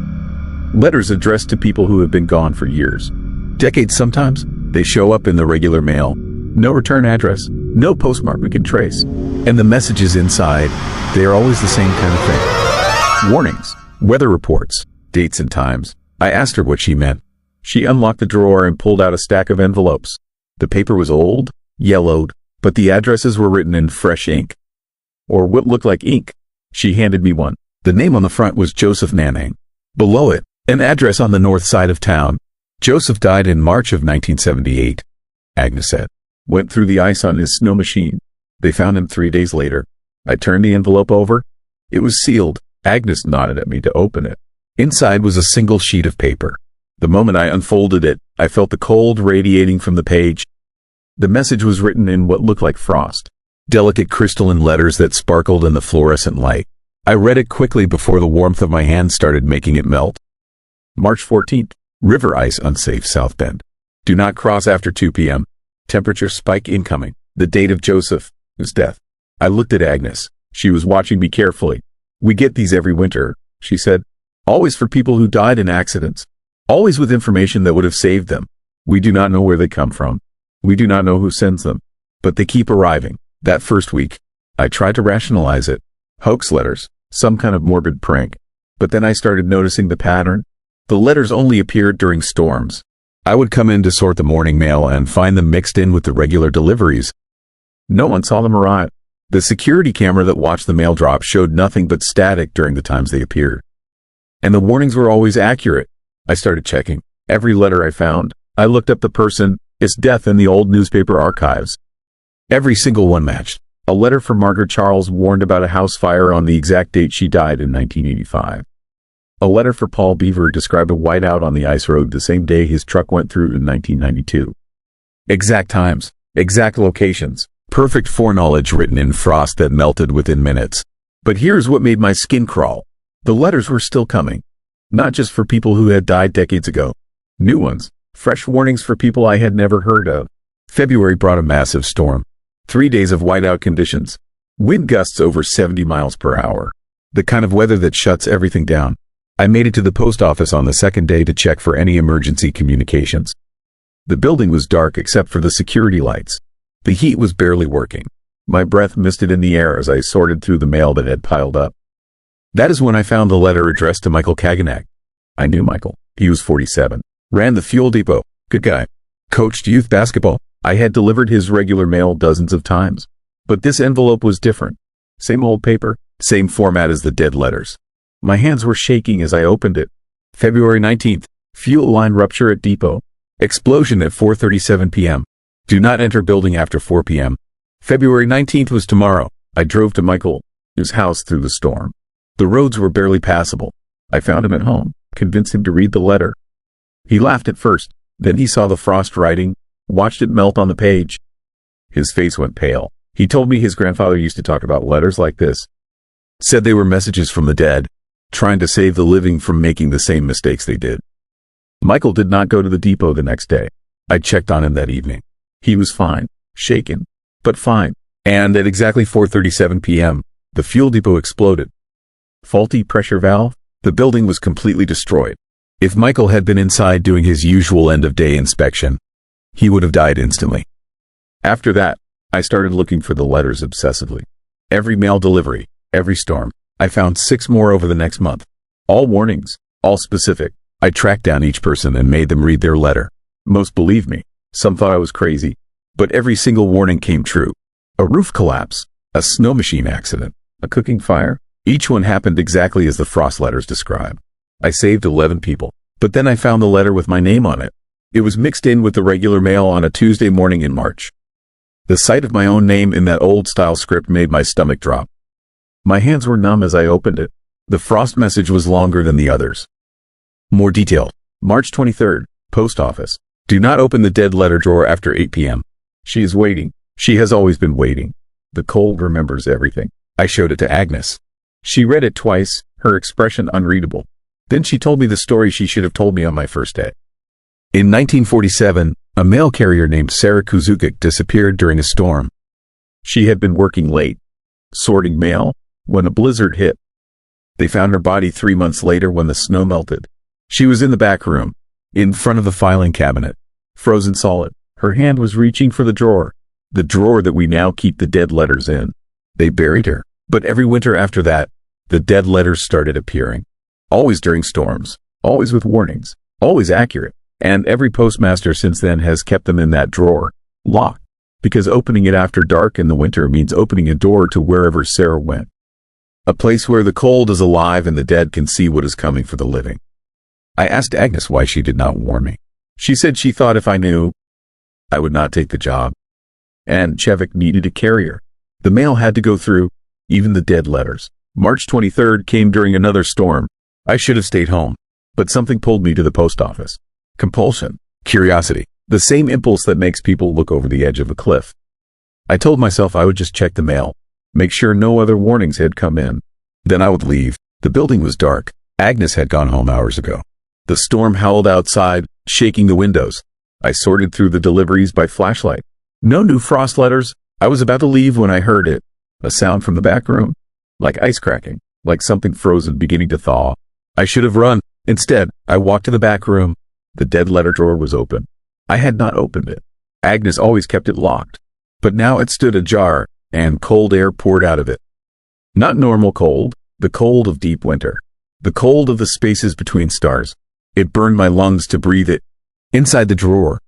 Letters addressed to people who have been gone for years. Decades sometimes. They show up in the regular mail. No return address. No postmark we can trace. And the messages inside, they are always the same kind of thing. Warnings. Weather reports. Dates and times. I asked her what she meant. She unlocked the drawer and pulled out a stack of envelopes. The paper was old, yellowed, but the addresses were written in fresh ink. Or what looked like ink. She handed me one. The name on the front was Joseph Nanang. Below it, an address on the north side of town. Joseph died in March of 1978, Agnes said. Went through the ice on his snow machine. They found him 3 days later. I turned the envelope over. It was sealed. Agnes nodded at me to open it. Inside was a single sheet of paper. The moment I unfolded it, I felt the cold radiating from the page. The message was written in what looked like frost. Delicate crystalline letters that sparkled in the fluorescent light. I read it quickly before the warmth of my hand started making it melt. March 14th. River ice unsafe South Bend. Do not cross after 2 p.m. Temperature spike incoming. The date of Joseph, his death. I looked at Agnes. She was watching me carefully. We get these every winter, she said. Always for people who died in accidents. Always with information that would have saved them. We do not know where they come from. We do not know who sends them. But they keep arriving. That first week, I tried to rationalize it. Hoax letters. Some kind of morbid prank. But then I started noticing the pattern. The letters only appeared during storms. I would come in to sort the morning mail and find them mixed in with the regular deliveries. No one saw them arrive. The security camera that watched the mail drop showed nothing but static during the times they appeared. And the warnings were always accurate. I started checking. Every letter I found, I looked up the person, its death in the old newspaper archives. Every single one matched. A letter from Margaret Charles warned about a house fire on the exact date she died in 1985. A letter for Paul Beaver described a whiteout on the ice road the same day his truck went through in 1992. Exact times, exact locations, perfect foreknowledge written in frost that melted within minutes. But here's what made my skin crawl. The letters were still coming. Not just for people who had died decades ago. New ones, fresh warnings for people I had never heard of. February brought a massive storm. 3 days of whiteout conditions. Wind gusts over 70 miles per hour. The kind of weather that shuts everything down. I made it to the post office on the second day to check for any emergency communications. The building was dark except for the security lights. The heat was barely working. My breath misted in the air as I sorted through the mail that had piled up. That is when I found the letter addressed to Michael Kaganak. I knew Michael. He was 47. Ran the fuel depot. Good guy. Coached youth basketball. I had delivered his regular mail dozens of times. But this envelope was different. Same old paper, same format as the dead letters. My hands were shaking as I opened it. February 19th. Fuel line rupture at depot. Explosion at 4:37 p.m. Do not enter building after 4 p.m. February 19th was tomorrow. I drove to Michael's house through the storm. The roads were barely passable. I found him at home, convinced him to read the letter. He laughed at first, then he saw the frost writing, watched it melt on the page. His face went pale. He told me his grandfather used to talk about letters like this. Said they were messages from the dead. trying to save the living from making the same mistakes they did. Michael did not go to the depot the next day. I checked on him that evening. He was fine, shaken, but fine. And at exactly 4:37 p.m., the fuel depot exploded. Faulty pressure valve? The building was completely destroyed. If Michael had been inside doing his usual end-of-day inspection, he would have died instantly. After that, I started looking for the letters obsessively. Every mail delivery, every storm. I found 6 more over the next month. All warnings, all specific. I tracked down each person and made them read their letter. Most believed me. Some thought I was crazy. But every single warning came true. A roof collapse, a snow machine accident, a cooking fire. Each one happened exactly as the frost letters describe. I saved 11 people. But then I found the letter with my name on it. It was mixed in with the regular mail on a Tuesday morning in March. The sight of my own name in that old-style script made my stomach drop. My hands were numb as I opened it. The frost message was longer than the others. More detailed. March 23rd, Post Office. Do not open the dead letter drawer after 8 p.m. She is waiting. She has always been waiting. The cold remembers everything. I showed it to Agnes. She read it twice, her expression unreadable. Then she told me the story she should have told me on my first day. In 1947, a mail carrier named Sarah Kuzukic disappeared during a storm. She had been working late, sorting mail, when a blizzard hit. They found her body 3 months later when the snow melted. She was in the back room, in front of the filing cabinet, frozen solid. Her hand was reaching for the drawer that we now keep the dead letters in. They buried her, but every winter after that, the dead letters started appearing. Always during storms, always with warnings, always accurate. And every postmaster since then has kept them in that drawer, locked, because opening it after dark in the winter means opening a door to wherever Sarah went. A place where the cold is alive and the dead can see what is coming for the living. I asked Agnes why she did not warn me. She said she thought if I knew, I would not take the job. And Chevik needed a carrier. The mail had to go through, even the dead letters. March 23rd came during another storm. I should have stayed home, but something pulled me to the post office. Compulsion, curiosity, the same impulse that makes people look over the edge of a cliff. I told myself I would just check the mail, make sure no other warnings had come in. Then I would leave. The building was dark. Agnes had gone home hours ago. The storm howled outside, shaking the windows. I sorted through the deliveries by flashlight. No new frost letters. I was about to leave when I heard it. A sound from the back room, like ice cracking, like something frozen beginning to thaw. I should have run. Instead, I walked to the back room. The dead letter drawer was open. I had not opened it. Agnes always kept it locked. But now it stood ajar, and cold air poured out of it. Not normal cold, the cold of deep winter. The cold of the spaces between stars. It burned my lungs to breathe it. Inside the drawer,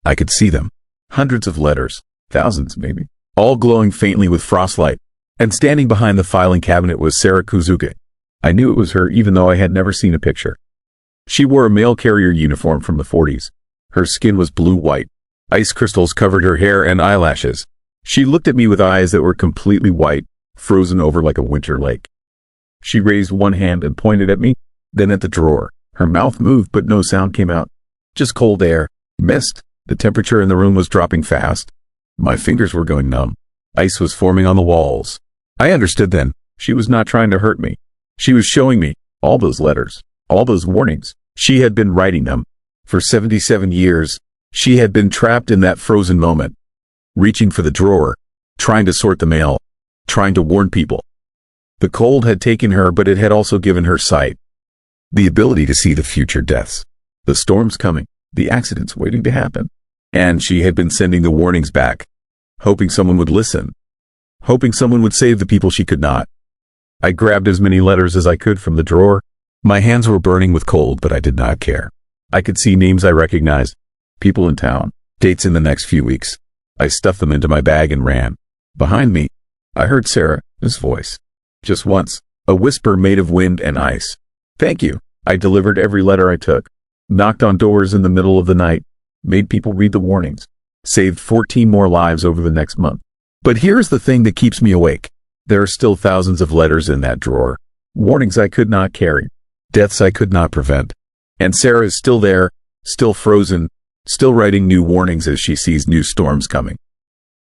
I could see them. Hundreds of letters, thousands maybe, all glowing faintly with frostlight. And standing behind the filing cabinet was Sarah Kuzukic. I knew it was her even though I had never seen a picture. She wore a mail carrier uniform from the 40s. Her skin was blue-white. Ice crystals covered her hair and eyelashes. She looked at me with eyes that were completely white, frozen over like a winter lake. She raised one hand and pointed at me, then at the drawer. Her mouth moved, but no sound came out. Just cold air, mist. The temperature in the room was dropping fast. My fingers were going numb. Ice was forming on the walls. I understood then. She was not trying to hurt me. She was showing me all those letters, all those warnings. She had been writing them. For 77 years, she had been trapped in that frozen moment, reaching for the drawer, trying to sort the mail, trying to warn people. The cold had taken her, but it had also given her sight. The ability to see the future deaths, the storms coming, the accidents waiting to happen. And she had been sending the warnings back, hoping someone would listen, hoping someone would save the people she could not. I grabbed as many letters as I could from the drawer. My hands were burning with cold, but I did not care. I could see names I recognized, people in town, dates in the next few weeks. I stuffed them into my bag and ran. Behind me, I heard Sarah's voice. Just once, a whisper made of wind and ice. Thank you. I delivered every letter I took, knocked on doors in the middle of the night, made people read the warnings, saved 14 more lives over the next month. But here's the thing that keeps me awake. There are still thousands of letters in that drawer. Warnings I could not carry. Deaths I could not prevent. And Sarah is still there, still frozen, still writing new warnings as she sees new storms coming.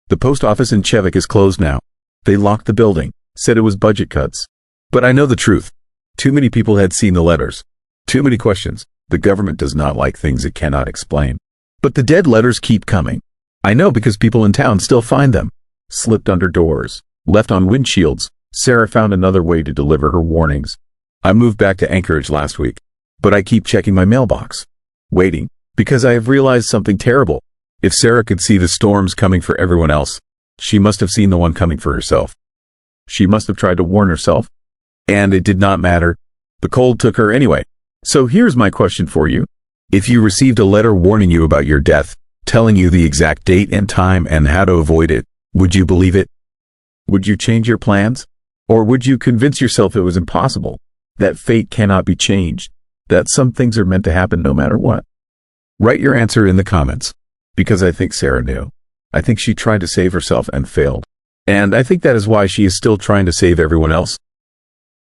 The post office in Chevik is closed now. They locked the building, said it was budget cuts. But I know the truth. Too many people had seen the letters. Too many questions. The government does not like things it cannot explain. But the dead letters keep coming. I know because people in town still find them. Slipped under doors, left on windshields. Sarah found another way to deliver her warnings. I moved back to Anchorage last week, but I keep checking my mailbox, waiting, because I have realized something terrible. If Sarah could see the storms coming for everyone else, she must have seen the one coming for herself. She must have tried to warn herself, and it did not matter. The cold took her anyway. So here's my question for you. If you received a letter warning you about your death, telling you the exact date and time and how to avoid it, would you believe it? Would you change your plans? Or would you convince yourself it was impossible, that fate cannot be changed, that some things are meant to happen no matter what? Write your answer in the comments, because I think Sarah knew. I think she tried to save herself and failed. And I think that is why she is still trying to save everyone else.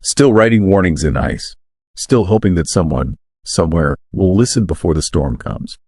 Still writing warnings in ice. Still hoping that someone, somewhere, will listen before the storm comes.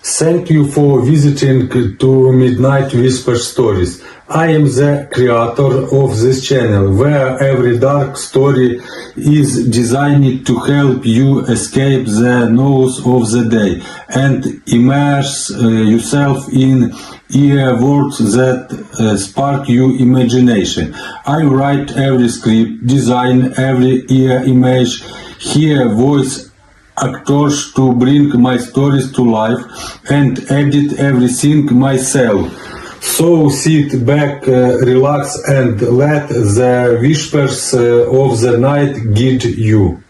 Thank you for visiting to Midnight Whisper Stories. I am the creator of this channel, where every dark story is designed to help you escape the noise of the day and immerse yourself in a world that spark your imagination. I write every script, design every image, hear voice actors to bring my stories to life, and edit everything myself. So sit back, relax, and let the whispers of the night guide you.